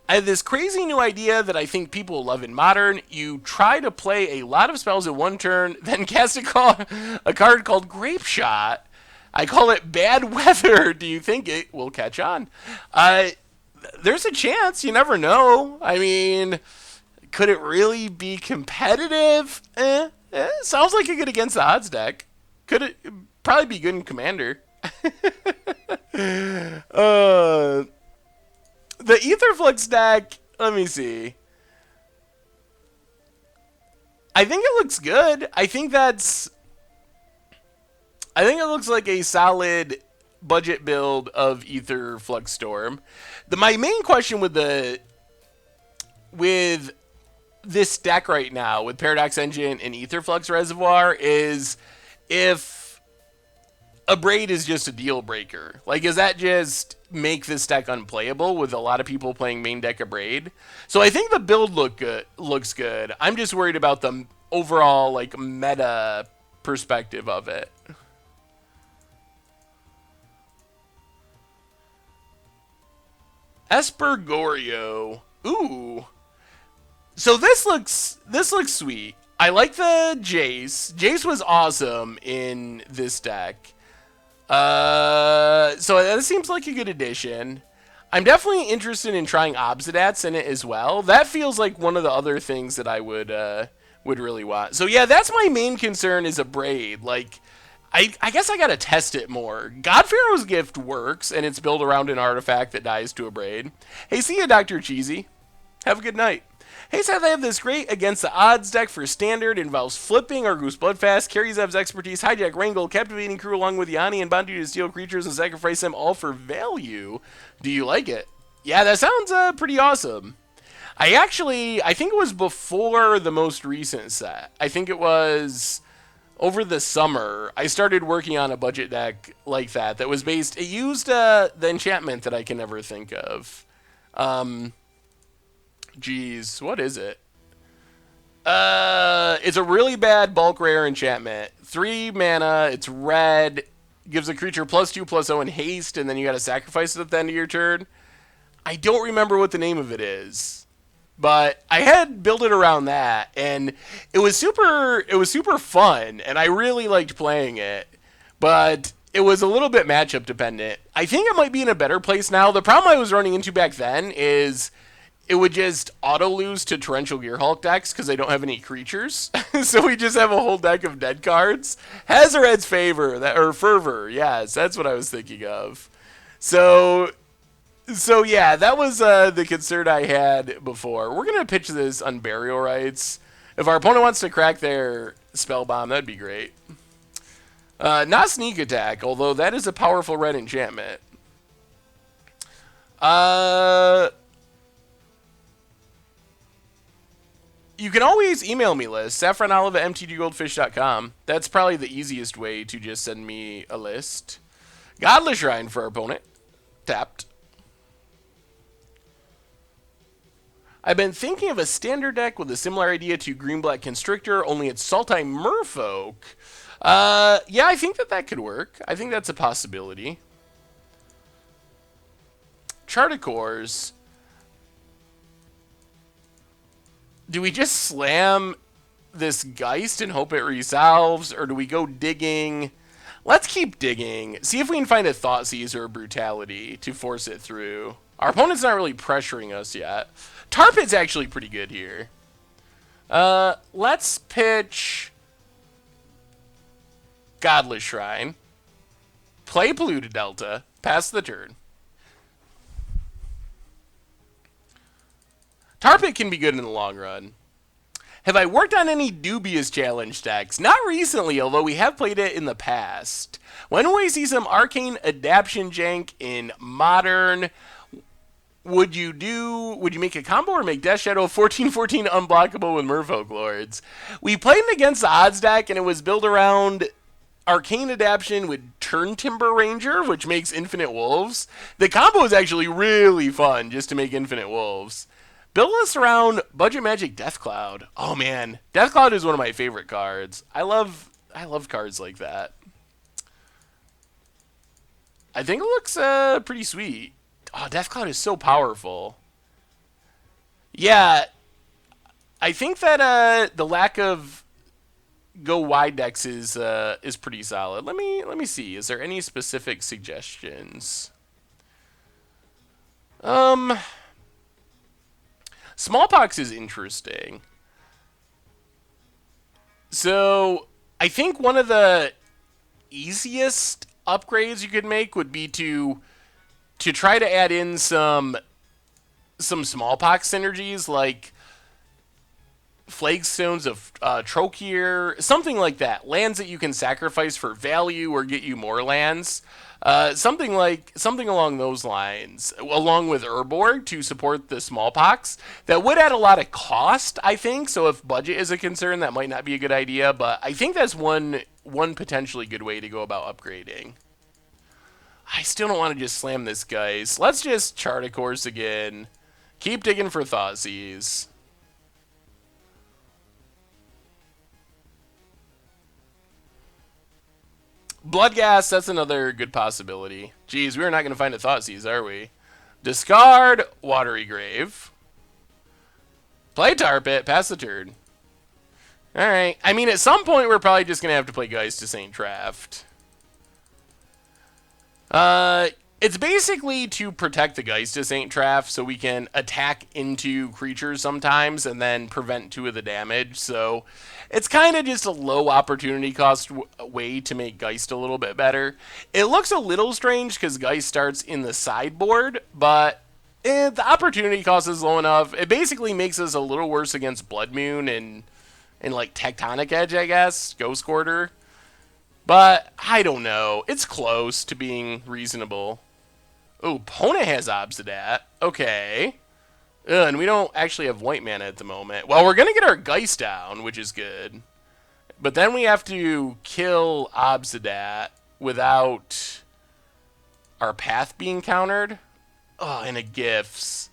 I have this crazy new idea that I think people love in Modern. You try to play a lot of spells in one turn, then cast a card called Grape Shot. I call it Bad Weather. Do you think it will catch on? There's a chance. You never know. I mean, could it really be competitive? Sounds like a good against the odds deck. Could it probably be good in Commander? The Aetherflux deck, let me see. I think it looks good. I think it looks like a solid budget build of Aetherflux Storm. My main question with this deck right now, with Paradox Engine and Aetherflux Reservoir, is if Abrade is just a deal breaker. Like, does that just make this deck unplayable with a lot of people playing main deck Abrade? So I think the build looks good. I'm just worried about the overall, like, meta perspective of it. Espergorio. Ooh. So this looks sweet. I like the Jace. Jace was awesome in this deck. So that seems like a good addition. I'm definitely interested in trying Obsidats in it as well. That feels like one of the other things that I would really want. So yeah, that's my main concern is Abrade. Like, I guess I gotta test it more. Godpharaoh's Gift works, and it's built around an artifact that dies to Abrade. Hey, see ya, Dr. Cheesy. Have a good night. Hey, Seth, I have this great against the odds deck for standard. Involves flipping Argus Bloodfast, carries Ev's expertise, hijack Wrangle, captivating crew along with Yanni and Bandu to steal creatures and sacrifice them all for value. Do you like it? Yeah, that sounds pretty awesome. I think it was before the most recent set. I think it was over the summer. I started working on a budget deck like that was based. It used the enchantment that I can never think of. Geez, what is it? It's a really bad bulk rare enchantment. 3 mana, it's red, gives a creature +2/+0 and haste, and then you gotta sacrifice it at the end of your turn. I don't remember what the name of it is, but I had built it around that, and it was super fun, and I really liked playing it, but it was a little bit matchup dependent. I think it might be in a better place now. The problem I was running into back then is it would just auto lose to Torrential Gearhulk decks because they don't have any creatures. So we just have a whole deck of dead cards. Hazared's Favor, or Fervor, yes, that's what I was thinking of. So yeah, that was the concern I had before. We're going to pitch this on Burial Rites. If our opponent wants to crack their Spell Bomb, that'd be great. Not Sneak Attack, although that is a powerful red enchantment. You can always email me, Liz, saffronolive@mtggoldfish.com. That's probably the easiest way to just send me a list. Godless Shrine for our opponent. Tapped. I've been thinking of a standard deck with a similar idea to Green-Black Constrictor, only it's Sultai Merfolk. Yeah, I think that could work. I think that's a possibility. Charticores. Do we just slam this Geist and hope it resolves, or do we go digging? Let's keep digging. See if we can find a Thoughtseize or a Brutality to force it through. Our opponent's not really pressuring us yet. Tar Pit's actually pretty good here. Let's pitch Godless Shrine. Play Polluted Delta. Pass the turn. Tar Pit can be good in the long run. Have I worked on any dubious challenge decks? Not recently, although we have played it in the past. When will we see some Arcane Adaption jank in Modern? Would you make a combo or make Death Shadow 14/14 unblockable with Merfolk Lords? We played it against the odds deck, and it was built around Arcane Adaption with Turn Timber Ranger, which makes Infinite Wolves. The combo is actually really fun just to make Infinite Wolves. Build us around Budget Magic Deathcloud. Oh man, Deathcloud is one of my favorite cards. I love cards like that. I think it looks pretty sweet. Oh, Deathcloud is so powerful. Yeah, I think that the lack of go wide decks is pretty solid. Let me see. Is there any specific suggestions? Smallpox is interesting. So I think one of the easiest upgrades you could make would be to try to add in some Smallpox synergies, like Flagstones of Trokier, something like that. Lands that you can sacrifice for value or get you more lands. Something along those lines, along with Urborg to support the Smallpox. That would add a lot of cost, I think. So if budget is a concern, that might not be a good idea. But I think that's one potentially good way to go about upgrading. I still don't want to just slam this, guys. Let's just Charticores again. Keep digging for Thoughtseize. Bloodghast, that's another good possibility. Geez, we're not going to find a Thoughtseize, are we? Discard Watery Grave. Play Tar Pit, pass the turn. Alright, I mean, at some point we're probably just going to have to play Geist to Saint Draft. It's basically to protect the Geist to Saint Draft so we can attack into creatures sometimes and then prevent 2 of the damage. So it's kind of just a low opportunity cost way to make Geist a little bit better. It looks a little strange because Geist starts in the sideboard, but the opportunity cost is low enough. It basically makes us a little worse against Blood Moon and like Tectonic Edge, I guess, Ghost Quarter. But I don't know. It's close to being reasonable. Oh, opponent has Obsidat. Okay. And we don't actually have white mana at the moment. Well, we're going to get our Geist down, which is good. But then we have to kill Obsidat without our path being countered. Oh, and a Gifts.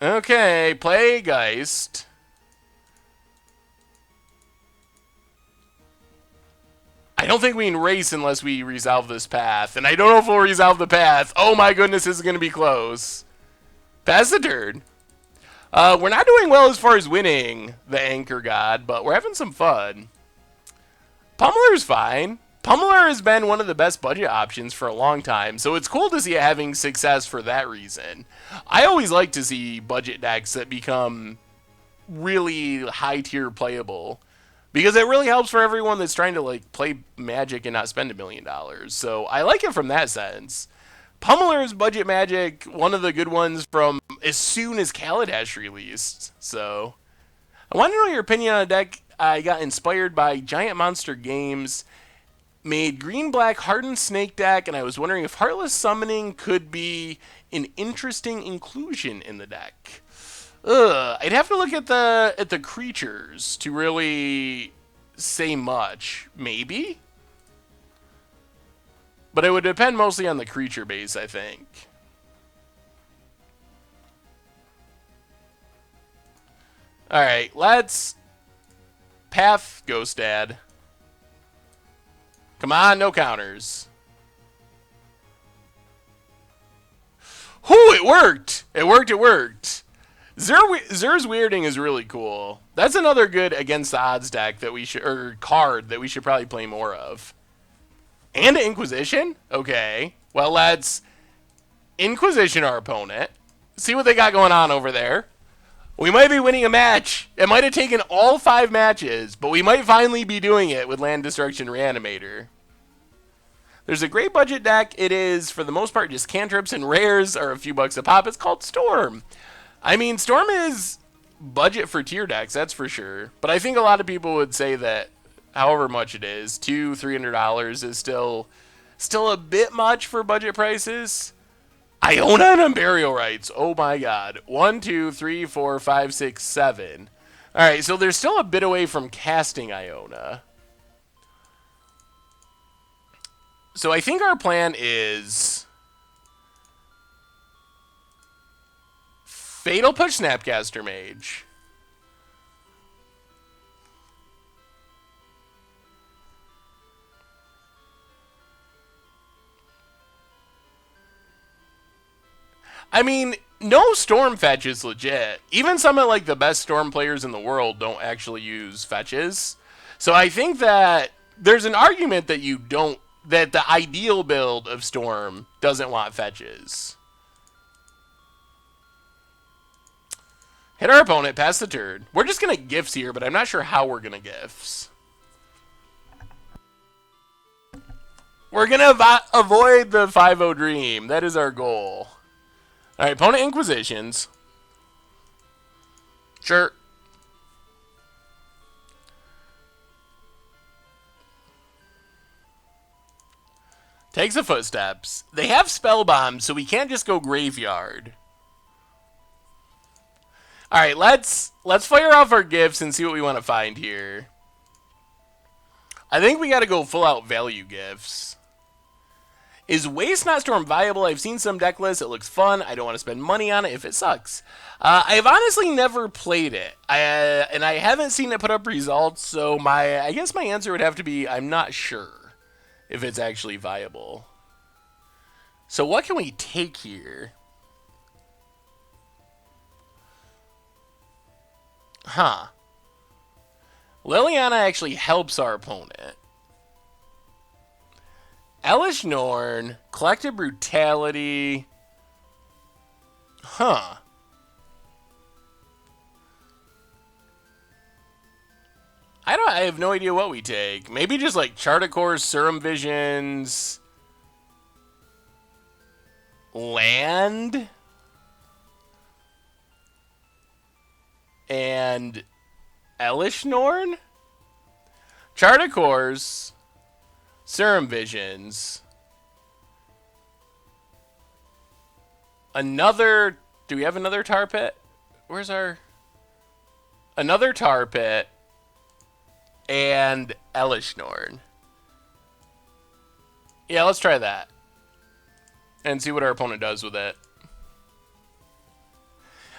Okay, play Geist. I don't think we can race unless we resolve this path. And I don't know if we'll resolve the path. Oh my goodness, this is going to be close. Pass the turn. We're not doing well as far as winning the Anchor God, but we're having some fun. Pummeler's fine. Pummeler has been one of the best budget options for a long time, so it's cool to see it having success for that reason. I always like to see budget decks that become really high tier playable, because it really helps for everyone that's trying to like play Magic and not spend $1,000,000. So I like it from that sense. Pummeler's budget Magic, one of the good ones from as soon as Kaladesh released. So I want to know your opinion on a deck I got inspired by Giant Monster Games. Made green-black Hardened Snake deck, and I was wondering if Heartless Summoning could be an interesting inclusion in the deck. I'd have to look at the creatures to really say much. Maybe? But it would depend mostly on the creature base, I think. Alright, let's Path Ghost Dad. Come on, no counters. Whoo, it worked! It worked. Zer's Weirding is really cool. That's another good against the odds deck that we should, or card that we should probably play more of. And Inquisition? Okay. Well, let's Inquisition our opponent. See what they got going on over there. We might be winning a match. It might have taken all 5 matches, but we might finally be doing it with Land Destruction Reanimator. There's a great budget deck. It is, for the most part, just cantrips and rares are a few bucks a pop. It's called Storm. I mean, Storm is budget for tier decks, that's for sure. But I think a lot of people would say that however much it is, $200-300 is still a bit much for budget prices. Iona and Burial Rites. Oh my god. 1, 2, 3, 4, 5, 6, 7. Alright, so they're still a bit away from casting Iona. So I think our plan is Fatal Push Snapcaster Mage. I mean, no Storm fetch is legit. Even some of like the best Storm players in the world don't actually use fetches. So I think that there's an argument that that the ideal build of Storm doesn't want fetches. Hit our opponent, pass the turn. We're just going to gifts here, but I'm not sure how we're going to gifts. We're going to avoid the 5-0 dream. That is our goal. Alright, opponent Inquisitions. Sure. Takes the footsteps. They have spell bombs, so we can't just go graveyard. Alright, let's fire off our gifts and see what we want to find here. I think we gotta go full out value gifts. Is Waste Not Storm viable? I've seen some deck lists. It looks fun. I don't want to spend money on it if it sucks. I've honestly never played it. And I haven't seen it put up results, so I guess my answer would have to be I'm not sure if it's actually viable. So what can we take here? Huh. Liliana actually helps our opponent. Elish Norn, Collective Brutality. Huh. I have no idea what we take. Maybe just like Charticores, Serum Visions, Land, and Elish Norn? Charticores, Serum Visions. Another... Do we have another Tar Pit? Where's our... Another Tar Pit. And Elish Norn. Yeah, let's try that. And see what our opponent does with it.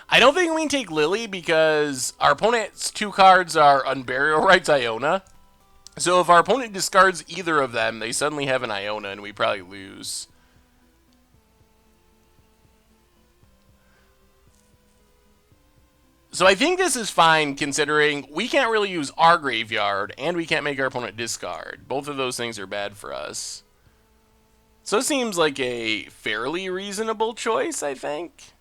I don't think we can take Lily because our opponent's 2 cards are Unburial Rites Iona. So if our opponent discards either of them, they suddenly have an Iona and we probably lose. So I think this is fine considering we can't really use our graveyard and we can't make our opponent discard. Both of those things are bad for us. So it seems like a fairly reasonable choice, I think.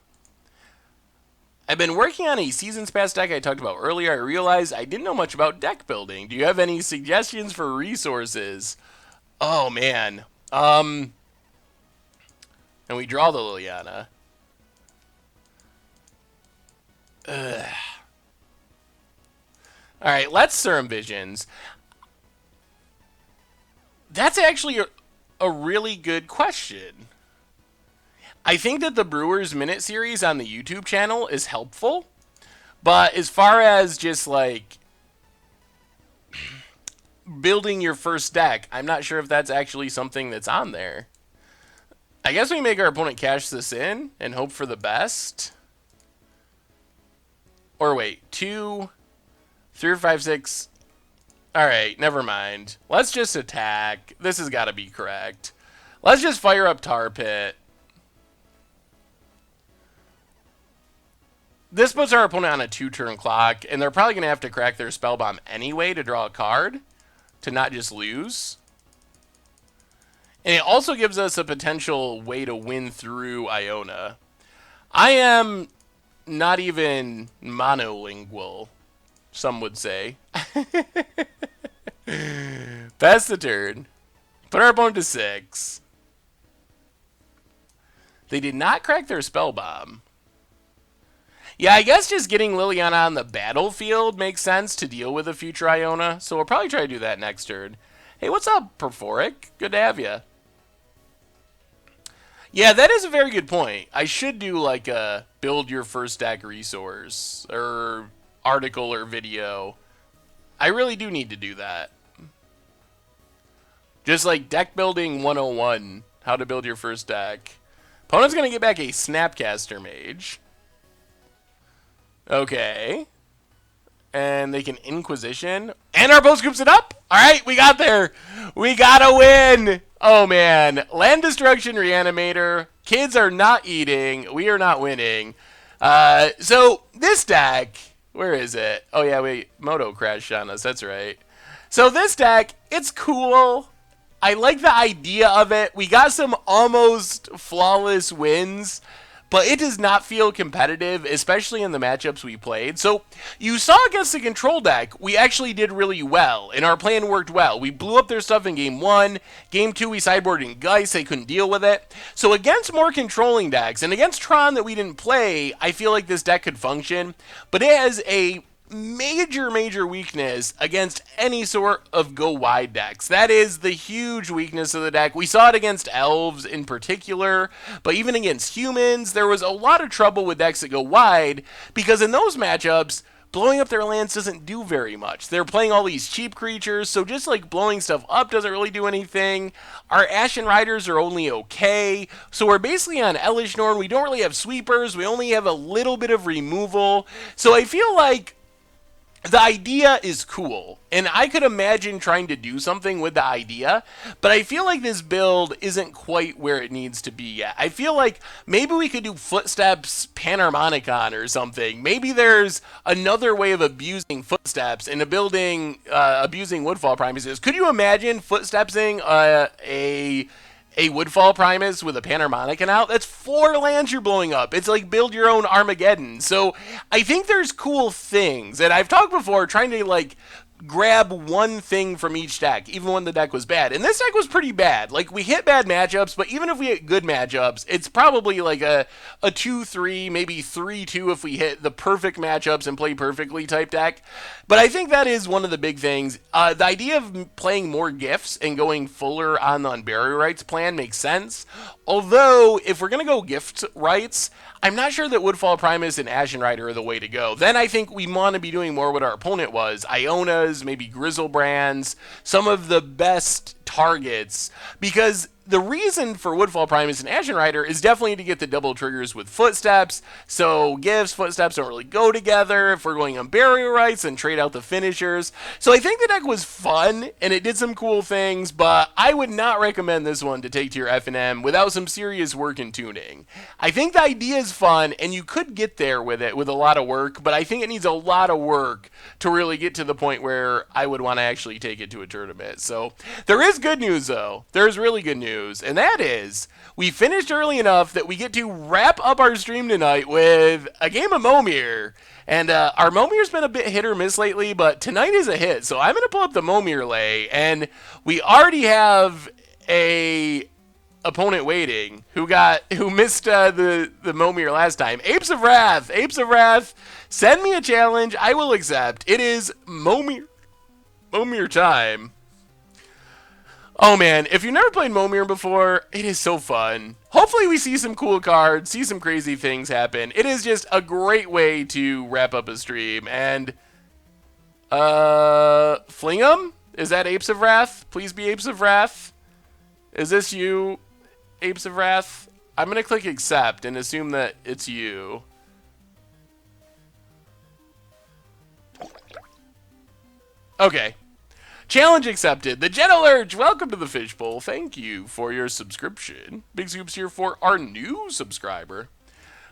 I've been working on a Seasons Pass deck I talked about earlier. I realized I didn't know much about deck building. Do you have any suggestions for resources? Oh, man. And we draw the Liliana. Ugh. Alright, let's Serum Visions. That's actually a really good question. I think that the Brewers Minute series on the YouTube channel is helpful. But as far as just like building your first deck, I'm not sure if that's actually something that's on there. I guess we make our opponent cash this in and hope for the best. Or wait, 2, 3, 5, 6. Alright, never mind. Let's just attack. This has got to be correct. Let's just fire up Tar Pit. This puts our opponent on a 2-turn clock, and they're probably going to have to crack their Spell Bomb anyway to draw a card, to not just lose. And it also gives us a potential way to win through Iona. I am not even monolingual, some would say. Pass the turn. Put our opponent to 6. They did not crack their Spell Bomb. Yeah, I guess just getting Liliana on the battlefield makes sense to deal with a future Iona, so we'll probably try to do that next turn. Hey, what's up, Perforic? Good to have you. Yeah, that is a very good point. I should do like a build your first deck resource or article or video. I really do need to do that. Just like deck building 101, how to build your first deck. Opponent's going to get back a Snapcaster Mage. Okay. And they can Inquisition. And our opponent scoops it up. All right, we got there. We got to win. Oh, man. Land Destruction Reanimator. Kids are not eating. We are not winning. So this deck, where is it? Oh, yeah, wait. Moto crashed on us. That's right. So this deck, it's cool. I like the idea of it. We got some almost flawless wins, but it does not feel competitive, especially in the matchups we played. So you saw against the control deck, we actually did really well, and our plan worked well. We blew up their stuff in Game 1. Game 2, we sideboarded in Geist. They couldn't deal with it. So against more controlling decks, and against Tron that we didn't play, I feel like this deck could function. But it has a major weakness against any sort of go wide decks. That is the huge weakness of the deck. We saw it against elves in particular, but even against humans, there was a lot of trouble with decks that go wide, because in those matchups, blowing up their lands doesn't do very much. They're playing all these cheap creatures, so just like blowing stuff up doesn't really do anything. Our Ashen Riders are only okay, so we're basically on Elish Norn. We don't really have sweepers. We only have a little bit of removal. So I feel like the idea is cool, and I could imagine trying to do something with the idea, but I feel like this build isn't quite where it needs to be yet. I feel like maybe we could do Footsteps Panharmonicon or something. Maybe there's another way of abusing Footsteps and abusing Woodfall Primuses. Could you imagine Footstepsing a Woodfall Primus with a Panharmonicon out? That's 4 lands you're blowing up. It's like build your own Armageddon. So I think there's cool things. And I've talked before trying to like grab one thing from each deck, even when the deck was bad. And this deck was pretty bad. Like, we hit bad matchups, but even if we hit good matchups, it's probably like a 2-3, maybe 3-2 if we hit the perfect matchups and play perfectly type deck. But I think that is one of the big things. The idea of playing more gifts and going fuller on the Unburial Rights plan makes sense. Although, if we're going to go gift rights, I'm not sure that Woodfall Primus and Ashen Rider are the way to go. Then I think we want to be doing more what our opponent was. Ionas, maybe Grizzlebrands, some of the best targets, because the reason for Woodfall Primus and Ashen Rider is definitely to get the double triggers with footsteps, so gifts, footsteps don't really go together if we're going on burial rites and trade out the finishers. So I think the deck was fun, and it did some cool things, but I would not recommend this one to take to your FNM without some serious work and tuning. I think the idea is fun, and you could get there with it with a lot of work, but I think it needs a lot of work to really get to the point where I would want to actually take it to a tournament. So there is good news, though. There's really good news. And that is, we finished early enough that we get to wrap up our stream tonight with a game of Momir. And our Momir's been a bit hit or miss lately, but tonight is a hit. So I'm going to pull up the Momir lay, and we already have a opponent waiting who missed the Momir last time. Apes of Wrath, send me a challenge. I will accept. It is Momir time. Oh man, if you've never played Momir before, it is so fun. Hopefully we see some cool cards, see some crazy things happen. It is just a great way to wrap up a stream. And, fling 'em? Is that Apes of Wrath? Please be Apes of Wrath. Is this you, Apes of Wrath? I'm gonna click accept and assume that it's you. Okay. Challenge accepted. The Jet Alert, welcome to the Fishbowl. Thank you for your subscription. Big Scoops here for our new subscriber.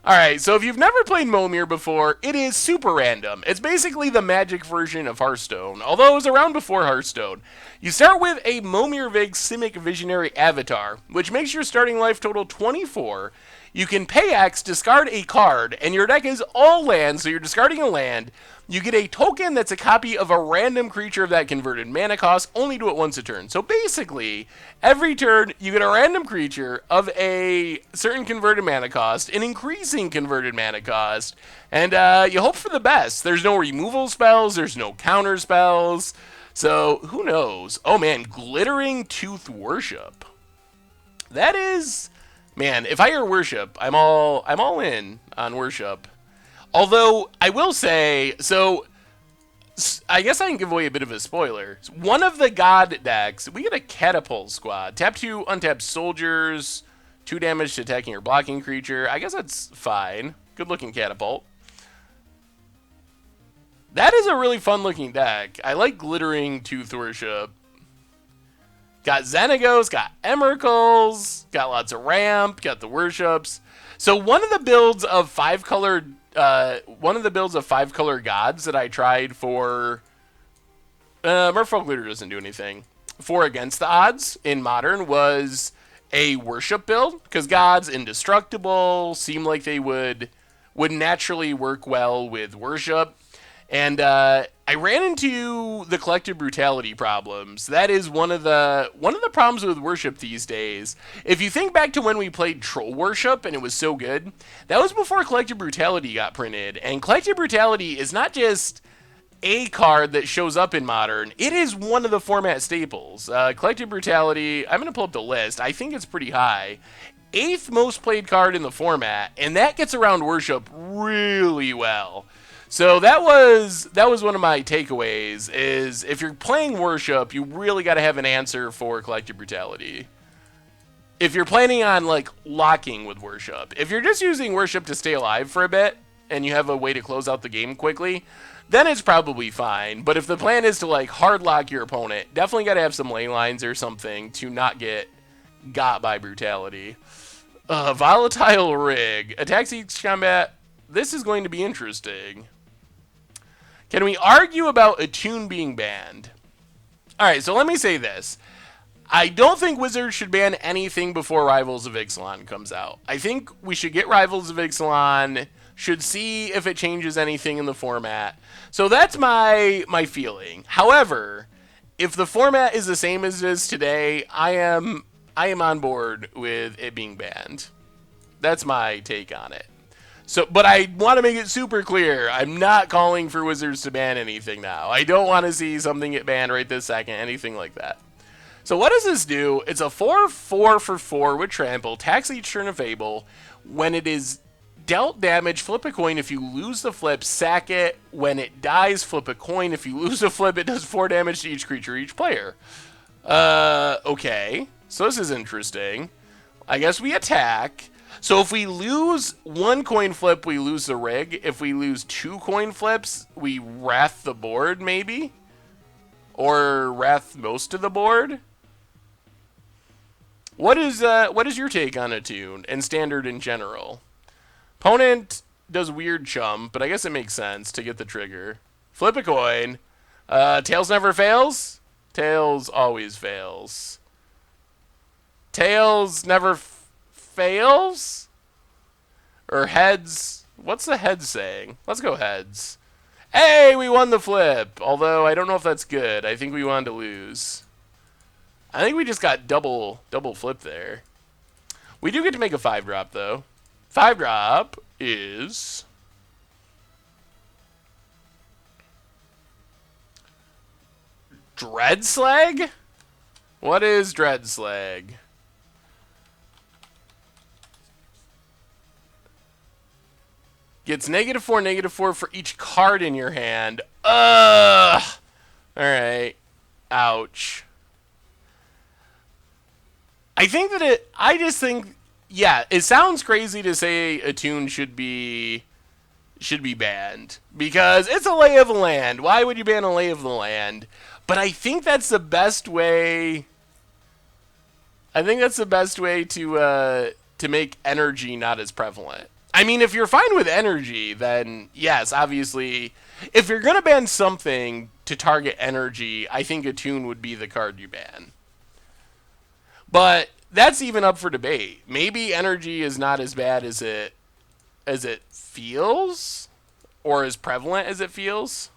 Alright, so if you've never played Momir before, it is super random. It's basically the Magic version of Hearthstone, although it was around before Hearthstone. You start with a Momir Vig Simic Visionary Avatar, which makes your starting life total 24. You can pay X, discard a card, and your deck is all land, so you're discarding a land. You get a token that's a copy of a random creature of that converted mana cost, only do it once a turn. So basically, every turn, you get a random creature of a certain converted mana cost, an increasing converted mana cost, and you hope for the best. There's no removal spells, there's no counter spells, so who knows? Oh man, Glittering Tooth Worship. That is, man, if I hear Worship, I'm all in on Worship. Although, I will say, so, I guess I can give away a bit of a spoiler. One of the God decks, we get a Catapult Squad. Tap 2 untapped soldiers, 2 damage to attacking or blocking creature. I guess that's fine. Good looking Catapult. That is a really fun looking deck. I like Glittering Tooth Worship. Got Xenagos, got Emeralds, got lots of ramp, got the worships. So one of the builds of 5-color gods that I tried for Merfolk Looter doesn't do anything. For against the odds in Modern was a worship build, because gods indestructible, seem like they would naturally work well with worship. And I ran into the collective brutality problems. That is one of the problems with worship these days. If you think back to when we played Troll Worship and it was so good, that was before collective brutality got printed. And collective brutality is not just a card that shows up in Modern. It is one of the format staples. Collective brutality, I'm going to pull up the list. I think it's pretty high. 8th most played card in the format, and that gets around worship really well. So that was one of my takeaways, is if you're playing Worship, you really got to have an answer for Collective Brutality. If you're planning on, like, locking with Worship. If you're just using Worship to stay alive for a bit, and you have a way to close out the game quickly, then it's probably fine. But if the plan is to, like, hard lock your opponent, definitely got to have some ley lines or something to not get got by Brutality. Volatile Rig. Attacks each combat. This is going to be interesting. Can we argue about Attune being banned? Alright, so let me say this. I don't think Wizards should ban anything before Rivals of Ixalan comes out. I think we should get Rivals of Ixalan, should see if it changes anything in the format. So that's my feeling. However, if the format is the same as it is today, I am on board with it being banned. That's my take on it. So, but I want to make it super clear, I'm not calling for Wizards to ban anything now. I don't want to see something get banned right this second, anything like that. So what does this do? It's a 4/4 for 4 with trample, tax each turn of Fable. When it is dealt damage, flip a coin. If you lose the flip, sack it. When it dies, flip a coin. If you lose the flip, it does 4 damage to each creature, each player. Okay. So this is interesting. I guess we attack. So if we lose one coin flip, we lose the rig. If we lose 2 coin flips, we wrath the board, maybe? Or wrath most of the board? What is your take on Attune and Standard in general? Opponent does weird chump, but I guess it makes sense to get the trigger. Flip a coin. Tails never fails? Tails always fails. Tails never fails? Or heads? What's the head saying? Let's go heads. Hey, we won the flip. Although, I don't know if that's good. I think we wanted to lose. I think we just got double flip there. We do get to make a 5-drop, though. 5-drop is... Dreadslag? What is Dreadslag? Gets -4 for each card in your hand. Ugh! Alright. Ouch. I think that I just think, yeah, it sounds crazy to say Attune should be banned. Because it's a lay of the land. Why would you ban a lay of the land? But I think that's the best way... I think that's the best way to make energy not as prevalent. I mean, if you're fine with energy, then yes, obviously, if you're going to ban something to target energy, I think Attune would be the card you ban. But that's even up for debate. Maybe energy is not as bad as it feels, or as prevalent as it feels.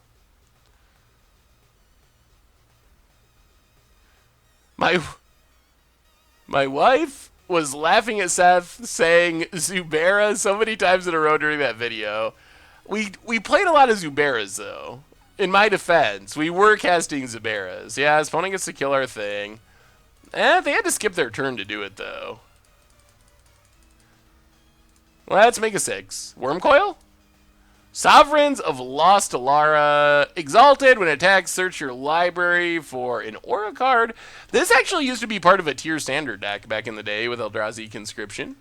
My wife was laughing at Seth saying Zubera so many times in a row during that video. We played a lot of Zuberas, though. In my defense, we were casting Zuberas. Yeah, his opponent gets to kill our thing. They had to skip their turn to do it, though. Let's make a 6. Wormcoil? Sovereigns of Lost Alara. Exalted. When attacks, search your library for an aura card. This actually used to be part of a tier standard deck back in the day with Eldrazi Conscription.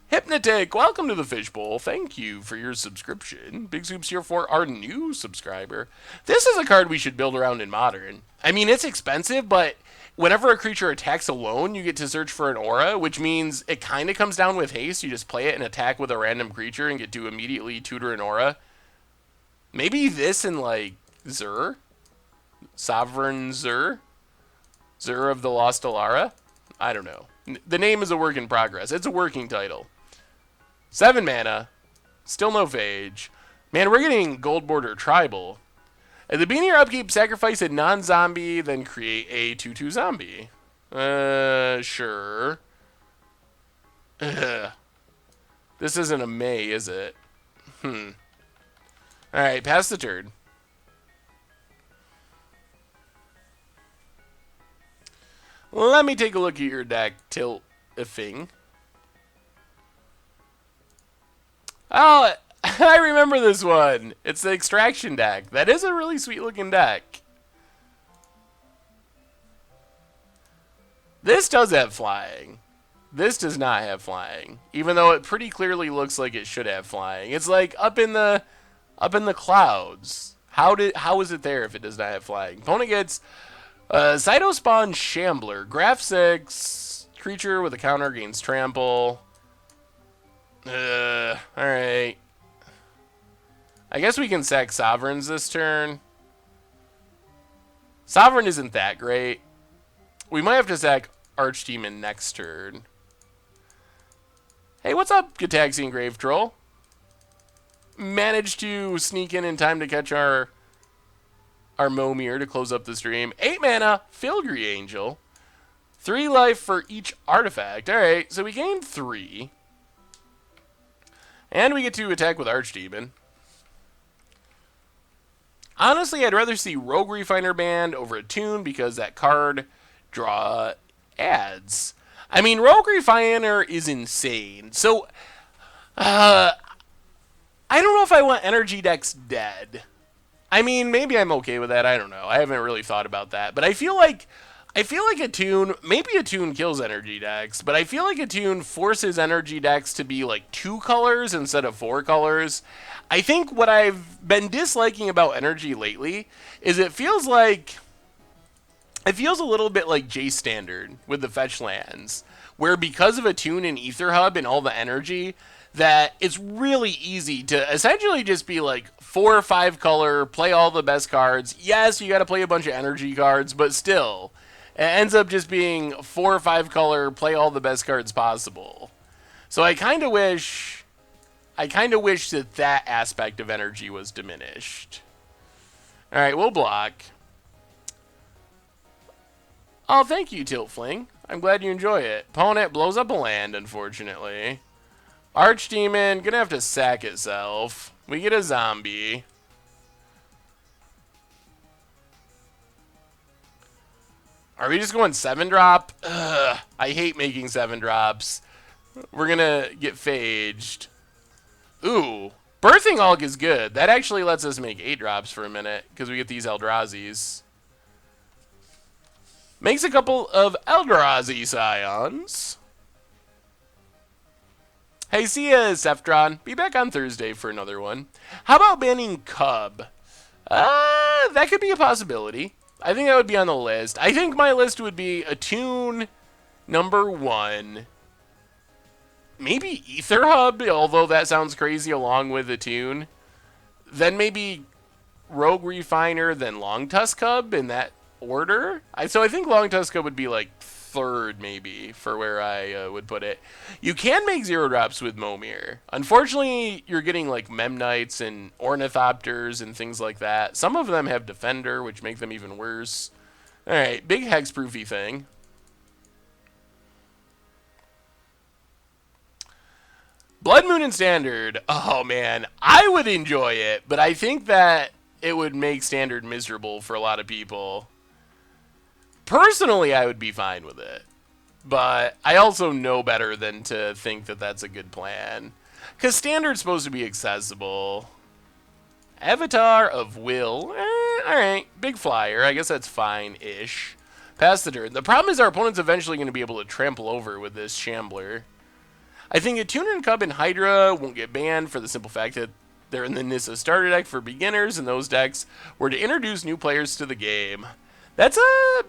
Hypnotic, welcome to the Fishbowl. Thank you for your subscription. Big Soups here for our new subscriber. This is a card we should build around in Modern. I mean, it's expensive, but whenever a creature attacks alone, you get to search for an aura, which means it kind of comes down with haste. You just play it and attack with a random creature and get to immediately tutor an aura. Maybe this in, like, Zur? Sovereign Zur? Zur of the Lost Alara? I don't know. The name is a work in progress. It's a working title. 7 mana. Still no Phage. Man, we're getting Gold Border Tribal. At the beginning of your upkeep, sacrifice a non-zombie, then create a 2/2 zombie. Sure. Ugh. This isn't a May, is it? Alright, pass the turn. Let me take a look at your deck, Tilt-ifing. Oh, I remember this one. It's the Extraction deck. That is a really sweet looking deck. This does have flying. This does not have flying, even though it pretty clearly looks like it should have flying. It's like up in the clouds. How is it there if it does not have flying? Opponent gets Cytospawn Shambler, Graph 6, creature with a counter gains trample. Alright. I guess we can sack Sovereigns this turn. Sovereign isn't that great. We might have to sack Archdemon next turn. Hey, what's up, Gataxian Grave Troll? Managed to sneak in time to catch our Momir to close up the stream. 8 mana, Filigree Angel. 3 life for each artifact. Alright, so we gained 3. And we get to attack with Archdemon. Honestly, I'd rather see Rogue Refiner banned over Attune because that card draw ads. I mean, Rogue Refiner is insane. So, I don't know if I want energy decks dead. I mean, maybe I'm okay with that. I don't know. I haven't really thought about that. But I feel like I feel like maybe Attune kills energy decks, but I feel like Attune forces energy decks to be like 2 colors instead of 4 colors. I think what I've been disliking about energy lately is it feels a little bit like J Standard with the fetch lands, where because of Attune and Ether Hub and all the energy, that it's really easy to essentially just be like 4 or 5 color, play all the best cards. Yes, you got to play a bunch of energy cards, but still, it ends up just being 4 or 5 color, play all the best cards possible. So I kind of wish that that aspect of energy was diminished. All right, we'll block. Oh, thank you, Tiltfling. I'm glad you enjoy it. Opponent blows up a land, unfortunately. Archdemon, gonna have to sack itself. We get a zombie. Are we just going 7-drop? Ugh, I hate making 7-drops. We're gonna get phaged. Ooh, Birthing Hulk is good. That actually lets us make 8-drops for a minute, because we get these Eldrazi's. Makes a couple of Eldrazi Scions. Hey, see ya, Zephtron. Be back on Thursday for another one. How about banning Cub? That could be a possibility. I think that would be on the list. I think my list would be Attune #1. Maybe Ether Hub, although that sounds crazy along with Attune. Then maybe Rogue Refiner, then Long Tusk Cub in that order. So I think Long Tusk Cub would be like 3rd maybe for where I would put it. You can make 0-drops with Momir. Unfortunately, you're getting like Memnites and Ornithopters and things like that. Some of them have Defender, which make them even worse. All right, big hexproofy thing. Blood Moon and Standard. Oh man, I would enjoy it, but I think that it would make Standard miserable for a lot of people. Personally, I would be fine with it, but I also know better than to think that that's a good plan. Because Standard's supposed to be accessible. Avatar of Will. Alright, big flyer. I guess that's fine-ish. Pass the turn. The problem is our opponent's eventually going to be able to trample over with this Shambler. I think Attune and Cub and Hydra won't get banned for the simple fact that they're in the Nissa starter deck for beginners, and those decks were to introduce new players to the game. That's a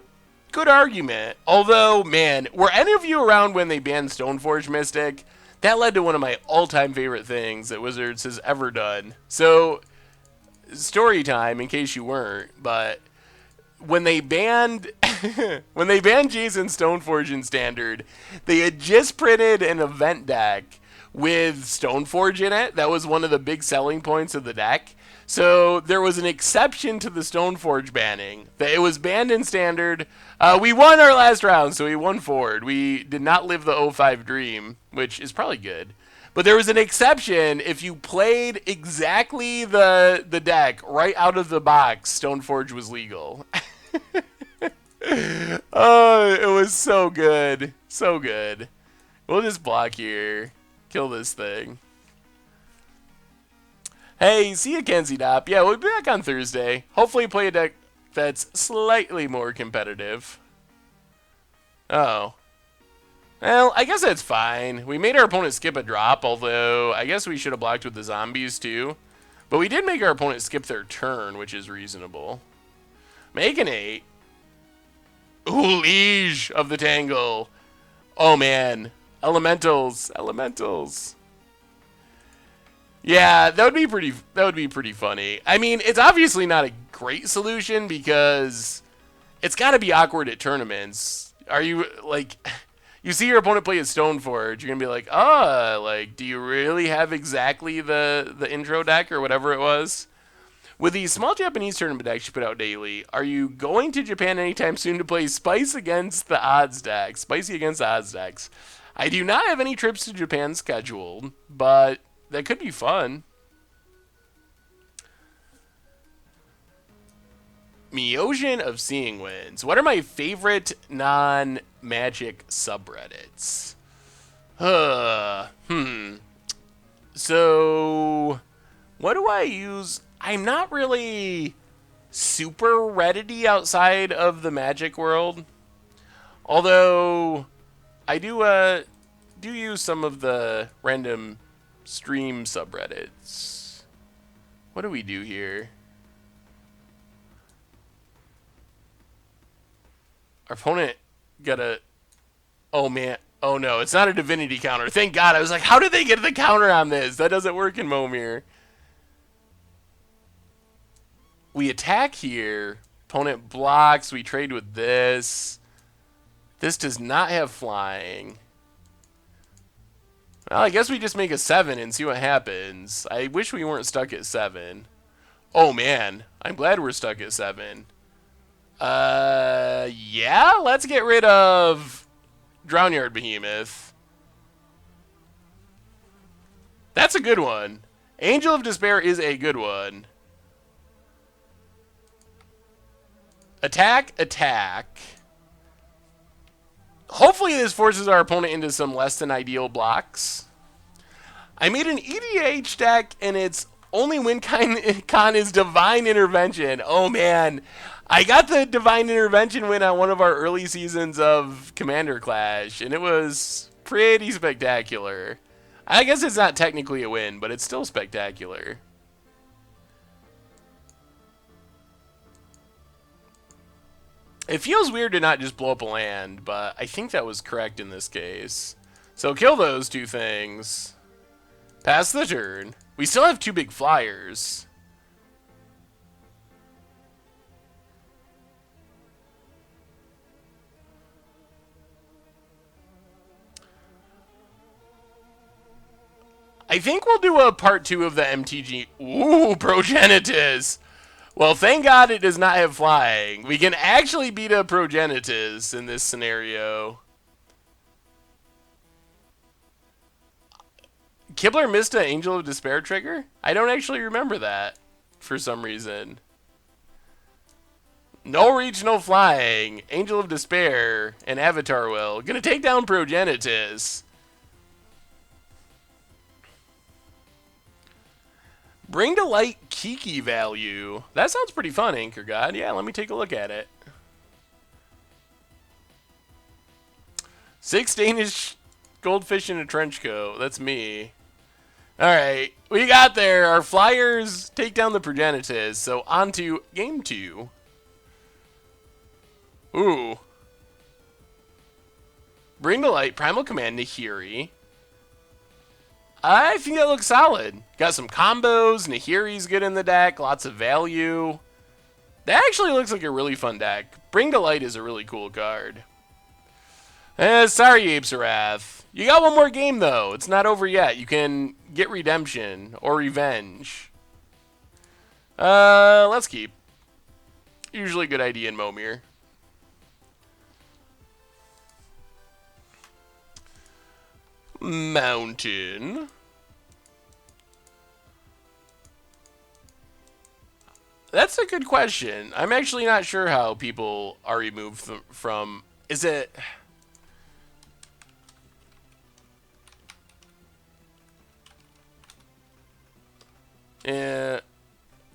good argument. Although, man, were any of you around when they banned Stoneforge Mystic? That led to one of my all-time favorite things that Wizards has ever done. So, story time, in case you weren't, but when they banned Jason Stoneforge in Standard, they had just printed an event deck with Stoneforge in it. That was one of the big selling points of the deck. So there was an exception to the Stoneforge banning. It was banned in Standard. We won our last round, so we won forward. We did not live the 05 dream, which is probably good. But there was an exception if you played exactly the deck right out of the box, Stoneforge was legal. Oh, it was so good. So good. We'll just block here. Kill this thing. Hey, see you, Kenzie Dop. Yeah, we'll be back on Thursday. Hopefully play a deck that's slightly more competitive. Oh. Well, I guess that's fine. We made our opponent skip a drop, although I guess we should have blocked with the zombies too. But we did make our opponent skip their turn, which is reasonable. Make an 8. Ooh, Liege of the Tangle. Oh, man. Elementals. Elementals. Yeah, that would be pretty funny. I mean, it's obviously not a great solution because it's got to be awkward at tournaments. Are you like you see your opponent play a Stoneforge, you're going to be like, "Oh, like do you really have exactly the intro deck or whatever it was?" With the small Japanese tournament decks you put out daily, are you going to Japan anytime soon to play Spice against the odds decks? Spicy against the odds decks. I do not have any trips to Japan scheduled, but that could be fun. Meocean of Seeing Winds. What are my favorite non-Magic subreddits? So, what do I use? I'm not really super Reddity outside of the Magic world. Although, I do use some of the random stream subreddits. What do we do here? Our opponent got a... Oh, man. Oh, no. It's not a divinity counter. Thank God. I was like, how did they get the counter on this? That doesn't work in Momir. We attack here. Opponent blocks. We trade with this. This does not have flying. Well, I guess we just make a 7 and see what happens. I wish we weren't stuck at 7. Oh, man. I'm glad we're stuck at 7. Yeah, let's get rid of Drownyard Behemoth. That's a good one. Angel of Despair is a good one. Attack, attack. Hopefully this forces our opponent into some less than ideal blocks. I made an EDH deck, and its only win con is Divine Intervention. Oh, man. I got the Divine Intervention win on one of our early seasons of Commander Clash, and it was pretty spectacular. I guess it's not technically a win, but it's still spectacular. It feels weird to not just blow up a land, but I think that was correct in this case. So kill those two things. Pass the turn. We still have 2 big flyers. I think we'll do a part 2 of the MTG. Ooh, Progenitus. Well, thank God it does not have flying. We can actually beat a Progenitus in this scenario. Kibler missed an Angel of Despair trigger? I don't actually remember that for some reason. No reach, no flying. Angel of Despair and Avatar Will. Gonna take down Progenitus. Bring to light Kiki value. That sounds pretty fun, Anchor God. Yeah, let me take a look at it. 6 Danish goldfish in a trench coat. That's me. Alright, we got there. Our flyers take down the Progenitus. So on to game 2. Ooh. Bring to light Primal Command Nahiri. I think that looks solid. Got some combos. Nahiri's good in the deck. Lots of value. That actually looks like a really fun deck. Bring to Light is a really cool card. Sorry, Apesarath. You got one more game, though. It's not over yet. You can get Redemption or Revenge. Let's keep. Usually a good idea in Momir. Mountain. That's a good question. I'm actually not sure how people are removed from... Is it...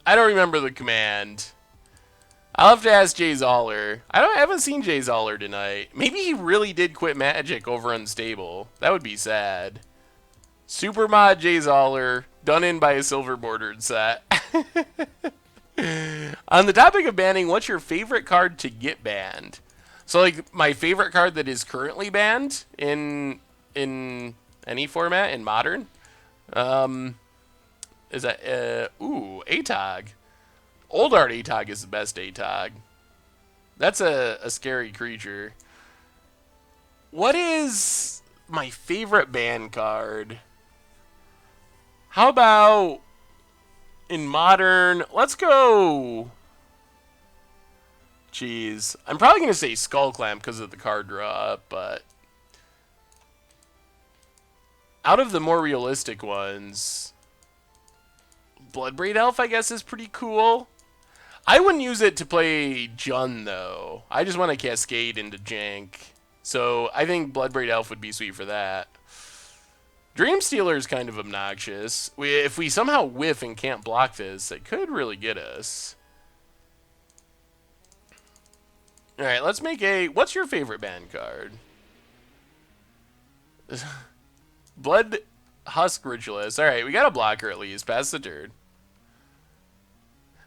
I don't remember the command. I'll have to ask Jay Zoller. I haven't seen Jay Zoller tonight. Maybe he really did quit Magic over Unstable. That would be sad. Supermod Jay Zoller, done in by a silver bordered set. On the topic of banning, what's your favorite card to get banned? So, like, my favorite card that is currently banned in any format, in Modern, is that, Atog. Old Art Atog is the best Atog. That's a scary creature. What is my favorite ban card? How about in Modern? Let's go. Jeez. I'm probably going to say Skull Clamp because of the card draw, but out of the more realistic ones, Bloodbraid Elf, I guess, is pretty cool. I wouldn't use it to play Jun, though. I just want to cascade into Jank. So I think Bloodbraid Elf would be sweet for that. Dreamstealer is kind of obnoxious. If we somehow whiff and can't block this, it could really get us. Alright, let's make a... What's your favorite band card? Blood Husk Ritualist. Alright, we got a blocker at least. Pass the turn.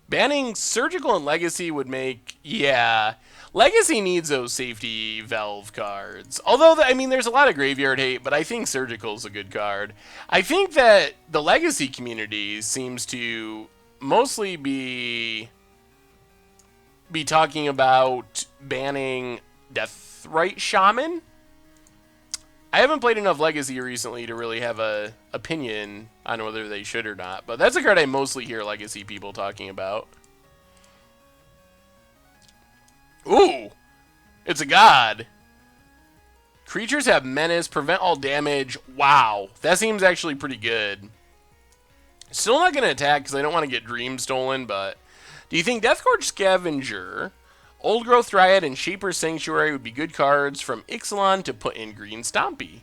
Banning Surgical and Legacy would make... Yeah. Legacy needs those safety valve cards. Although, I mean, there's a lot of graveyard hate, but I think Surgical's a good card. I think that the Legacy community seems to mostly be talking about banning Deathrite Shaman. I haven't played enough Legacy recently to really have a opinion on whether they should or not, but that's a card I mostly hear Legacy people talking about. Ooh! It's a god! Creatures have menace, prevent all damage. Wow, that seems actually pretty good. Still not going to attack because I don't want to get Dream stolen, but... Do you think Deathgorge Scavenger, Old Growth Dryad, and Shaper Sanctuary would be good cards from Ixalan to put in Green Stompy?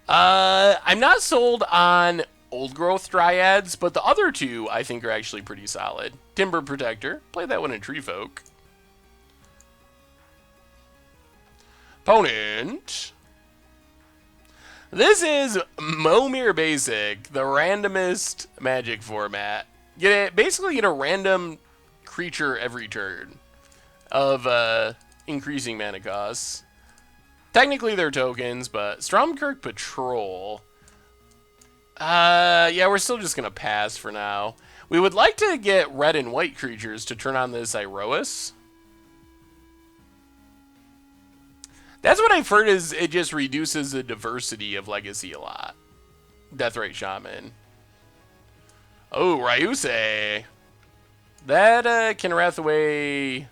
I'm not sold on Old Growth Dryads, but the other two I think are actually pretty solid. Timber Protector, play that one in Tree Folk. Opponent. This is Momir Basic, the randomest Magic format. Basically get a random creature every turn of increasing mana costs. Technically they're tokens, but Stromkirk Patrol. Yeah, we're still just gonna pass for now. We would like to get red and white creatures to turn on this Iroas. That's what I've heard, is it just reduces the diversity of Legacy a lot. Deathrite Shaman. Oh, Ryuse. That can wrath away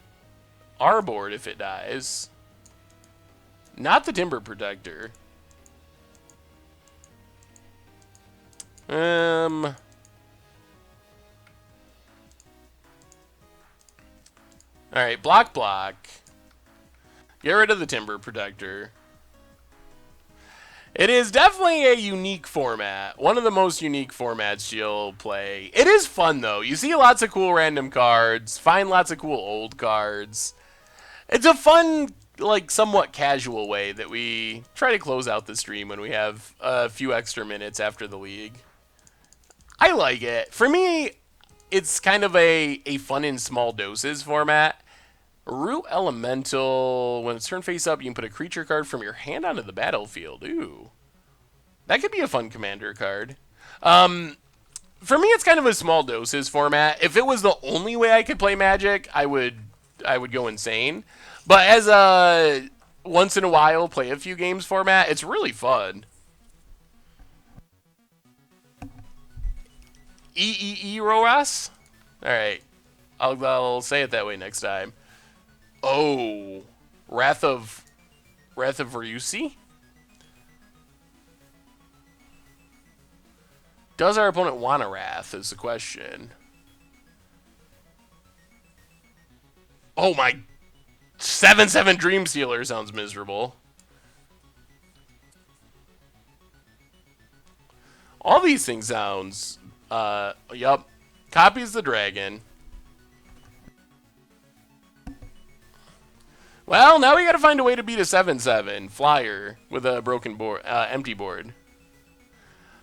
our board if it dies. Not the Timber Protector. Alright, block. Get rid of the Timber Protector. It is definitely a unique format. One of the most unique formats you'll play. It is fun, though. You see lots of cool random cards. Find lots of cool old cards. It's a fun, like, somewhat casual way that we try to close out the stream when we have a few extra minutes after the league. I like it. For me, it's kind of a fun in small doses format. Root Elemental. When it's turned face up, you can put a creature card from your hand onto the battlefield. Ooh. That could be a fun commander card. For me, it's kind of a small doses format. If it was the only way I could play Magic, I would go insane. But as a once in a while play a few games format, it's really fun. Roas? Alright. I'll say it that way next time. Oh, Wrath of Ryusi? Does our opponent want a Wrath is the question. Oh my, 7/7 Dream Stealer sounds miserable. All these things sounds, yup. Copies the dragon. Well, now we gotta find a way to beat a 7/7 flyer with a broken board, empty board.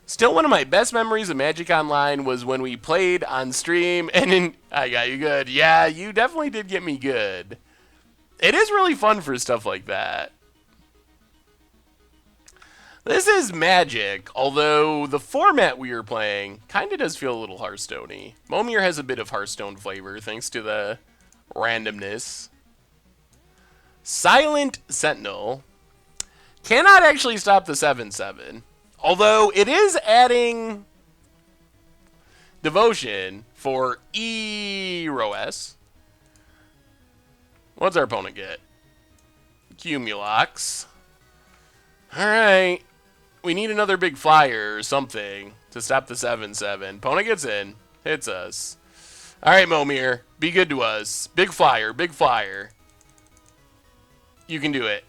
Still, one of my best memories of Magic Online was when we played on stream, and I got you good. Yeah, you definitely did get me good. It is really fun for stuff like that. This is Magic, although the format we are playing kind of does feel a little Hearthstone-y. Momir has a bit of Hearthstone flavor thanks to the randomness. Silent Sentinel cannot actually stop the 7/7, although it is adding Devotion for Roas. What's our opponent get? Cumulox. Alright. We need another big flyer or something to stop the 7/7. Opponent gets in. Hits us. Alright, Momir. Be good to us. Big flyer. Big flyer. You can do it.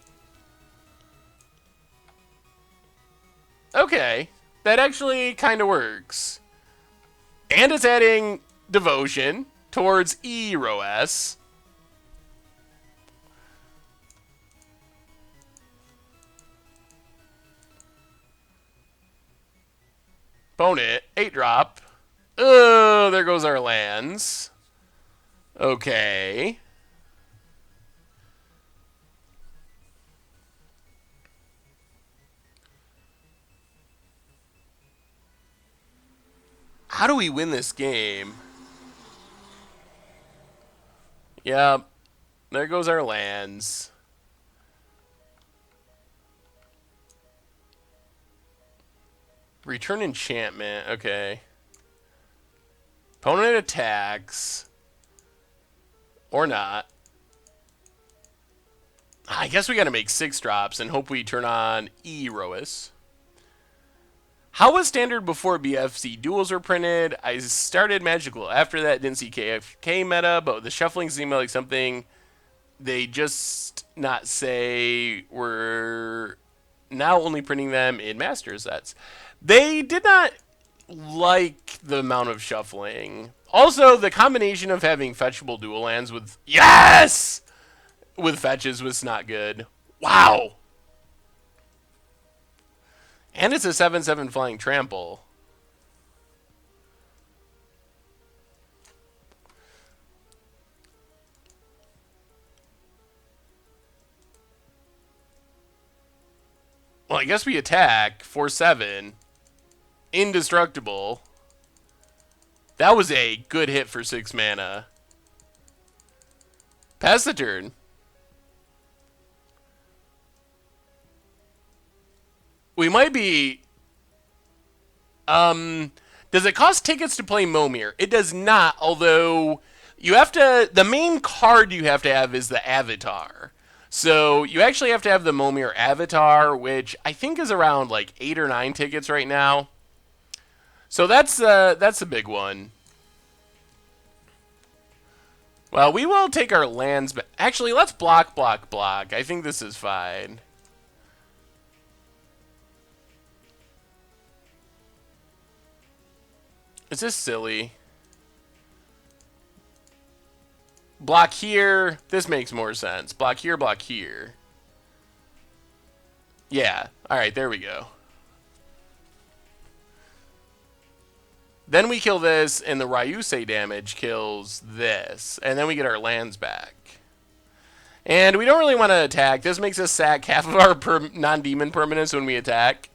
Okay. That actually kind of works. And it's adding Devotion towards Roas. Opponent, 8-drop. Oh, there goes our lands. Okay. How do we win this game? Yep. There goes our lands. Return enchantment. Okay. Opponent attacks. Or not. I guess we gotta make 6 drops and hope we turn on Erois. How was Standard before BFC duels were printed? I started Magical. After that, didn't see KFK meta, but the shuffling seemed like something they just not say we're now only printing them in Master sets. They did not like the amount of shuffling. Also, the combination of having fetchable dual lands with... Yes! With fetches was not good. Wow! And it's a 7/7 flying trample. Well, I guess we attack 4/7. Indestructible. That was a good hit for 6 mana. Pass the turn. We might be... does it cost tickets to play Momir? It does not, although you have to... The main card you have to have is the Avatar. So you actually have to have the Momir Avatar, which I think is around like 8 or 9 tickets right now. So that's a big one. Well, we will take our lands, but actually, let's block. I think this is fine. Is this silly? Block here. This makes more sense. Block here, block here. Yeah. All right, there we go. Then we kill this, and the Ryusei damage kills this. And then we get our lands back. And we don't really want to attack. This makes us sack half of our non-demon permanents when we attack.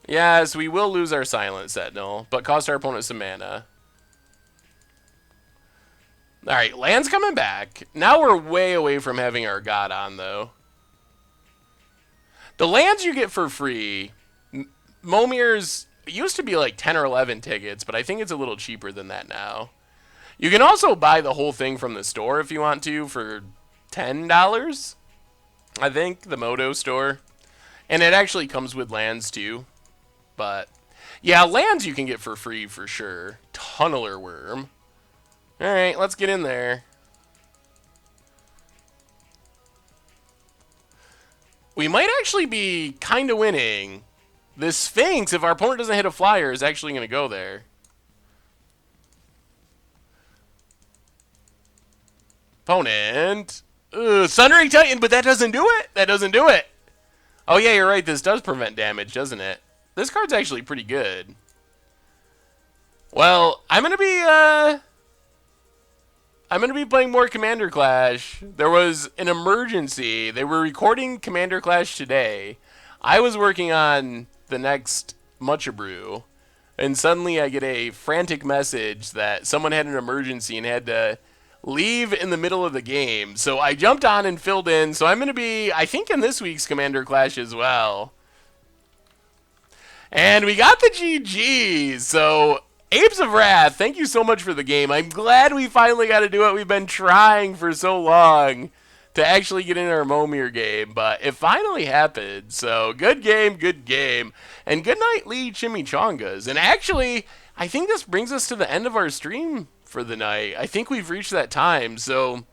Yes, we will lose our Silent Sentinel, but cost our opponent some mana. Alright, land's coming back. Now we're way away from having our God on, though. The lands you get for free, Momir's used to be like 10 or 11 tickets, but I think it's a little cheaper than that now. You can also buy the whole thing from the store if you want to for $10, I think, the Moto store. And it actually comes with lands, too. But, yeah, lands you can get for free for sure. Tunneler Worm. Alright, let's get in there. We might actually be kind of winning. This Sphinx, if our opponent doesn't hit a flyer, is actually going to go there. Opponent. Sundering Titan, but that doesn't do it. That doesn't do it. Oh, yeah, you're right. This does prevent damage, doesn't it? This card's actually pretty good. Well, I'm going to be playing more Commander Clash. There was an emergency. They were recording Commander Clash today. I was working on the next Mucha Brew, and suddenly I get a frantic message that someone had an emergency and had to leave in the middle of the game. So I jumped on and filled in. So I'm going to be, I think, in this week's Commander Clash as well. And we got the GGs. So, Apes of Wrath, thank you so much for the game. I'm glad we finally got to do it. We've been trying for so long to actually get in our Momir game, but it finally happened. So, good game, good game. And good night, Lee Chimichangas. And actually, I think this brings us to the end of our stream for the night. I think we've reached that time. So,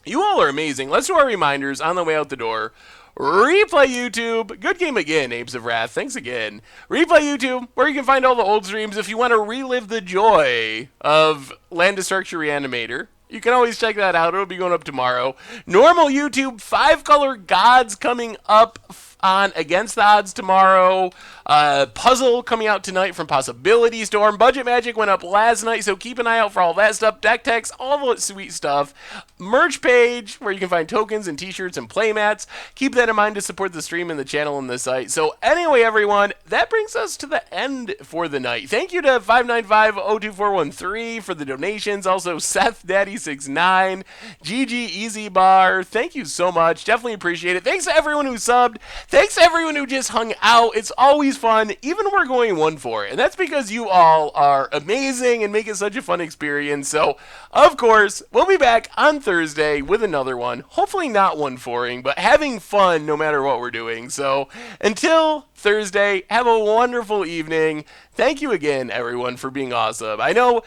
you all are amazing. Let's do our reminders on the way out the door. Replay YouTube. Good game again, Apes of Wrath. Thanks again. Replay YouTube, where you can find all the old streams if you want to relive the joy of Land Destruction Reanimator. You can always check that out. It'll be going up tomorrow. Normal YouTube, 5-color gods coming up on Against the Odds tomorrow. Puzzle coming out tonight from Possibility Storm. Budget Magic went up last night, so keep an eye out for all that stuff. Deck techs, all the sweet stuff. Merch page, where you can find tokens and t-shirts and playmats. Keep that in mind to support the stream and the channel and the site. So anyway, everyone, that brings us to the end for the night. Thank you to 595-02413 for the donations. Also, Seth Daddy69, GG Easy Bar. Thank you so much. Definitely appreciate it. Thanks to everyone who subbed. Thanks to everyone who just hung out. It's always fun, even when we're going 1-4. And that's because you all are amazing and make it such a fun experience. So, of course, we'll be back on Thursday with another one. Hopefully not 1-4ing, but having fun no matter what we're doing. So, until Thursday, have a wonderful evening. Thank you again, everyone, for being awesome. I know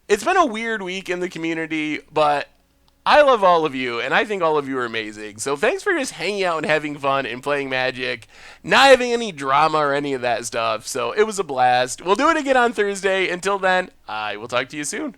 it's been a weird week in the community, but I love all of you, and I think all of you are amazing. So thanks for just hanging out and having fun and playing Magic, not having any drama or any of that stuff. So it was a blast. We'll do it again on Thursday. Until then, I will talk to you soon.